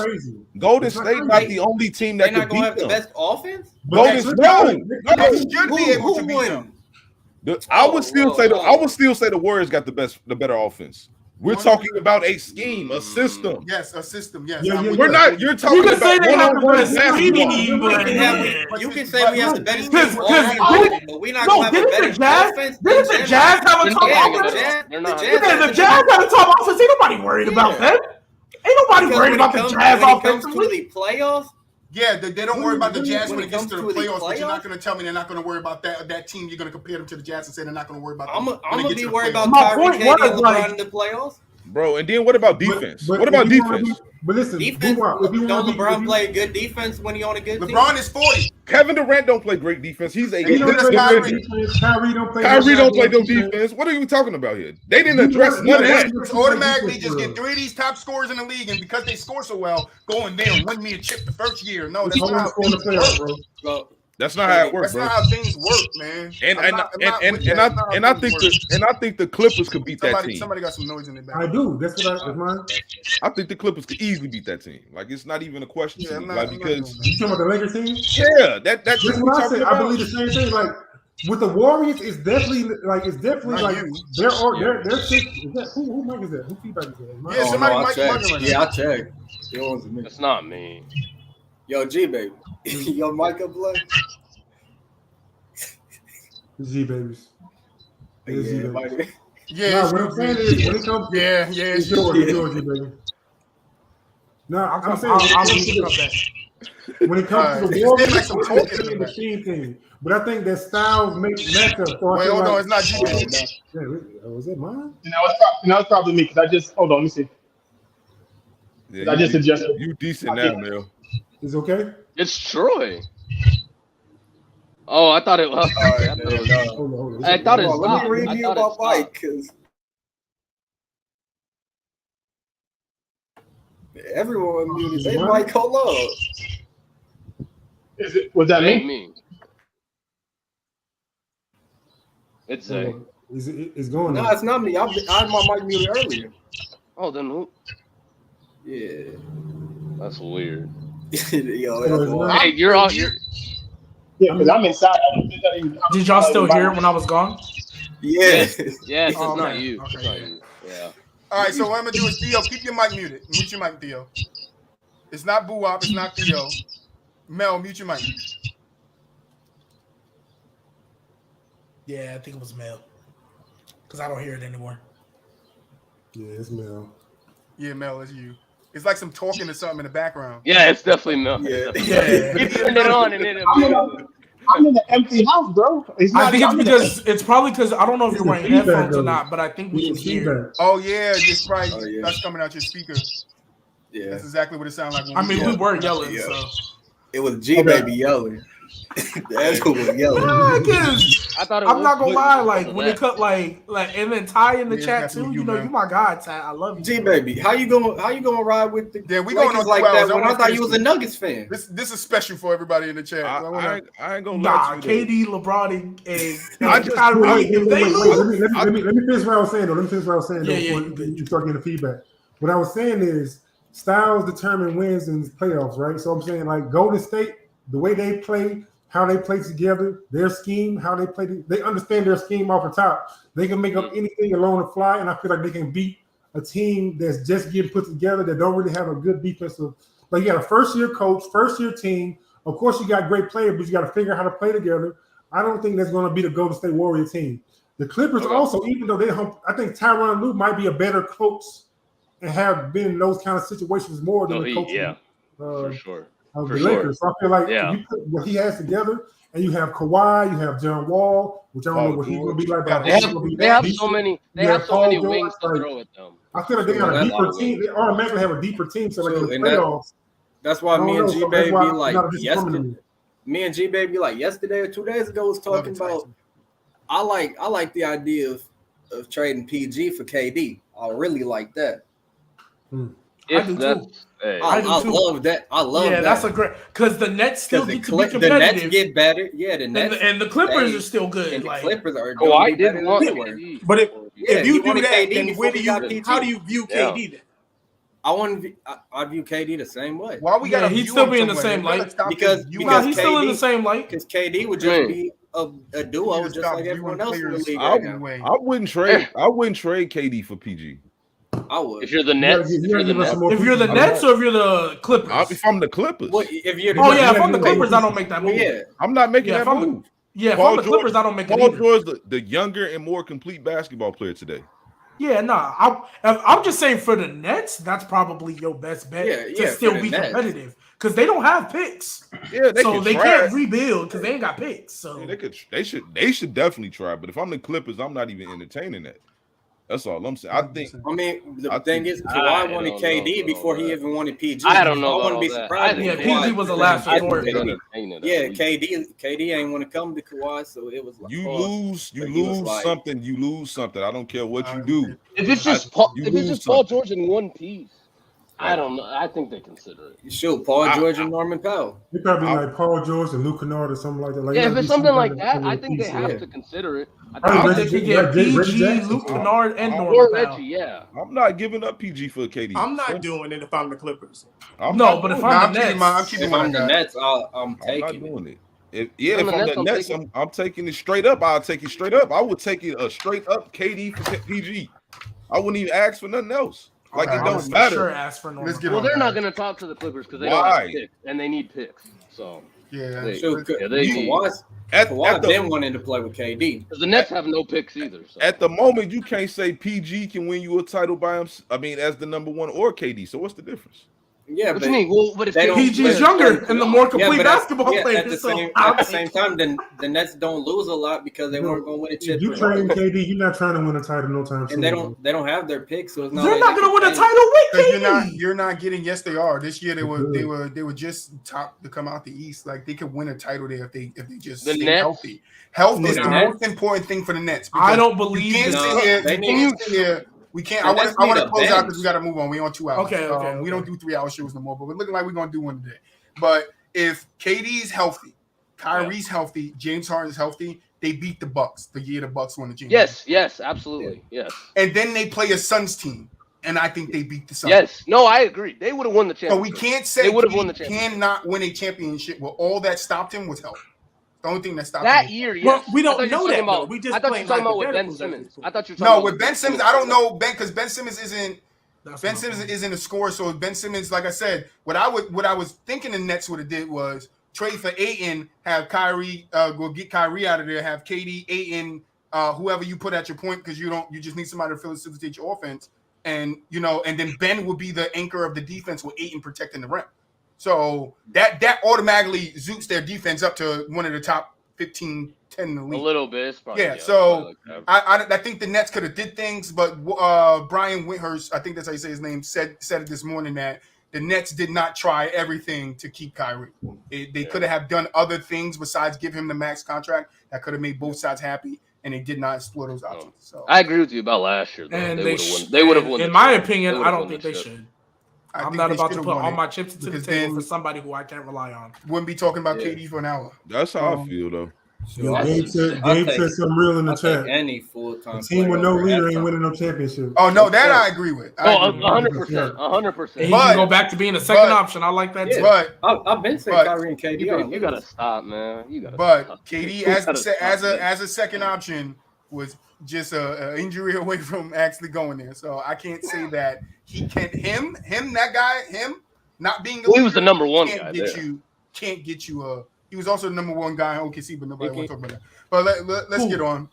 State not the only team that can beat them. Have the best offense. Golden State should be able to beat them. I would still say the Warriors got the better offense. We're talking about a scheme, a system. Yes, a system. Yes, we're not. You're talking about one-on-one basketball. You can say we have the better scheme, but we're not going to have a better offense. Didn't the Jazz have a top offense? The Jazz have a top offense. Ain't nobody worried about that. Ain't nobody worried about the Jazz offense. When it comes to the playoffs. Yeah, they don't worry about the Jazz when it gets to the playoffs, but you're not going to tell me they're not going to worry about that team. You're going to compare them to the Jazz and say they're not going to worry about them. I'm going to be worried about Kyrie, KD, and LeBron in the playoffs. Bro, and then what about defense? What about defense? But listen, defense, don't LeBron play good defense when he on a good team? LeBron is 40. Kevin Durant don't play great defense. He's a Kyrie don't play no defense. What are you talking about here? They didn't address none of that. Automatically just get 3 of these top scorers in the league, and because they score so well, go in there and win me a chip the first year. No, that's not how things work, bro. That's not how it works, bro. That's not how things work, man. And I think the Clippers could beat that team. Somebody got some noise in their back. I do. That's what mine. I think the Clippers could easily beat that team. Like it's not even a question. Because you talking about the Lakers team? Yeah, that's what I said. I believe the same thing. Like with the Warriors, it's definitely like their six. Who mic is that? Who feedback is that? Yeah, somebody might be I checked. It's not me. Yo, Gbaby. Your mic up, blood. Gbabies. Yeah. What I'm saying is, when it comes, it's yours, Gbaby. No, I'm saying when it comes to the Warriors, it's a machine thing. But I think that styles match up. Wait, hold on, it's not Gbaby. Was it mine? No, it's probably me because I just hold on. Let me see. Yeah, I just adjusted. You decent now, Mel. Is it okay? It's Troy. Oh, I thought it was. I thought it was. Let me review my mic because everyone muted. They mic hold up. Was that me? It's it's going. No, it's not me. I had my mic muted earlier. Oh, then who? Yeah, that's weird. Yo, hey, you're all here. Yeah, because I'm inside. Did y'all still hear it when I was gone? Yes, it's not you. Okay. It's not you. Yeah. All right, so what I'm gonna do is Theo, keep your mic muted. Mute your mic, Theo. It's not BooWop, it's not Theo. Mel, mute your mic. Yeah, I think it was Mel. Because I don't hear it anymore. Yeah, it's Mel. Yeah, Mel, it's you. It's like some talking or something in the background. Yeah, it's definitely Mel. Yeah. He turned it on and then I'm in an empty house, bro. I think it's probably because I don't know if you're wearing headphones or not, but I think we can hear. Oh yeah, just right. That's coming out your speaker. Yeah, that's exactly what it sounded like. I mean, we were yelling, so it was Gbaby yelling. That's who was yelling. I thought I'm not gonna lie, like when it cut like and then Ty in the chat too. You know, you my god, Ty. I love you. Gbaby, how you gonna ride with the? Yeah, we going on like that. When I thought you was a Nuggets fan. This is special for everybody in the chat. I ain't gonna lie. KD, LeBron, and I just Kyrie. Let me finish what I was saying though. Yeah. You start getting the feedback. What I was saying is styles determine wins in playoffs, right? So I'm saying like Golden State, the way they play, how they play together, their scheme, how they play, they understand their scheme off the top. They can make up anything along the fly, and I feel like they can beat a team that's just getting put together that don't really have a good defensive. Like you got a first-year coach, first-year team. Of course, you got great players, but you got to figure out how to play together. I don't think that's going to be the Golden State Warrior team. The Clippers also, even though I think Tyronn Lue might be a better coach and have been in those kind of situations more than the coach. For sure. Of the Lakers. So I feel like you put what he has together, and you have Kawhi, you have John Wall, which I don't know what he's going to be like. They have so many wings to throw at them. I feel like they got a deeper team. They automatically have a deeper team. So like in the playoffs. That's why me and Gbaby like yesterday. Me and Gbaby like yesterday or 2 days ago was talking about. I like the idea of trading PG for KD. I really like that. I do too. I love that. I love that. Yeah, that's a great because the Nets still get to be competitive. The Nets get better. Yeah, the Nets and the Clippers are still good. And the Clippers are. I didn't want KD. But if you do that, then how do you view KD then? I view KD the same way. Why we got? He'd still be in the same light because he's still in the same light. Because KD would just be a duo just like everyone else in the league. I wouldn't trade. I wouldn't trade KD for PG. I would. If you're the Nets, if you're the Nets or if you're the Clippers. If I'm the Clippers. Well, if I'm the Clippers, I don't make that move. Yeah, I'm not making that move. If I'm the Clippers, I don't make it. Paul George, the younger and more complete basketball player today. Yeah, I'm just saying for the Nets, that's probably your best bet to still be competitive because they don't have picks. Yeah, they can't rebuild because they ain't got picks. So they should definitely try. But if I'm the Clippers, I'm not even entertaining that. That's all I'm saying. The thing is, Kawhi wanted KD before he even wanted PG. I don't know. I wouldn't be surprised. Yeah, PG was the last resort. Yeah, KD ain't want to come to Kawhi, so it was like you lose something. I don't care what you do. If it's just Paul George in one piece, I don't know. I think they consider it. Sure, Paul George and Norman Powell. It probably like Paul George and Luke Kennard or something like that. Like, if it's something like that, I think they have to consider it. I think they could get PG, Luke Kennard, and Norman Powell. Yeah, I'm not giving up PG for KD. I'm not doing it if I'm the Clippers. But if I'm the Nets, I'm taking not doing it. If I'm the Nets, I'm taking it straight up. I'll take it straight up. I would take it a straight up KD for PG. I wouldn't even ask for nothing else. Like it don't matter. Sure, ask for Norman. Well, they're not going to talk to the Clippers because they don't have picks, and they need picks. So Kawhi then wanted to play with KD because the Nets have no picks either. So. At the moment, you can't say PG can win you a title by him. I mean, as the number one or KD. So what's the difference? Yeah, what you mean? Well, but if PG's younger and the more complete basketball player. At the same time, then the Nets don't lose a lot because they weren't going to win a chip. You trading KD, you're not trying to win a title no time soon. And they don't have their picks, so it's not. They're not going to win a title with KD. You're not getting. Yes, they are. This year they were just top to come out the East. Like they could win a title there if they just stay healthy. Health is the most important thing for the Nets. I don't believe you can't sit here. We can't. I want to close out because we got to move on. We're on 2 hours. Okay. We don't do 3 hour shows no more, but we're looking like we're going to do one today. But if KD's healthy, Kyrie's healthy, James Harden's healthy, they beat the Bucks the year the Bucks won the championship. Yes, absolutely. Yes. And then they play a Suns team, and I think they beat the Suns. Yes. No, I agree. They would have won the championship. So we can't say they would have won the championship. Cannot win a championship where all that stopped him was health. The only thing that stopped that year, yes. Well, we don't know that. We just I thought you were talking about with Ben Simmons. I thought you were talking about with Ben Simmons. I don't know because Ben Simmons isn't a scorer. So Ben Simmons, like I said, what I was thinking the Nets would have did was trade for Ayton, have Kyrie go get Kyrie out of there, have KD, Ayton, whoever you put at your point because you just need somebody to facilitate your offense, and and then Ben will be the anchor of the defense with Ayton protecting the rim. So that automatically zoots their defense up to one of the top 15, 10 in the league. A little bit, probably, yeah. So I think the Nets could have did things, but Brian Windhurst, I think that's how you say his name, said it this morning that the Nets did not try everything to keep Kyrie. They could have done other things besides give him the max contract that could have made both sides happy, and they did not explore those options. So I agree with you about last year, though. And they would have won. In my opinion, I don't think they should. I'm not about to put all my chips into the table for somebody who I can't rely on. Wouldn't be talking about KD for an hour. That's how I feel, though. Yo, Gabe said something real in the chat. Any full-time team with no leader ain't winning no championship. Oh no, that I agree with. 100%, 100%. He can go back to being a second option. I like that too. But I've been saying Kyrie and KD. You gotta stop, man. But KD as a second option was just an injury away from actually going there. So I can't say that he can't not being he was the number one guy. Can't get you he was also the number one guy in OKC, but nobody want to talk about that. But let's get on.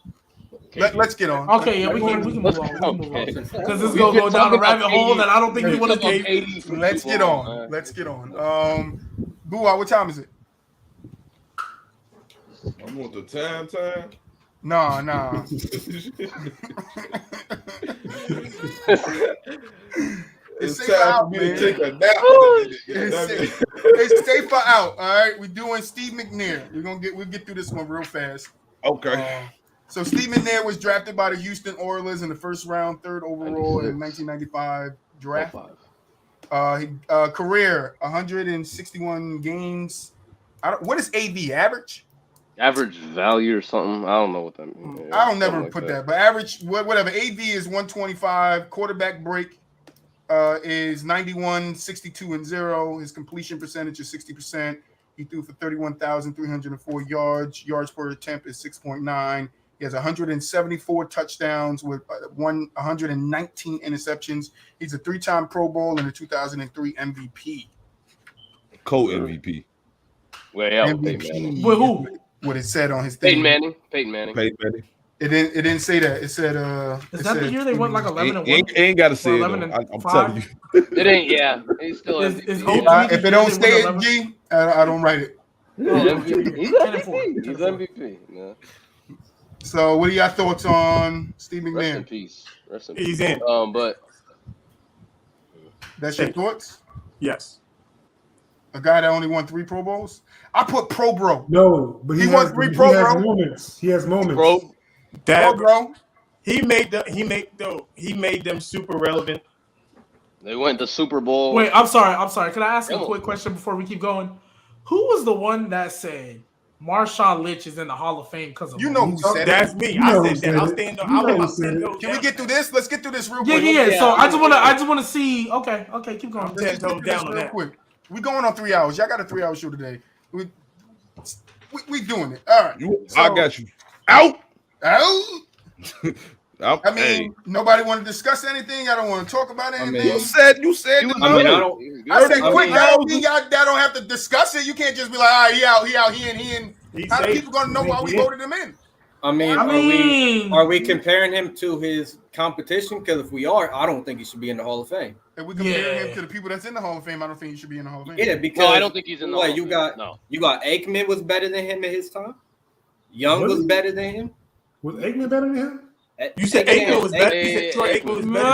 Let's get on. Okay, yeah, we can move on. Because this is going to go down a rabbit hole that I don't think we want to take. Let's get on. BooWop, what time is it? I want the time. No. It's safe out, man. Take a nap. It's safer out. All right, we're doing Steve McNair. We'll get through this one real fast. Okay. So Steve McNair was drafted by the Houston Oilers in the first round, 3rd overall in 1995 draft. Career 161 games. What is AV? Average? Average value or something. I don't know what that means. I don't never put that, but average whatever. AV is 125. Quarterback break is 91, 62 and 0. His completion percentage is 60%. He threw for 31,304 yards. Yards per attempt is 6.9. He has 174 touchdowns with 119 interceptions. He's a 3-time Pro Bowl and a 2003 MVP. Co-MVP. MVP. With who? What it said on his thing. Peyton Manning. It didn't say that. It said is that the year they went like 11-1? Ain't got to say it. I'm telling you. It ain't. Yeah, he's still. If it don't stay at G, I don't write it. He's MVP. Yeah. So, what are your thoughts on Steve McNair? Rest in peace. He's in. But that's your thoughts? Yes. A guy that only won 3 Pro Bowls. I put Pro Bro. No, but he won 3 Pro Bowls. He has moments. Bro. He made them super relevant. They went to Super Bowl. Wait, I'm sorry. Can I ask a quick question before we keep going? Who was the one that said Marshawn Lynch is in the Hall of Fame because of who said that's it? me. I said that. Can we get through this? Let's get through this real quick. Yeah. So I just want to see. Okay, keep going. Let's just down real quick. We going on 3 hours. Y'all got a 3-hour show today. We doing it. All right. I got you. Out. I mean, nobody want to discuss anything. I don't want to talk about anything. You said. I said quick. Y'all don't have to discuss it. You can't just be like, all right, he out, he in. How are people going to know why we voted him in? I mean, are we comparing him to his competition? Because if we are, I don't think he should be in the Hall of Fame. If we compare him to the people that's in the Hall of Fame, I don't think he should be in the Hall of Fame. Yeah, because I don't think he's in the Hall of Fame. You got Aikman was better than him at his time. Young was better than him. Was Aikman better than him? You said Aikman was better. You said Troy Aikman was better.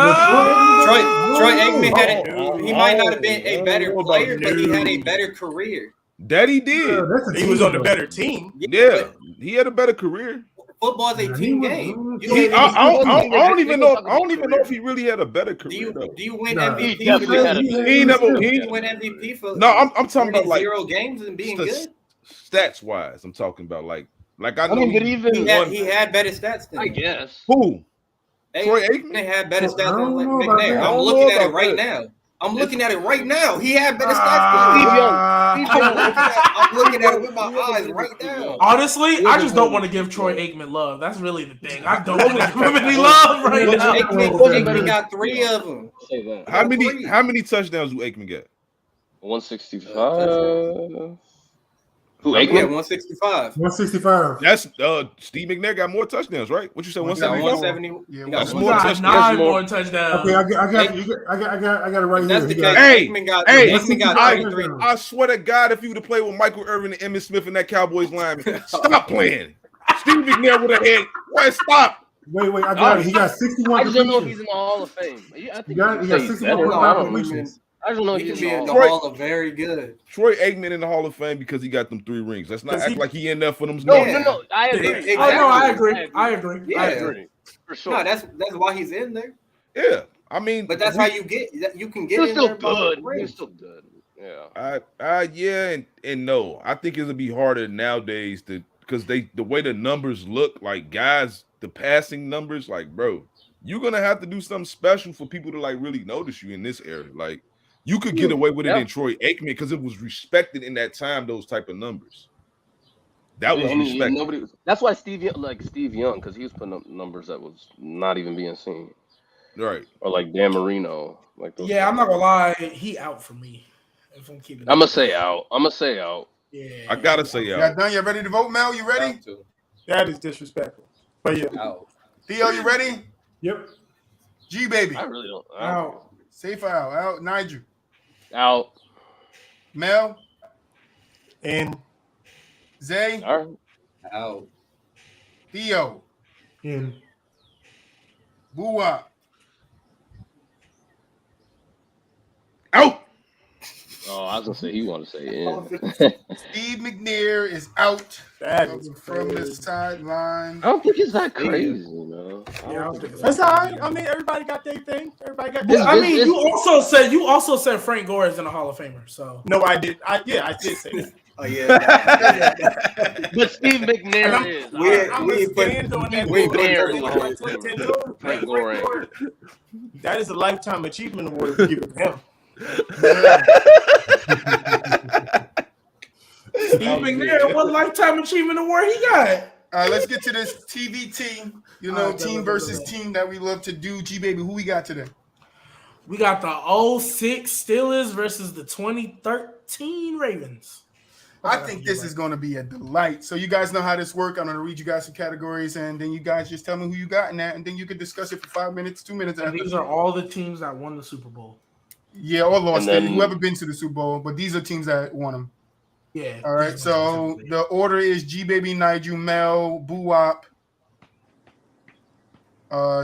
Troy Aikman had it. He might not have been a better player, but he had a better career. That he did. He was on a better team. Yeah, he had a better career. Football's a team game. I don't even know if he really had a better career. Do you win MVP? He didn't win MVP for I'm talking about like 0 games and being good. Stats wise, I'm talking about like I know but even he had better stats than I guess. Who? Troy Aikman? They had better stats than McNair. I'm looking at it right now. He had better stats than I'm looking at it with my eyes right now. Honestly, I just don't want to give Troy Aikman love. That's really the thing. I don't want to give him any love right now. Aikman got 3 of them. How many touchdowns do Aikman get? 165. Who, Aikman? 165. 165. That's Steve McNair got more touchdowns, right? What you said? 170. Yeah, that's more touchdowns. 9 more touchdowns. Okay, I got it right that's here. The case. Aikman got 33. I swear to God, if you would have played with Michael Irvin and Emmitt Smith in that Cowboys lineman, stop playing. Steve McNair would have had. Wait, stop. Wait, I got it. He got 61. I just don't know if he's in the Hall of Fame. I think he got 61 completions. I don't know if he's in the Hall of Very Good. Troy Aikman in the Hall of Fame because he got them 3 rings. Let's not act like he in there for them. No. I agree. Exactly. I agree. Yeah, I agree. For sure. No, that's why he's in there. Yeah, I mean, but that's how you can get he's in still there. Good. He's still good. Yeah. Yeah, and no. I think it'll be harder nowadays because the way the numbers look, like guys, the passing numbers, like bro, you're gonna have to do something special for people to like really notice you in this area. Like you could get away with it in Troy Aikman because it was respected in that time. Those type of numbers. That was respected. That's why Steve Young, because he was putting up numbers that was not even being seen. Right. Or like Dan Marino. Like those. Yeah, I'm not gonna lie, he out for me. If I'm keeping. I'm gonna say out. Yeah. I gotta say out. Yeah, done. You ready to vote, Mel? You ready? That is disrespectful. But yeah. Out. Theo, you ready? Yep. Gbaby. I really don't. Out. Safe out. Out. Nigel. Out. Mel. And Zay. Out. Theo. In. BooWop. Out. Oh, I was gonna say he wanted to say in. Steve McNair is out. That is from the sideline. I don't think it's that crazy, man. Yeah, that's all right. I mean, everybody got their thing. Everybody got. You also said Frank Gore is in the Hall of Famer. So no, I did. I did say that. Oh yeah. But Steve McNair is. Frank Gore. That is a lifetime achievement award we give him. Steve McNair, what lifetime achievement award he got? All right, let's get to this TVT. You know, team versus team that we love to do. Gbaby, who we got today? We got the 06 Steelers versus the 2013 Ravens. I think this is going to be a delight. So you guys know how this works. I'm going to read you guys some categories, and then you guys just tell me who you got in that, and then you can discuss it for 5 minutes, 2 minutes. And these are all the teams that won the Super Bowl. Yeah, or lost it. Whoever been to the Super Bowl, but these are teams that won them. Yeah. All right. So the order is Gbaby, Nigel, Mel, BooWop,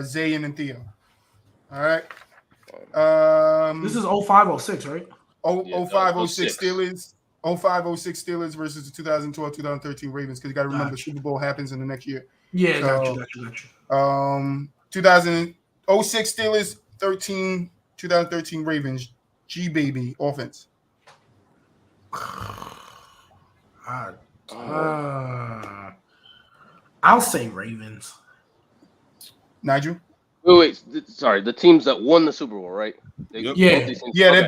Zay, and Theo. All right. This is 05-06, right? 05-06 Steelers. 05-06 Steelers versus the 2012-2013 Ravens, because you got to remember the Super Bowl happens in the next year. Yeah, got you. 2006 Steelers, 2013 Ravens. Gbaby offense. I'll say Ravens. Nigel? Wait, sorry. The teams that won the Super Bowl, right? They're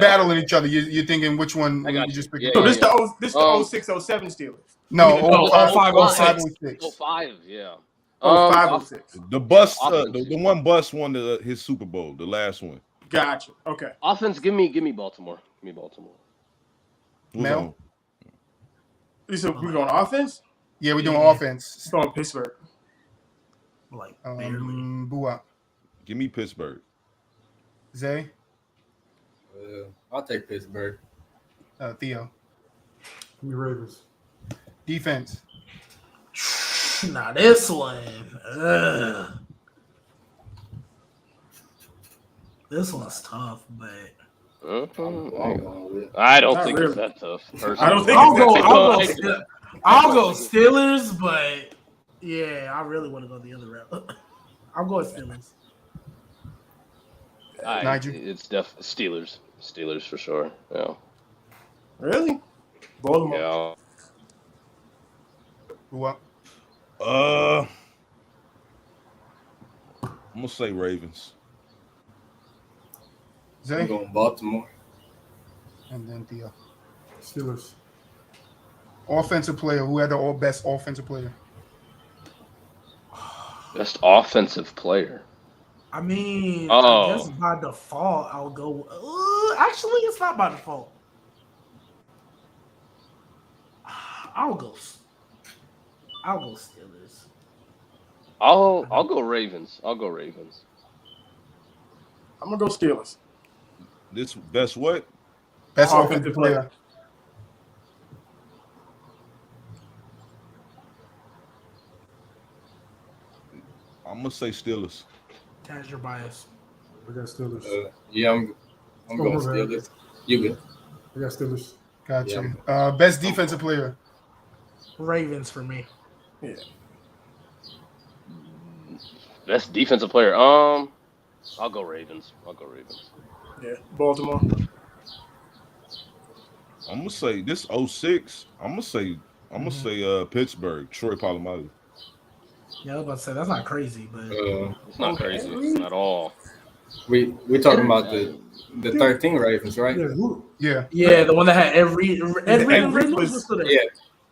battling each other. You're thinking which one you just picked? So this the 06-07 Steelers. No, 05-06. 05, yeah. 05-06. The bus, the one bus won his Super Bowl, the last one. Gotcha. Okay. Offense, give me Baltimore. Give me Baltimore. Mel? So we're going offense? Yeah, we're doing offense. It's going Pittsburgh. Like BooWop. Give me Pittsburgh. Zay? I'll take Pittsburgh. Theo? Give me Ravens. Defense? Now this one. This one's tough, but I don't think it's that tough. I don't think I'll go Steelers, but yeah, I really want to go the other route. I'll go Steelers. Nigel? It's Steelers. Steelers for sure. Yeah. Really? Baltimore. Yeah. What? I'm gonna say Ravens. Zay? I'm going Baltimore. And then Theo. Steelers. Offensive player. Who had the best offensive player? Best offensive player. I mean, I guess by default, I'll go. Actually, it's not by default. I'll go Steelers. I'll go Ravens. I'm gonna go Steelers. This best what? Best offensive player. I'm gonna say Steelers. That's your bias. I got Steelers. Yeah, I'm going Steelers. You good? I got Steelers. Gotcha. Yeah. Best defensive player. Ravens for me. Yeah. Best defensive player. I'll go Ravens. Yeah. Baltimore. I'm gonna say this 06. I'm gonna say Pittsburgh. Troy Polamalu. Yeah, I was about to say that's not crazy, but it's not crazy. It's not at all. We're talking about the 13 Ravens, right? Yeah. Yeah, the one that had every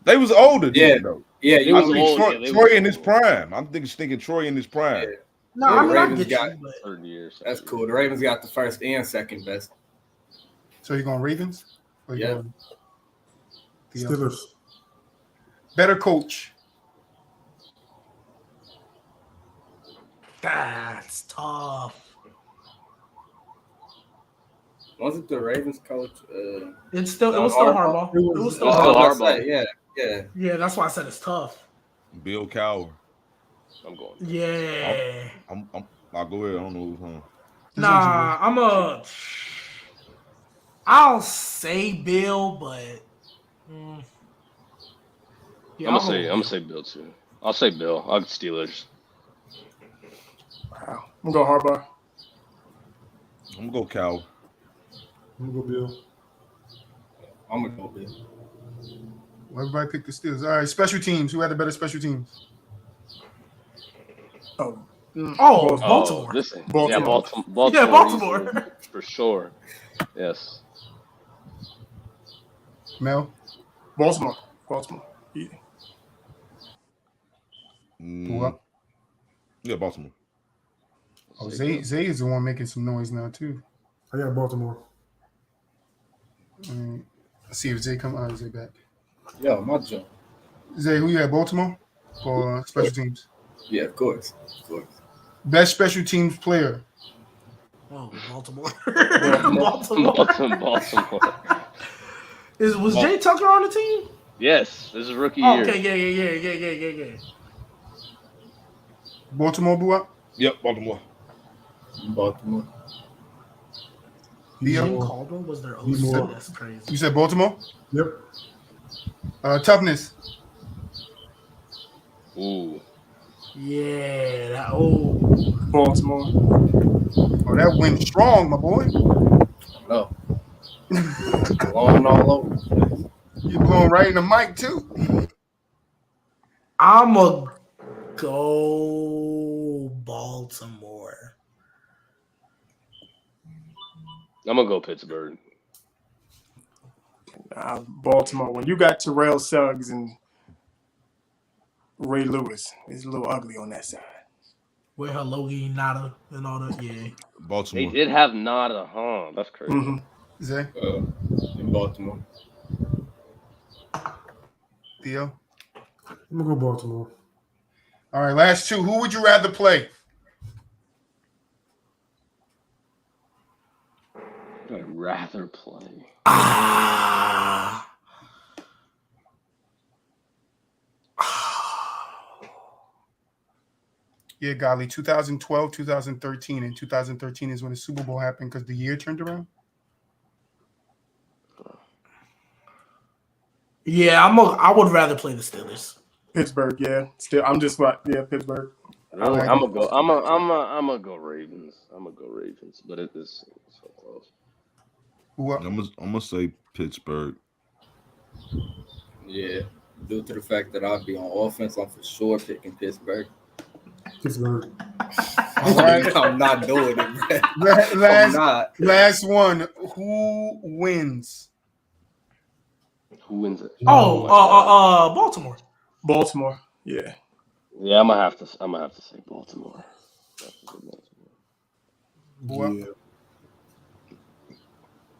They was older. Yeah, though. Yeah, He was old. Troy in his prime. I'm thinking Troy in his prime. Yeah. No, I mean, Ravens I get got you, 30 years. That's cool. The Ravens got the first and second best. So you're going Ravens? Yeah. Steelers. Better coach. That's tough. Was it the Ravens coach? It was still Harbaugh. It was still Harbaugh. Yeah. That's why I said it's tough. Bill Cowher. I'm going. Yeah. I'll go ahead. I don't know who's home. Nah, I'll say Bill, but yeah, I'm gonna say Bill too. I'll say Bill. I'll get Steelers. Wow. I'm gonna go Harbaugh. I'm gonna go Cowher. I'm gonna go Bill. I'm gonna go Bill. Well, everybody picked the Steelers. All right, special teams. Who had the better special teams? Baltimore. Listen, Baltimore. Yeah, Baltimore. Yeah, Baltimore. For sure. Yes. Mel? Baltimore. Yeah. Yeah, Baltimore. Oh, Zay is the one making some noise now too. I got Baltimore. Let's see if Zay come out. Zay back. Yeah, my job. Zay, who you had? Baltimore for special teams? Yeah, of course. Best special teams player. Oh, Baltimore. Baltimore. Was Jay Tucker on the team? Yes, this is rookie year. Okay, yeah. Baltimore, BooWop? Yep, Baltimore. Jim Caldwell was their OC. That's crazy. You said Baltimore? Yep. Toughness. Ooh. Yeah. Baltimore. Oh, that went strong, my boy. No. Blowing all over. You blowing right in the mic too. I'ma go Baltimore. I'm gonna go Pittsburgh. Baltimore. When you got Terrell Suggs and Ray Lewis, it's a little ugly on that side. With her Logie, Nada, and all that, yeah. Baltimore. They did have Nada, huh? That's crazy. Mm-hmm. Zay? In Baltimore. Theo? I'm gonna go Baltimore. All right, last two. Who would you rather play? I'd rather play. Yeah, golly, 2012, 2013, and 2013 is when the Super Bowl happened because the year turned around. Yeah, I would rather play the Steelers. Pittsburgh, yeah. Still, I'm just like, yeah, Pittsburgh. Really? I'm gonna go Ravens. But it is so close. I'm gonna say Pittsburgh. Yeah, due to the fact that I'll be on offense, I'm for sure picking Pittsburgh. Pittsburgh. All right. I'm not doing it. Last one. Who wins? Who wins it? Baltimore. Baltimore. Yeah. Yeah, I'm gonna have to say Baltimore.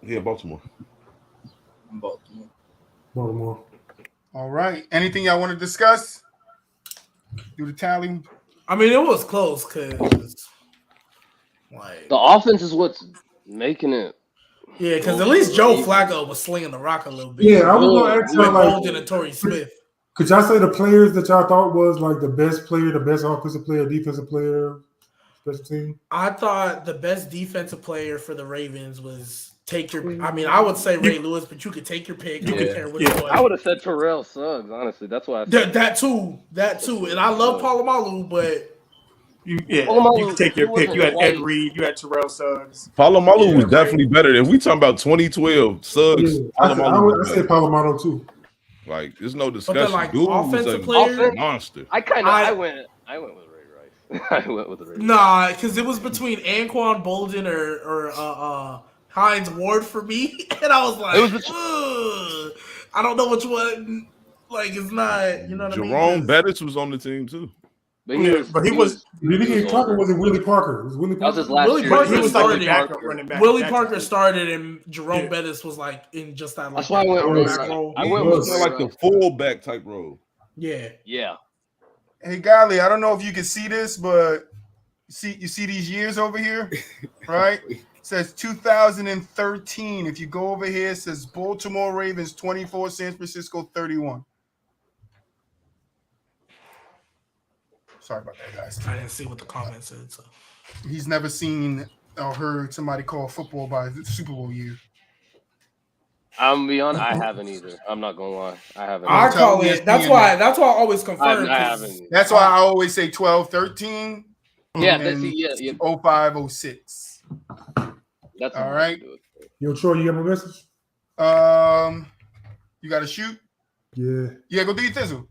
Yeah, Baltimore. Baltimore. Baltimore. All right. Anything y'all want to discuss? Do the tally. I mean, it was close because the offense is what's making it. Yeah, because at least Joe Flacco was slinging the rock a little bit. Yeah, I was going to ask y'all, Bolden and Torrey Smith. Could y'all say the players that y'all thought was like the best player, the best offensive player, defensive player, special team? I thought the best defensive player for the Ravens was I would say Ray Lewis, but you could take your pick. I don't care which one. I would have said Terrell Suggs, honestly. That's why I said that too. And I love Palomalu, but you can take your pick. You had Ed Reed, you had Terrell Suggs. Palomalu was definitely better. If we talking about 2012 Suggs, I say Palomalu too. Like, there's no discussion. But Dude offensive was a monster. I went with Ray Rice. I went with Ray Rice. Nah, because it was between Anquan Bolden or Hines Ward for me, and I was like, I don't know which one. Like, it's not, you know what I mean? Jerome Bettis was on the team too. But he was Parker wasn't Willie Parker. It was Willie Parker. That was his last year. Parker He was like the backup running back. Willie Parker started, and Jerome Bettis was like in just that. That's why I went with like the fullback type role. Yeah. Hey, Golly, I don't know if you can see this, but you see these years over here, right? It says 2013. If you go over here, it says Baltimore Ravens 24, San Francisco 31. Sorry about that, guys. I didn't see what the comment said. So he's never seen or heard somebody call football by the Super Bowl year. I'm gonna be honest, I haven't either. I'm not gonna lie, I haven't. I call it. That's why I always confirm. I haven't. That's why I always say 12, 13. Yeah, yeah. 05, 06. That's all right. Yo, Troy, you got my message? You got to shoot. Yeah. Go do your thizzle.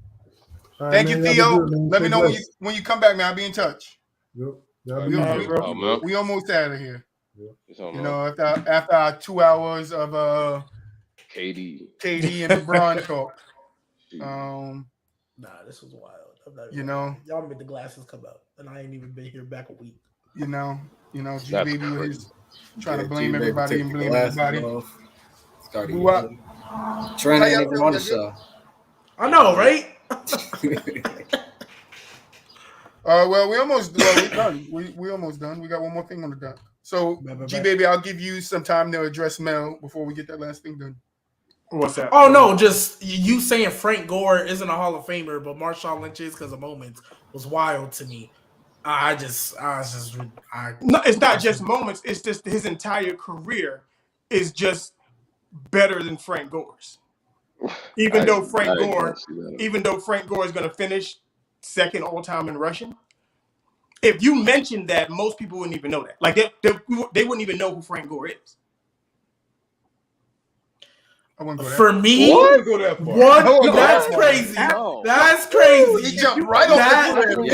Right, Thank man, you, Theo. good, Let me know when you come back, man. I'll be in touch. Yep. We almost out of here. Yep. You know, after our 2 hours of KD and LeBron talk. Nah, this was wild. You know, y'all made the glasses come out, and I ain't even been here back a week. You know, Gbaby was trying to blame everybody and blame everybody. BooWop. Trent ain't even on the show. I know, right? Well, we almost done. We almost done. We got one more thing on the done. So, Gbaby, I'll give you some time to address Mel before we get that last thing done. What's that? Oh no, just you saying Frank Gore isn't a Hall of Famer, but Marshawn Lynch is because of moments was wild to me. No, it's not just moments. It's just his entire career is just better than Frank Gore's. Even though Frank Gore is going to finish second all time in rushing, if you mentioned that, most people wouldn't even know that. Like they wouldn't even know who Frank Gore is. I wouldn't go that For me, that's crazy. That's crazy. He jumped right off the cliff.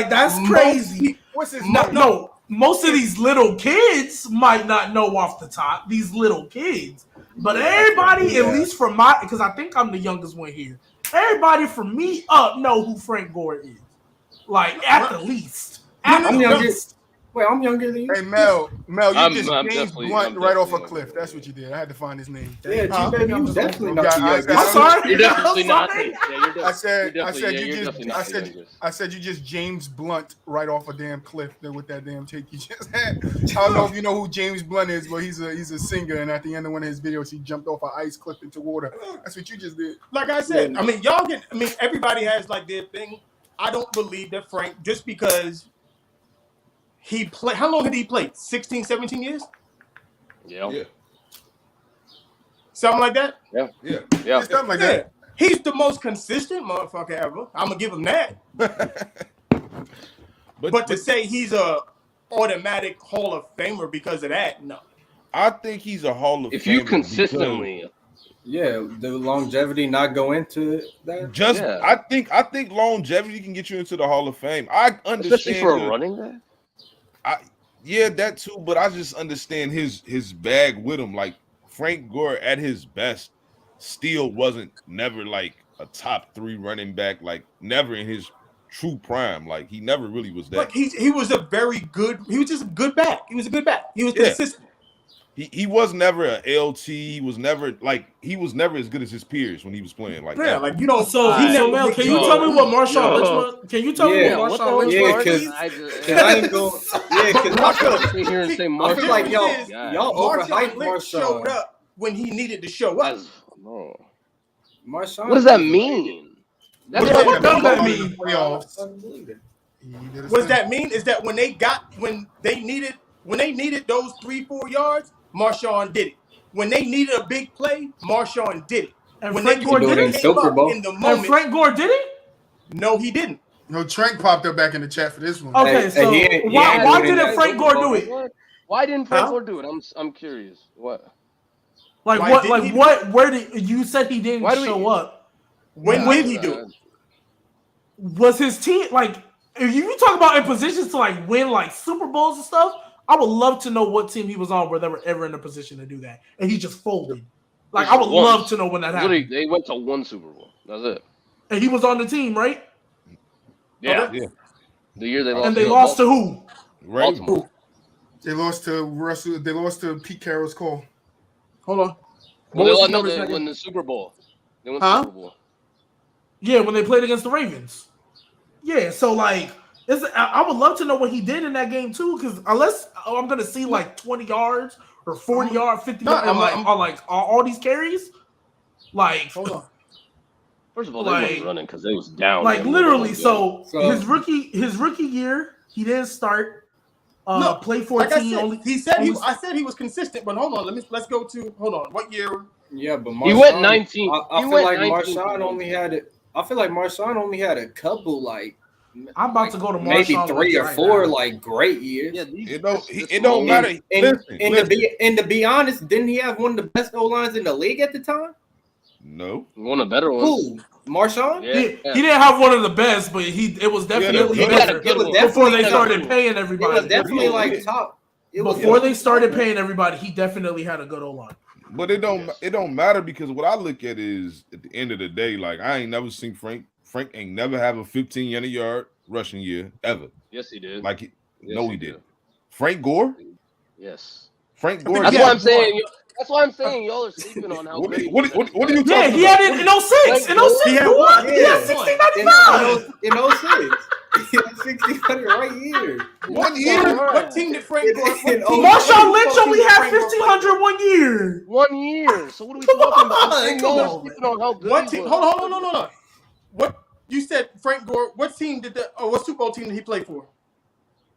That's crazy. What's his No, most of these little kids might not know off the top. These little kids, but everybody, at least from because I think I'm the youngest one here. Everybody from me up know who Frank Gore is. Like at the least. Wait, I'm younger than you. Hey, Mel, you just James Blunt right off a cliff. That's what you did. I had to find his name. Yeah, Gbaby, you definitely not too young. I'm sorry. You're definitely not. I said you just James Blunt right off a damn cliff there with that damn take you just had. I don't know if you know who James Blunt is, but he's a singer, and at the end of one of his videos, he jumped off an ice cliff into water. That's what you just did. Like I said, everybody has like their thing. I don't believe that Frank, just because he played, how long had he played? 16, 17 years? Yeah. Something like that? Yeah. Something like that. He's the most consistent motherfucker ever. I'm going to give him that. But to say he's a automatic Hall of Famer because of that, no. I think he's a Hall of Famer. If you consistently... Yeah, the longevity not go into that. I think longevity can get you into the Hall of Fame. I understand, especially for a running back. That too, but I just understand his bag with him. Like Frank Gore at his best still wasn't never like a top 3 running back, like never in his true prime. Like he never really was that. Like he was just a good back. He was a good back. He was consistent. he was never a LT. He was never as good as his peers when he was playing. Like yeah, like you don't. So Mel, can you tell me what Marshawn Lynch? Can you tell me what Marshawn Lynch? Yeah, because I ain't going. Yeah, because I feel like y'all overhyped Marshawn. Showed up when he needed to show up. Marshawn. What does that mean? What does that mean? What does that mean? Is that when they needed those 3-4 yards, Marshawn did it. When they needed a big play, Marshawn did it. And when Frank Gore did it in the moment, and Frank Gore did it? No, he didn't. No, Trank popped up back in the chat for this one. Okay, so why didn't Frank Gore do it? Why didn't Frank Gore do it? I'm curious. What? Like what? Like what? Where did you said he didn't show up? When did he do it? Was his team like? If you talk about in positions to like win like Super Bowls and stuff, I would love to know what team he was on where they were ever in a position to do that, and he just folded. Like I would love to know when that happened. They went to one Super Bowl. That's it. And he was on the team, right? Yeah. The year they lost. And they lost to who? Right. Baltimore. They lost to Russell. They lost to Pete Carroll's call. Hold on. Well, they won the Super Bowl. They won the Super Bowl. Yeah, when they played against the Ravens. Yeah, so like, I would love to know what he did in that game too, because unless I'm gonna see like 20 yards or 40 yards, 50 yards, on all these carries, like, hold on. First of all, they weren't running because they was down. Like literally, so his rookie year, he didn't start. Play 14. Like I said he was consistent, but hold on. Let's go to what year? Yeah, but Marshawn, he went 19. I feel like Marshawn only had it. I feel like Marshawn only had a couple I'm about to go to Marshawn maybe 3 or 4 like great years. Yeah, it don't matter. And to be honest, didn't he have one of the best O-lines in the league at the time? No, one of the better ones. Who? Marshawn? Yeah. He didn't have one of the best, but it was definitely better before they started paying everybody. It was definitely like top. Before they started paying everybody, he definitely had a good O-line. But it don't matter because what I look at is at the end of the day, like I ain't never seen Frank ain't never have a 15-yard rushing year ever. Yes, he did. Like he did. Frank Gore? Yes. Frank Gore. That's what I'm saying. That's why I'm saying y'all are sleeping on how what are you talking about? Yeah, he had it in 06. In 06, he had 1695. In 06. He had 1600 right here. 1 year? What team did Frank Gore? Marshawn Lynch only had 1500 1 year. 1 year. So what are we talking about? Y'all are sleeping on how good what team? Hold on. What you said, Frank Gore? What team what Super Bowl team did he play for?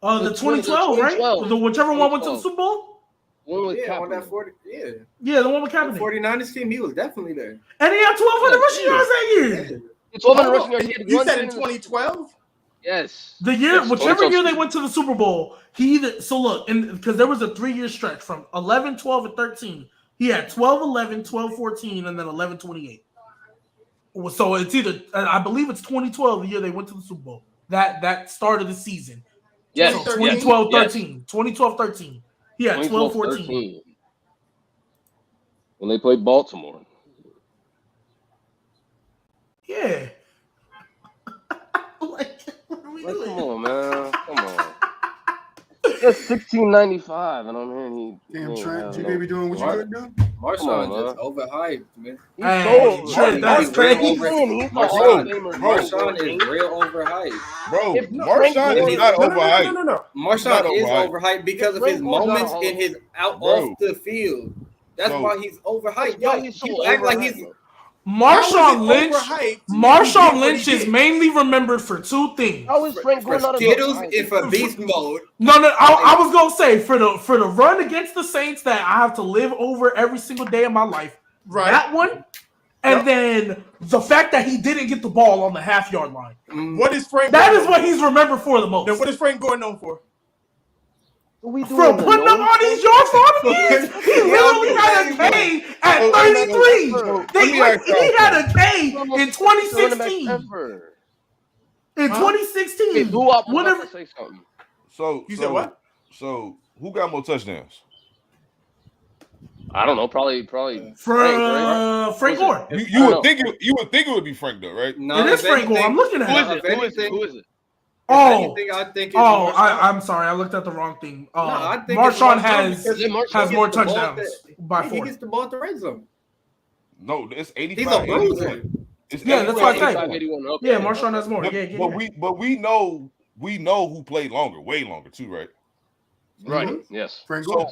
The 2012, right? Whichever one went to the Super Bowl. One with on that 40. Yeah, the one with Kaepernick. 49ers team, he was definitely there. And he had 1,200 rushing yards that year. 1,200 rushing yards. You said in 2012? Yes. The year, whichever year they went to the Super Bowl, because there was a 3-year stretch from 11, 12, and 13. He had 12, 11, 12, 14, and then 11, 28. So it's either, I believe it's 2012, the year they went to the Super Bowl. That start of the season. Yes. So 2012, 13. 2012, 13. He had 12, 14. When they played Baltimore. Yeah. Come on, man. Come on. That's $16.95, and I'm hearing damn Trent, Gbaby doing what you couldn't do. Marshawn just overhyped, man. That's crazy. Marshawn is real overhyped. Bro, Marshawn is not overhyped. No. Marshawn is overhyped because of his moments in his off the field. That's why he's overhyped. Y'all act like he's Marshawn Lynch is mainly remembered for 2 things. How is Frank Gore not Skittles and for beast mode? No. I was gonna say for the run against the Saints that I have to live over every single day of my life. Right. That one, and then the fact that he didn't get the ball on the half-yard line. What is Frank? That is what he's remembered for the most. Then what is Frank Gore known for? For putting up all these yards for him, he literally had a K at 33. He had a K in 2016. In 2016. Hey, BooWop, whatever. Say something. So you said what? So who got more touchdowns? I don't know. Probably Frank Gore. You would think it would be Frank though, right? No, it is Frank Gore. I'm looking at it. Who is it? I think it's I'm sorry. I looked at the wrong thing. I think Marshawn has more touchdowns by 4. He gets the ball at the red zone. No, it's 85. He's a bruiser. That's what I said. Okay. Yeah, Marshawn has more. But we know who played longer, way longer too, right? Right. Mm-hmm. Yes.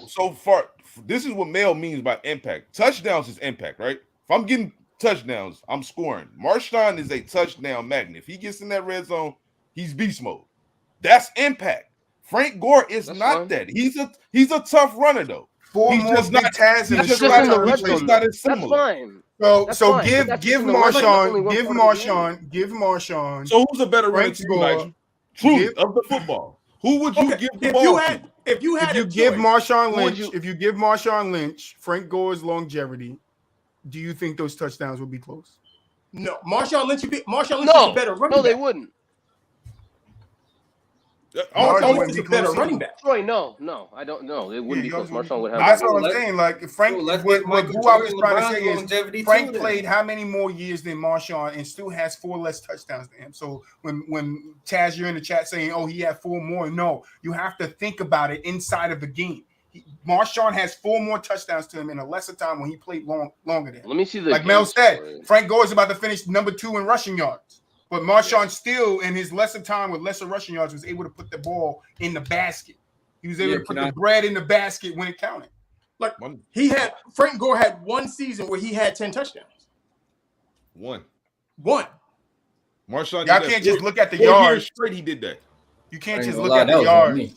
So far, this is what Mel means by impact. Touchdowns is impact, right? If I'm getting touchdowns, I'm scoring. Marshawn is a touchdown magnet. If he gets in that red zone, he's beast mode. That's impact. Frank Gore is not that. He's a tough runner though. He's just not Taz in the red zone. That's fine. So give Marshawn. So who's a better runner to you, Nigel? Truly, of the football. Who would you give the ball to? If you give Marshawn Lynch Frank Gore's longevity, do you think those touchdowns would be close? No, Marshawn Lynch is a better running back. No, they wouldn't. Marshawn Lynch is a better running back. Troy, no, I don't know. It wouldn't be close. Marshawn would have. That's what I'm saying. Like Frank, what BooWop is trying to say is Frank played how many more years than Marshawn and still has 4 less touchdowns than him. So when Taz, you're in the chat saying, "Oh, he had 4 more," no, you have to think about it inside of the game. Marshawn has 4 more touchdowns to him in a lesser time when he played longer than him. Let me see the. Like Mel said, Frank Gore is about to finish number 2 in rushing yards. But Marshawn still, in his lesser time with lesser rushing yards, was able to put the ball in the basket. He was able to put the bread in the basket when it counted. Like Frank Gore had 1 season where he had 10 touchdowns. One. Y'all Marshawn. can't just look at the yards. Straight, he did that. You can't just look at the yards.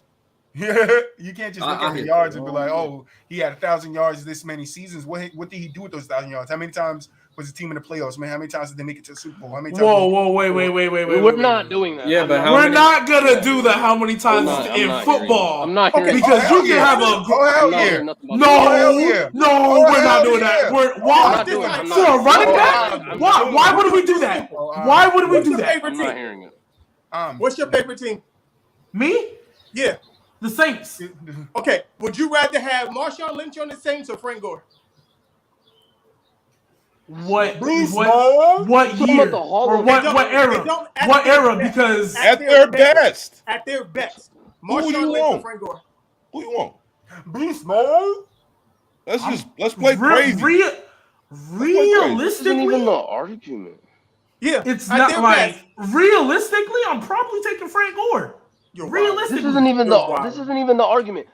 You can't just look at the yards and be like, "Oh, he had 1,000 yards this many seasons." What did he do with those 1,000 yards? How many times was the team in the playoffs, man? How many times did they make it to the Super Bowl? How many times? Whoa, wait. We're not doing that. Yeah, but we're not gonna do that. How many times in football? I'm not hearing because you can have a. No, we're not doing that. Why? For a running back? Why would we do that? Why would we do that? I'm not hearing it. What's your favorite team? Me? Yeah. The Saints. Okay. Would you rather have Marshawn Lynch on the Saints or Frank Gore? What year? Or what era? What era? Because at their best. At their best. Marshawn Lynch or Frank Gore? Who you want? Beast mode? Let's play crazy. Realistically, this isn't even the argument. Yeah, it's not like realistically. I'm probably taking Frank Gore. Realistically, this isn't even the argument.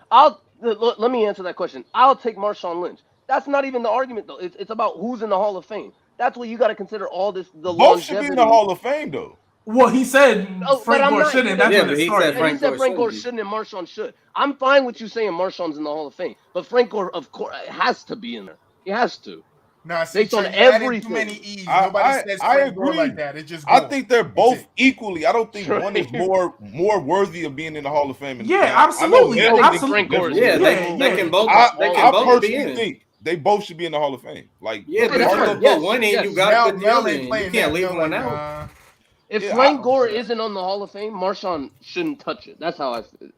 Let me answer that question. I'll take Marshawn Lynch. That's not even the argument though. It's about who's in the Hall of Fame. That's what you got to consider. All this both should be in the Hall of Fame though. Well, he said Frank Gore shouldn't. That's what he said. He said Frank Gore shouldn't and Marshawn should. I'm fine with you saying Marshawn's in the Hall of Fame, but Frank Gore, of course, has to be in there. He has to. Nah, based on everything. Too many E's. Nobody says Frank Gore like that. It just. I think they're both equally. I don't think one is more worthy of being in the Hall of Fame. Absolutely. Frank Gore. Yeah, they can both. I personally think they both should be in the Hall of Fame. Like, one in, you got to put the other in. You can't leave one out. If Frank Gore isn't on the Hall of Fame, Marshawn shouldn't touch it. That's how I feel.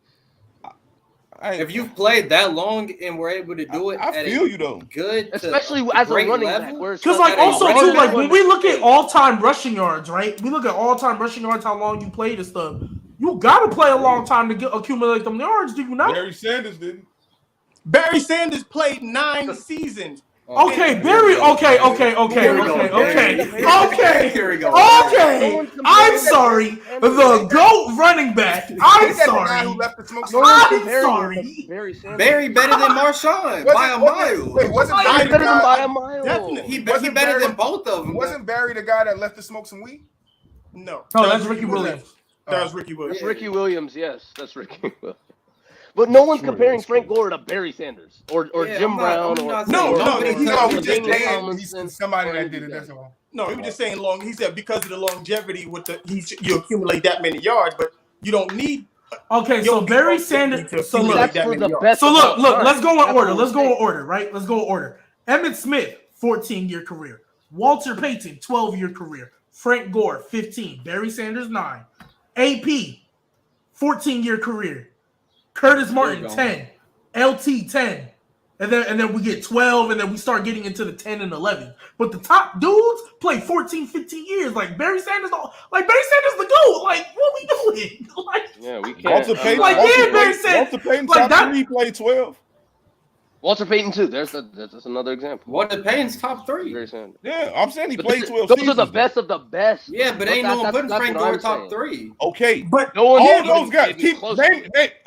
If you've played that long and were able to do it, I feel you though. Good, especially as a running back. Because like also too, like when we look at all-time rushing yards, right? We look at all-time rushing yards, how long you played and stuff. You got to play a long time to accumulate them yards, do you not? Barry Sanders didn't. Barry Sanders played 9 seasons. Okay, Barry. Okay. I'm sorry. The GOAT running back. I'm sorry. Barry better than Marshawn by a mile. Wait, wasn't Barry better than by a mile? Definitely. He better than both of them. Wasn't Barry the guy that left to smoke some weed? No, that's Ricky Williams. That was Ricky Williams. That's Ricky Williams. Yes, that's Ricky. But no one's comparing Frank Gore to Barry Sanders or Jim Brown or he's somebody that did it. That's all. No, he was just saying long. He said because of the longevity with you accumulate that many yards, but you don't need. Okay, so Barry Sanders. So look, let's go in order. Right? Let's go in order. Emmitt Smith, 14-year career. Walter Payton, 12-year career. Frank Gore, 15. Barry Sanders, 9. AP, 14-year career. Curtis Martin, 10. LT, 10. And then we get 12, and then we start getting into the 10 and 11. But the top dudes play 14, 15 years. Like Barry Sanders, the GOAT. Like, what we doing? Like, yeah, we can't. Walter Payton, Barry Sanders. Walter Payton like top 3 played 12. Walter Payton too. That's another example. Walter Payton's top 3. Yeah, I'm saying he played 12 Those seasons. are the best of the best. Yeah, but ain't no one putting Frank Gore top 3. Okay, but no one all those guys.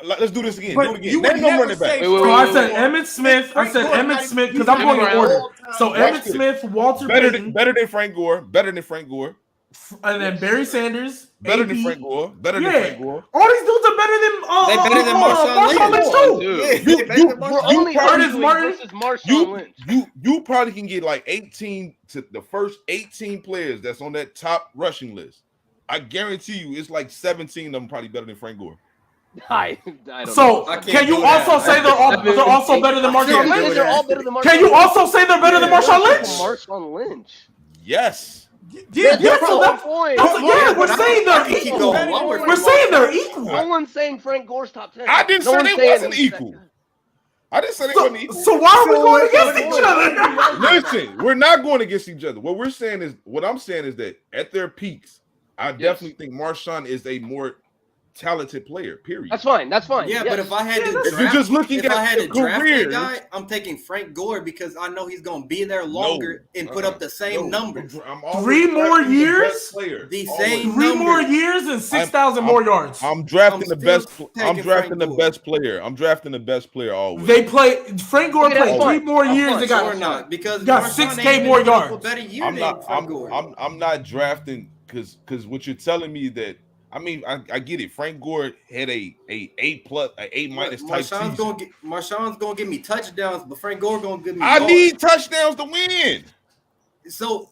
Let's do this again. Do it again. Name them running back. I said Emmitt Smith. I said Emmitt Smith because I'm going in order. So Emmitt Smith, Walter Payton. Better than Frank Gore. Better than Frank Gore. And then Barry Sanders. Better than Frank Gore. Better than Frank Gore. All these dudes are better than Marshawn Lynch too. You probably can get like 18 to the first 18 players that's on that top rushing list. I guarantee you, it's like 17 of them probably better than Frank Gore. I don't so can you also say they're also better than Marshawn Lynch? They're all better than Marshawn Can you also say they're better than Marshawn Lynch? Marshawn Lynch. Yes. We're saying they're equal. We're saying they're equal. No one's saying Frank Gore's top 10. I didn't say they wasn't equal. I didn't say they wasn't equal. So why are we going against each other? Listen, we're not going against each other. What I'm saying is that at their peaks, I definitely think Marshawn is a more talented player. Period. That's fine. Yeah, but if I had to draft, you're just looking at the career guy, I'm taking Frank Gore because I know he's going to be there longer and put up the same numbers. 3 more years? The same 3 more years and 6,000 more yards. I'm drafting the best. I'm drafting the best player. I'm drafting the best player always. They play. Frank Gore played 3 more years. They got not because got 6K more yards. I'm not drafting because what you're telling me that. I mean, I get it. Frank Gore had a A+ type season. Marshawn's gonna give me touchdowns, but Frank Gore gonna give me. I need touchdowns to win. So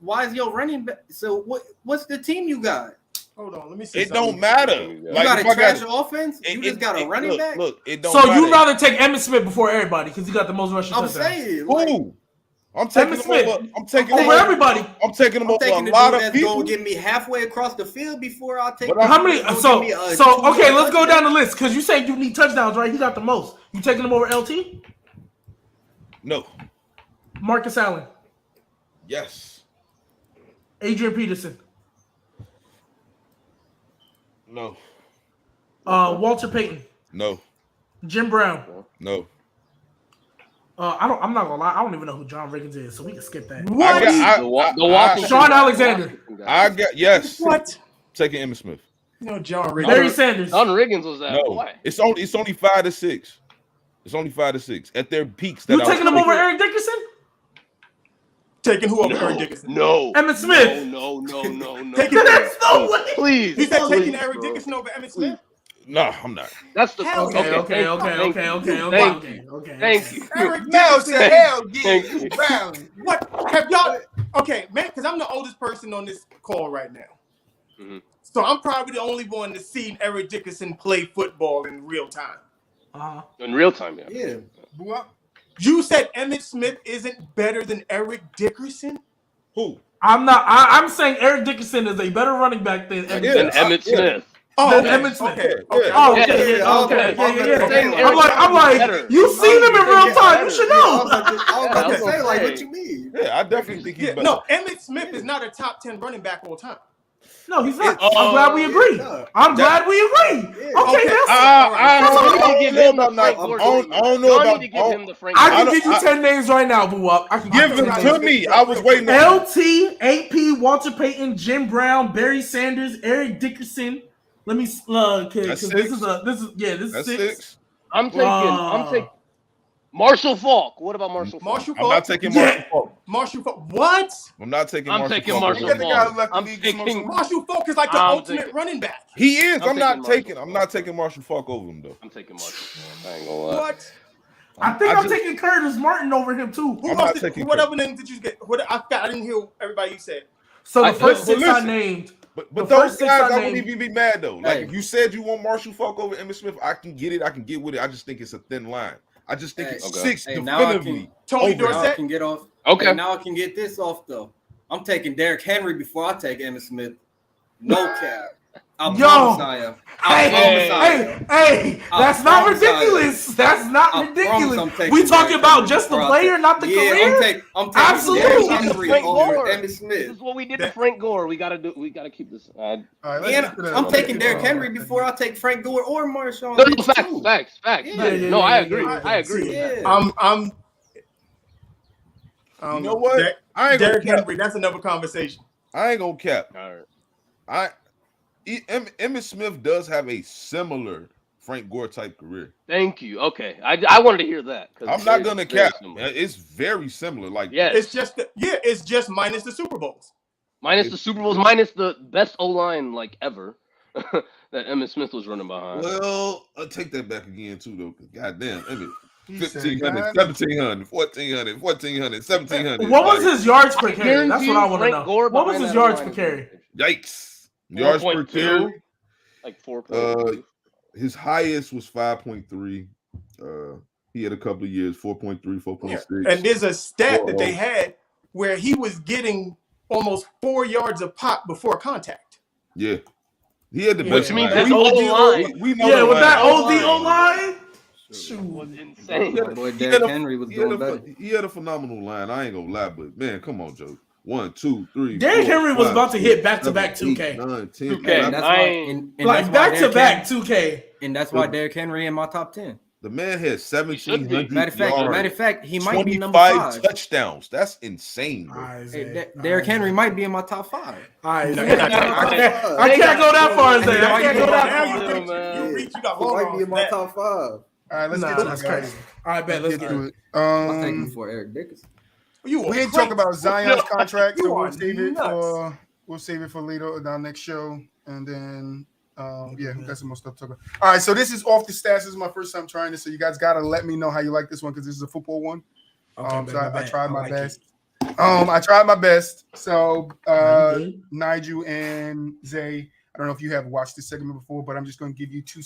why is your running back? So what's the team you got? Hold on, let me see. It don't matter. You got a trash offense. You just got a running back. Look, it don't. So matter. you rather take Emmitt Smith before everybody because he got the most rushing touchdowns. I'm saying, who? I'm taking him over. I'm taking over everybody. I'm taking him over a the lot dude of that's people. Gonna get me halfway across the field before I take. How many? So okay, let's go down the list because you said you need touchdowns, right? He got the most. You taking him over LT? No. Marcus Allen. Yes. Adrian Peterson. No. Walter Payton. No. Jim Brown. No. I'm not gonna lie. I don't even know who John Riggins is, so we can skip that. What? Sean Alexander. I got yes. What? Taking Emmitt Smith. No, John Riggins. Barry Sanders. John Riggins was that. No, Why? it's only 5 to 6. It's only 5 to 6 at their peaks. You taking them over Eric Dickerson? Taking who over Eric Dickerson? No. Emmitt Smith. No. That's no way. Please. You said taking Eric Dickerson over Emmitt Smith? No, I'm not. That's the okay. Thank you. Eric Mel said, "Hell yeah, Brown." What have y'all? Okay, man, because I'm the oldest person on this call right now, so I'm probably the only one that's seen Eric Dickerson play football in real time. In real time, yeah. You said Emmitt Smith isn't better than Eric Dickerson? Who? I'm not. I'm saying Eric Dickerson is a better running back than Emmitt Smith. Emmitt Smith. Okay. I'm like, you've seen him in real time. You should know. I was about to say, like, what you mean? Yeah, I definitely think he's better. No, Emmitt Smith is not a top 10 running back all time. No, he's not. I'm glad we agree. I'm glad we agree. Okay, I can give you 10 names right now, BooWop. I can give them to me. I was waiting. LT, AP, Walter Payton, Jim Brown, Barry Sanders, Eric Dickerson. Let me because this is 6. I'm taking Marshall Faulk. What about Marshall Faulk? I'm not taking Marshall Faulk. Marshall Faulk. What? I'm not taking Marshall Faulk. Marshall Faulk is like the ultimate running back. He is. I'm not taking Marshall Faulk over him though. I'm taking Marshall Faulk. I ain't gonna lie. What? I think I'm taking Curtis Martin over him too. What other names did you get? I didn't hear everybody you said. So the first 6 I named. But those guys, I wouldn't even be mad though. Like if you said you want Marshall Faulk over Emmitt Smith, I can get it. I can get with it. I just think it's a thin line. I just think it's 6 definitively. Tony Dorsett. Now I can get off. Okay. Now I can get this off though. I'm taking Derrick Henry before I take Emmitt Smith. No cap. Hey, that's not ridiculous. That's not ridiculous. We talking about just the player, not the career. I'm taking absolutely. Frank Gore. This is what we did to Frank Gore. We gotta keep this. I'm taking Derrick Henry before I take Frank Gore or Marshawn. No, facts. Yeah, no, I agree. I agree. I'm. You know what? Derrick Henry. That's another conversation. I ain't gonna cap. All right. Emmitt Smith does have a similar Frank Gore type career. Thank you. Okay, I wanted to hear that. I'm not gonna cap. It's very similar. Like, it's just minus the Super Bowls. Minus the Super Bowls, minus the best O-line like ever that Emmitt Smith was running behind. Well, I'll take that back again too, though. Goddamn, Emmitt. 1,500, 1,700, 1,400, 1,400, 1,700. What was his yards per carry? That's what I want to know. What was his yards per carry? Yikes. Yards per carry? Like 4.2. His highest was 5.3. He had a couple of years, 4.3, 4.6. And there's a stat that they had where he was getting almost 4 yards a pop before contact. Yeah. He had the best. Which means that's O-line. We know with that O-line. Shoot, was insane. Boy, Derrick Henry was doing better. He had a phenomenal line. I ain't gonna lie, but man, come on, Joe. 1, 2, 3. Derrick Henry was about to hit back-to-back 2K. 9, 10. 2K. Like back-to-back 2K. And that's why Derrick Henry in my top 10. The man had 1,700 yards. Matter of fact, he might be number 5. 25 touchdowns. That's insane, bro. Hey, Derrick Henry might be in my top 5. I can't go that far, Isaiah. I can't go that far. You might be in my top 5. All right, let's get to that's it, guys. crazy. All right, bet. Let's get to it. I'm taking for Eric Dickerson. We didn't talk about Zion's contract, so we'll save it for later on our next show, and then that's the most stuff to talk about. All right, so this is off the stats. This is my first time trying this, so you guys gotta let me know how you like this one because this is a football one. So I tried my best. I tried my best. So Nigel and Zay, I don't know if you have watched this segment before, but I'm just going to give you two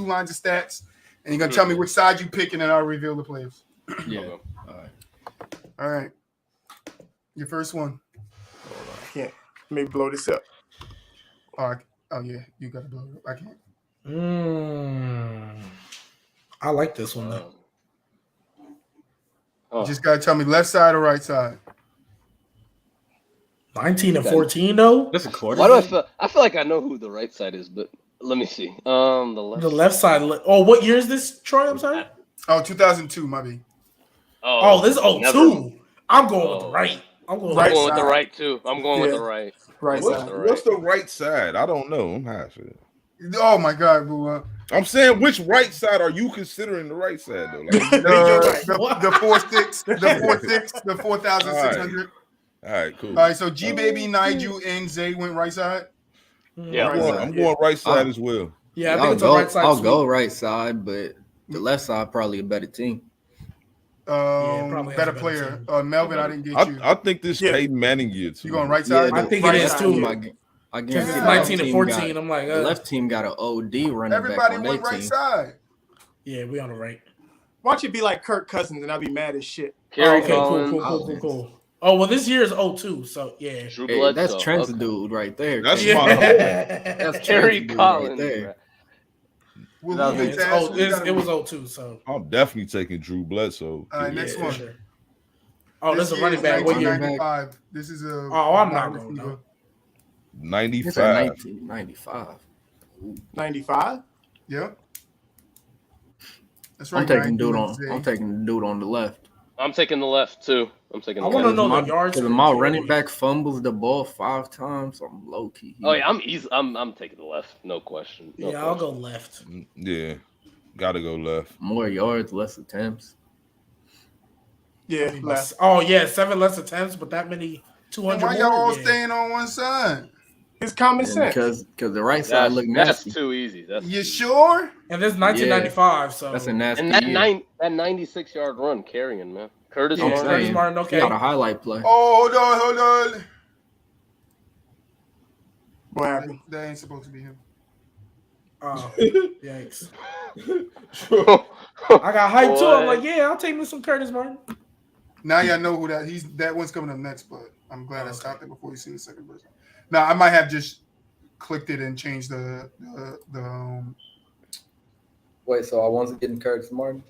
lines of stats, and you're going to tell me which side you pick, and then I'll reveal the players. Yeah. All right. Your first one. I can't. Maybe blow this up. Oh yeah. You got to blow it up. I can't. I like this one, though. You just got to tell me left side or right side. 19 and 14, though. That's a quarter. Why do I feel like I know who the right side is, but let me see. The left side. Oh, what year is this, Troy? I'm sorry. Oh, 2002, my B. Oh, this is 02. I'm going with the right. I'm going with the right too. I'm going with the right. What's the right side? I don't know. I'm high shit. Oh my God, BooWop. I'm saying, which right side are you considering the right side though? Like, the 4.6, the 4,600. All right, cool. All right, so Gbaby, Nigel, and Zay went right side. Yeah, I'm going right side as well. Yeah, I think it's a right side. I'll go right side, but the left side probably a better team. Better player. Melvin, I didn't get you. I think this Peyton Manning year too. You going right side? I think it is too. I guarantee 19 and 14. I'm like, the left team got an OD running everybody back on went right team. side. Yeah, we on the right. Why don't you be like Kirk Cousins and I'll be mad as shit? Cool. Oh, well, this year is 02, so yeah. Hey, that's Trent's dude right there. That's that's Terry Collins. Right there. It was 02, so I'm definitely taking Drew Bledsoe. All right, next one. Sure. Oh, this is a running back. What year? 1995. This is a. Oh, I'm not going to. 95. 1995. 95? Yep. That's right. I'm taking the dude on the left. I'm taking the left too. I want to know the yards. Because my running back fumbles the ball 5 times. I'm low key. Oh yeah, I'm taking the left, no question. I'll go left. Yeah, gotta go left. More yards, less attempts. Yeah, left. Oh yeah, 7 less attempts, but that many 200. Why y'all all staying on one side? It's common sense. Because the right side look nasty. That's too easy. You sure? And this is 1995, so that's a nasty. And that 96-yard run carrying, man. Curtis Martin, okay. Got a highlight play. Oh, hold on. What happened? That ain't supposed to be him. Oh, yikes. I got hyped too. I'm like, yeah, I'll take me some Curtis Martin. Now y'all know who that one's coming up next, but I'm glad I stopped it before you see the second person. Now I might have just clicked it and changed the Wait, so I wasn't getting Curtis Martin?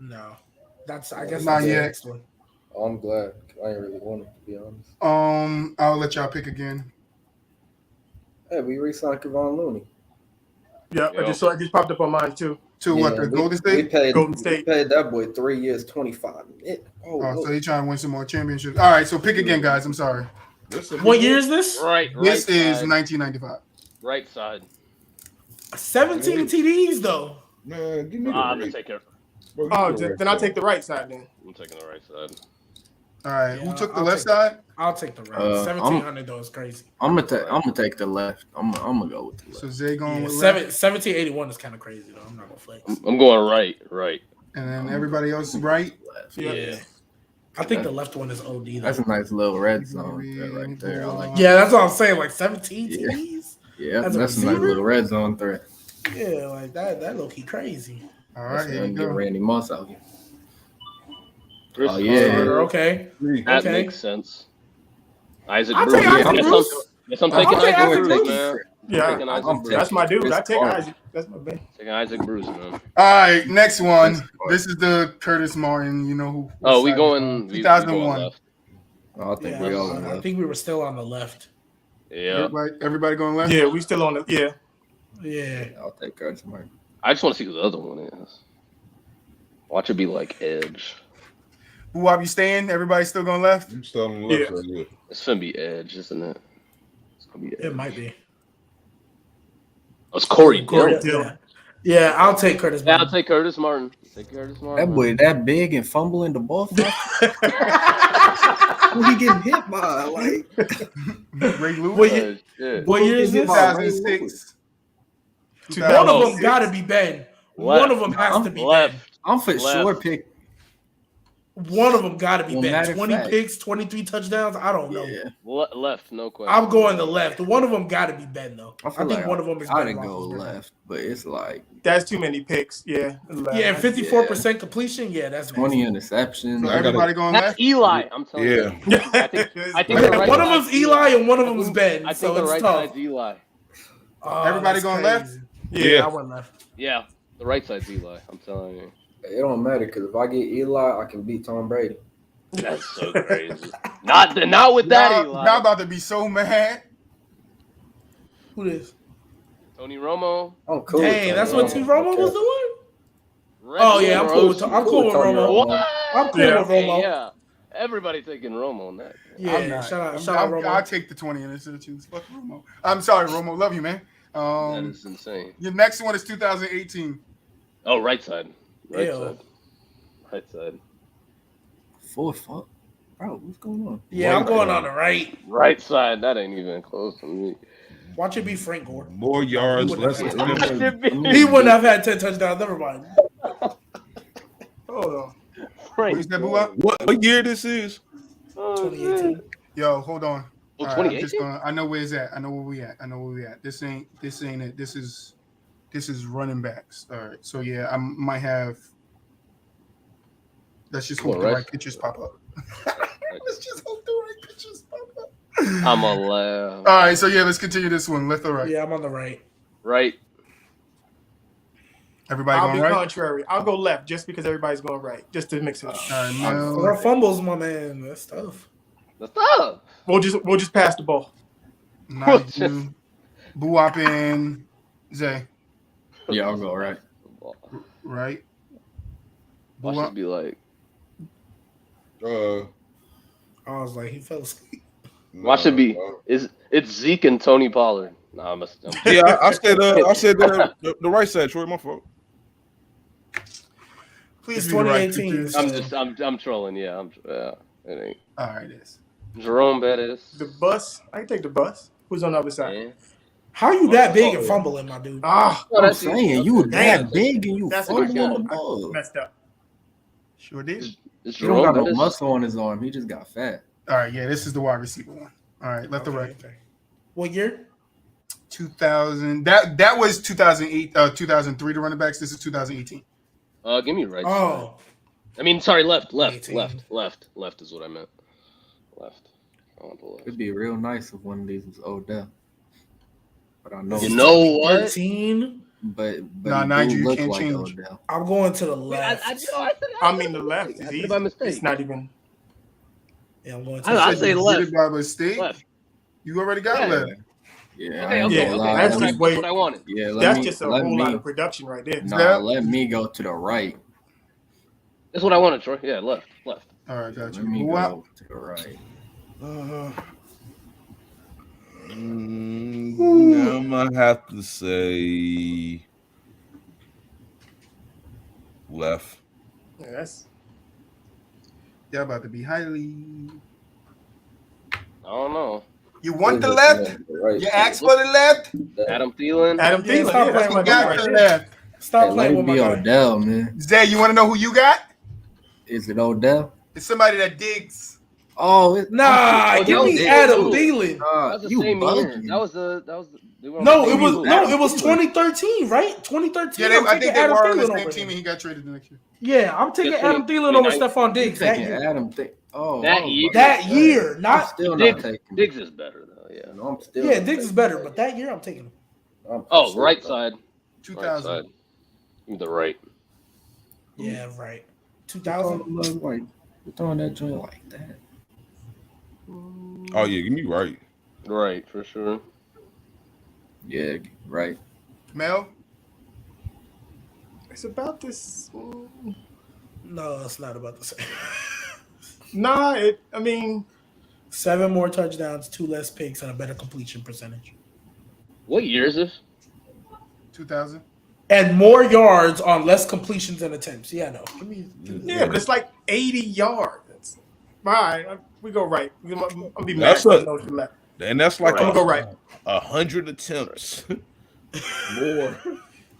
No, I guess not that's yet. the next one. Oh, I'm glad. I ain't really want it, to be honest. I'll let y'all pick again. Hey, we re-signed Kevon Looney. Yeah, I just saw it just popped up on mine too. To what, the Golden State? Golden State. We paid that boy 3 years, 25. So he trying to win some more championships. All right, so pick again, guys. I'm sorry. What year is this? This is 1995. Right side. 17 TDs though. Man, give me the I'm gonna take it. Then I'll take the right side then. I'm taking the right side. All right, who took the left side? I'll take the right. 1700 though is crazy. I'm gonna take the left. I'm gonna go with the left. So Zay going with left. left. 1781 is kind of crazy though. I'm not gonna flex. I'm going right. And then everybody else is right. Left. Yeah. I think the left one is OD though. That's a nice little red zone right there. I like. Yeah, that's what I'm saying. Like 17 TDs. Yeah, that's a nice little red zone threat. Yeah, like that low key crazy. All right, here you get go. Randy Moss out here. Oh yeah. Okay. That makes sense. Isaac I'll Bruce. take Isaac Bruce. Yes, I'm taking Isaac Bruce, man. Yeah, that's my dude. I take Isaac. That's my man. Taking Isaac Bruce, man. All right, next one. This is the Curtis Martin. You know who? Oh, we going 2001. I think we all I think we were still on the left. Yeah. Everybody going left? Yeah, we still on the Yeah. I'll take Curtis Martin. I just want to see who the other one is. Watch it be like Edge. BooWop, you staying? Everybody still going left? I'm still on the left side. Yeah. It's gonna be Edge, isn't it? It's gonna be Edge. It might be. Oh, it's Corey Dillon. Yeah, I'll take Curtis Martin. Yeah, I'll take Curtis Martin. That boy that big and fumbling the ball. Who he getting hit by? Like Ray Lewis. What year is this? 2006. One of them got to be Ben. One of them has to be Ben. I'm for sure pick. One of them got to be Well, Ben. 20 picks, 23 touchdowns. I don't know. Yeah. Left, no question. I'm going the left. One of them got to be Ben though. I think like one of them is I Ben. didn't go left, but it's like that's too many picks. Yeah. Yeah, 54% completion. Yeah, that's 20 interceptions. So everybody going left? That's Eli. I'm telling you. I think the right one of them's Eli and one of them's Ben. I think so the right tough. side's Eli. Oh, everybody going crazy. left? Yeah, I went left. Yeah, the right side's Eli. I'm telling you. It don't matter because if I get Eli, I can beat Tom Brady. That's so crazy. Not with that Eli. Y'all about to be so mad. Who this? Tony Romo. Oh, cool. Dang, that's what T. Romo was doing? Oh, yeah, I'm cool with Romo. What? I'm cool with Romo. Yeah, everybody taking Romo on that. Yeah, shout out Romo. I'll take the 20 interceptions. Fuck Romo. I'm sorry, Romo. Love you, man. That is insane. Your next one is 2018. Oh, right side. Right side. Fuck. Bro, what's going on? Yeah, I'm going on the right. Right side. That ain't even close to me. Watch it be Frank Gore. More yards, less. He wouldn't have had 10 touchdowns. Never mind. Hold on. What is that, BooWop? What year this is? 2018. Yo, hold on. Oh, 2018? I know where it's at. I know where we at. This ain't it. This is running backs. All right. So yeah, I might have. Let's just hope the right pictures pop up. Let's just hope the right pictures pop up. I'm a left. All right, so yeah, let's continue this one. Left or right? Yeah, I'm on the right. Right. Everybody I'll going be right? contrary. I'll go left just because everybody's going right, just to mix it up. Four fumbles, my man. That's tough. That's tough. We'll just pass the ball. Not you. BooWop and Zay. Yeah, I'll go right. Right. Watch it be like. I was like, he fell asleep. Watch it be. It's Zeke and Tony Pollard. Nah, yeah, I said the right side, Troy. My fault. Please, 2018. I'm trolling. Yeah, it ain't. All right, it is. Jerome Bettis. The bus. I can take the bus. Who's on the other side? Yeah. How are you that big and fumbling, my dude? I'm saying you were that big and you fumbling the ball. Messed up. Sure did. He don't got no muscle on his arm. He just got fat. All right, yeah, this is the wide receiver one. All right, left or right? Okay. What year? 2000. That was 2008, 2003. The running backs. This is 2018. Give me right. Oh, I mean, sorry, left is what I meant. Left. I want the left. It'd be real nice if one of these was Odell. But I know. You know what? 13. But Nigel, you can't like change. Odell. I'm going to the left. I mean, the left is easy. It's not even. Yeah, I'm going to. I say left. Did it by mistake. Left. You already got left. Yeah, okay. That's what I wanted. Yeah, that's just a whole lot of production right there. Nah, let me go to the right. That's what I wanted, Troy. Yeah, left. All right, got you. Let me go to the right. Now I'm gonna have to say left. Yes. Y'all about to be highly. I don't know. You want the left? Right. You asked for the left? Adam Thielen. Stop playing You with got the left. Stop playing with my my Odell, man. Zay, you want to know who you got? Is it Odell? It's somebody that digs. Oh, give me Adam Thielen. That was the same year. That was the. It was 2013, right? 2013. Yeah, I think they were on the same team, and he got traded the next year. Yeah, I'm taking Adam Thielen over Stephon Diggs that year. That year, not still not taking. Diggs is better though. Yeah, no, I'm still. Yeah, Diggs is better, but that year I'm taking him. Right side. 2000. Right side. The right. Yeah, right. 2000. You're throwing that joint like that. Oh yeah, give me right. Right, for sure. Yeah, right. Mel? It's about this. No, it's not about the same. I mean, 7 more touchdowns, 2 less picks, and a better completion percentage. What year is this? 2000. And more yards on less completions and attempts. Yeah, no. Yeah, but it's like 80 yards. All right, we go right. I'll be mad. That's left. And that's like I'm gonna go right. 100 attempts more.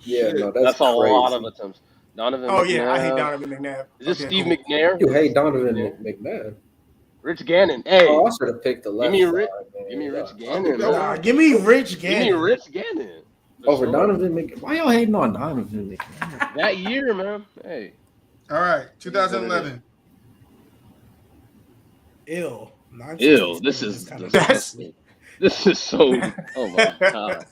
Yeah, no, that's a lot of attempts. Donovan. Oh yeah, I hate Donovan McNabb. Is this Steve McNair? You hate Donovan McNabb. Rich Gannon. Hey, I should have picked the left. Give me Rich Gannon. Give me Rich Gannon. Give me Rich Gannon. Over Donovan McNabb. Why y'all hating on Donovan McNabb? That year, man. Hey. All right, 2011. Ew. This is so. Oh my god.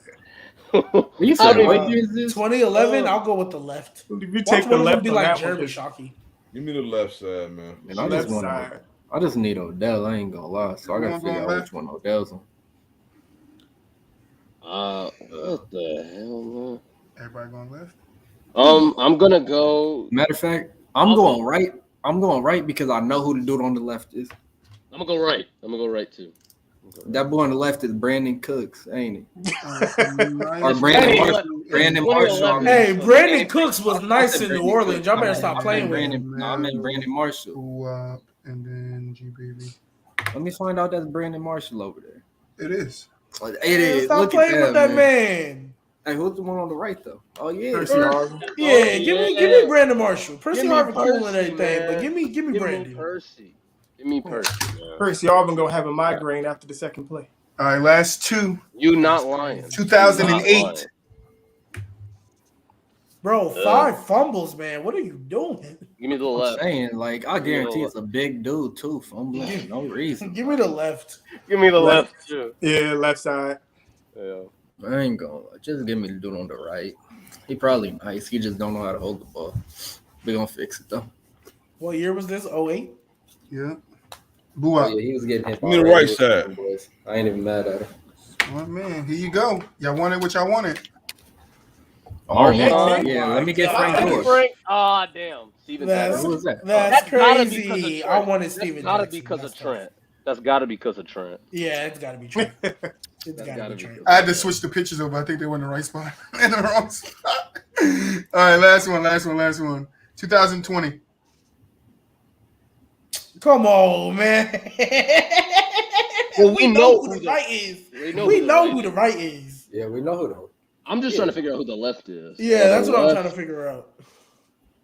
You said what year is this? 2011. I'll go with the left. If you take the left, be like Jeremy Shockey. Give me the left side, man. And I just need Odell. I ain't gonna lie. So I gotta figure out which one Odell's on. What the hell, man? Everybody going left? I'm gonna go. Matter of fact, I'm going right. I'm going right because I know who the dude on the left is. I'm gonna go right. I'm gonna go right too. That boy on the left is Brandon Cooks, ain't he? Or Brandon Marshall. Hey, Brandon Cooks was nice in New Orleans. Y'all better stop playing with him. No, I meant Brandon Marshall. BooWop, and then Gbaby. Let me find out that's Brandon Marshall over there. It is. It is. Stop playing with that man. Hey, who's the one on the right though? Oh yeah, yeah. Give me Brandon Marshall. Percy Harvin cool and everything, but give me Brandon. Percy. Give me Percy. Percy Harvin gonna have a migraine after the second play. All right, last two. You not lying. 2008. Bro, 5 fumbles, man. What are you doing? Give me the left. I'm saying, like, I guarantee it's a big dude too. Fumbling for no reason. Give me the left. Give me the left too. Yeah, left side. Yeah. I ain't gonna just give me the dude on the right. He probably nice. He just don't know how to hold the ball. We gonna fix it though. What year was this? 08? Yeah. BooWop. Yeah, he was getting hit. Give me the right side. I ain't even mad at him. Oh man, here you go. Y'all wanted what y'all wanted. Yeah, let me get Frank Gore. Ah, damn. Steven Who was that? That's crazy. I wanted Steven. Gotta be because of Trent. That's gotta be because of Trent. Yeah, it's gotta be Trent. It's gotta be Trent. I had to switch the pictures over. I think they were in the right spot. In the wrong spot. All right, last one. 2020. Come on, man. Well, we know who the right is. We know who the right is. Yeah, we know who the. I'm just trying to figure out who the left is. Yeah, that's what I'm trying to figure out.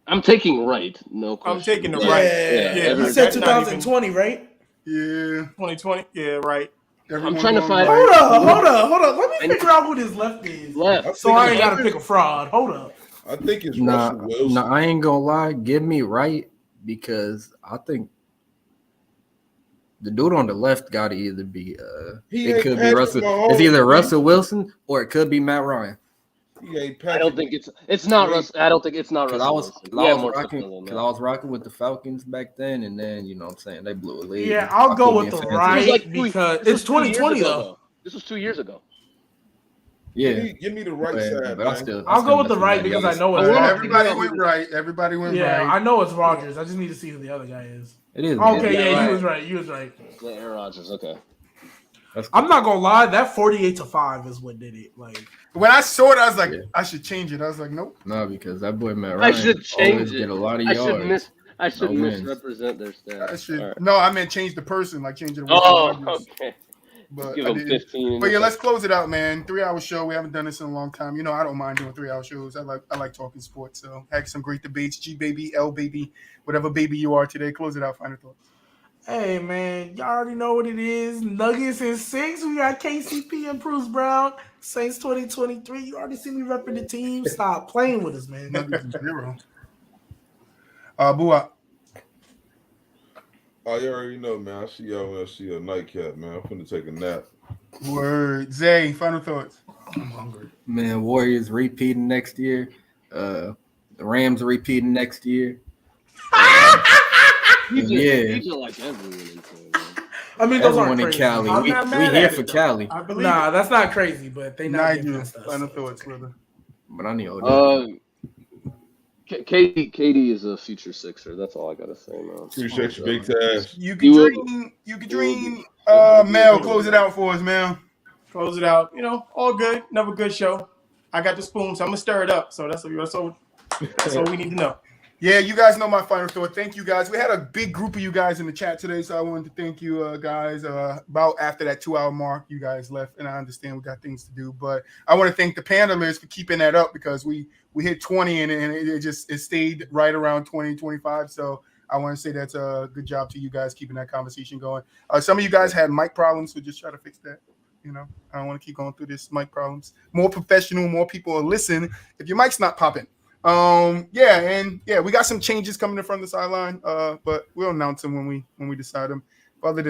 I'm taking right. No question. I'm taking the right. Yeah. You said 2020, right? Yeah. 2020. Yeah, right. I'm trying to find. Hold up. Let me figure out who this left is. Left. So I ain't gotta pick a fraud. Hold up. I think it's Russell Wilson. No, I ain't gonna lie. Give me right because I think the dude on the left got to either be it could be Russell. It's either Russell Wilson or it could be Matt Ryan. I don't think it's not Russell. I don't think it's not Russell Wilson. I was rocking with the Falcons back then, and then you know what I'm saying, they blew a lead. Yeah, I'll go with the right because it's 2020 though. This was 2 years ago. Yeah, give me the right side. But I'll go with the right because I know it's everybody went right. Everybody went right. Yeah, I know it's Rodgers. I just need to see who the other guy is. It is. Okay, yeah, you was right. You was right. Yeah, Aaron Rodgers. Okay. I'm not gonna lie. That 48-5 is what did it. Like when I saw it, I was like, I should change it. I was like, nope. No, because that boy Matt Ryan. I should change it. Get a lot of yards. I should misrepresent their stats. No, I meant change the person, like change it. Okay. But give them 15. But yeah, let's close it out, man. 3-hour show. We haven't done this in a long time. You know, I don't mind doing 3-hour shows. I like talking sports. So had some great debates. Gbaby, L-Baby, whatever baby you are today. Close it out. Final thoughts. Hey man, y'all already know what it is. Nuggets in 6. We got KCP and Bruce Brown. Saints 2023. You already see me repping the team. Stop playing with us, man. Nuggets in 0. BooWop. Oh, you already know, man. I see y'all when I see a nightcap, man. I'm finna take a nap. Word. Zay, final thoughts. I'm hungry. Man, Warriors repeating next year. The Rams repeating next year. These are like everyone. I mean, those everyone aren't in Cali. We here for Cali. Nah, that's not crazy, but they not getting past us. Final thoughts, brother. But I need KD is a future Sixer. That's all I gotta say, man. Future Sixer, big ass. You can dream. Mel, close it out for us, man. Close it out. You know, all good. Another good show. I got the spoon, so I'm gonna stir it up. So that's what we need to know. Yeah, you guys know my final thought. Thank you guys. We had a big group of you guys in the chat today, so I wanted to thank you guys. About after that 2-hour mark, you guys left, and I understand we got things to do, but I want to thank the panelists for keeping that up because we hit 20 and it stayed right around 20, 25. So I want to say that's a good job to you guys keeping that conversation going. Some of you guys had mic problems, so just try to fix that. You know, I don't want to keep going through this mic problems. More professional, more people will listen if your mic's not popping. We got some changes coming in from the sideline, but we'll announce them when we decide them. Other than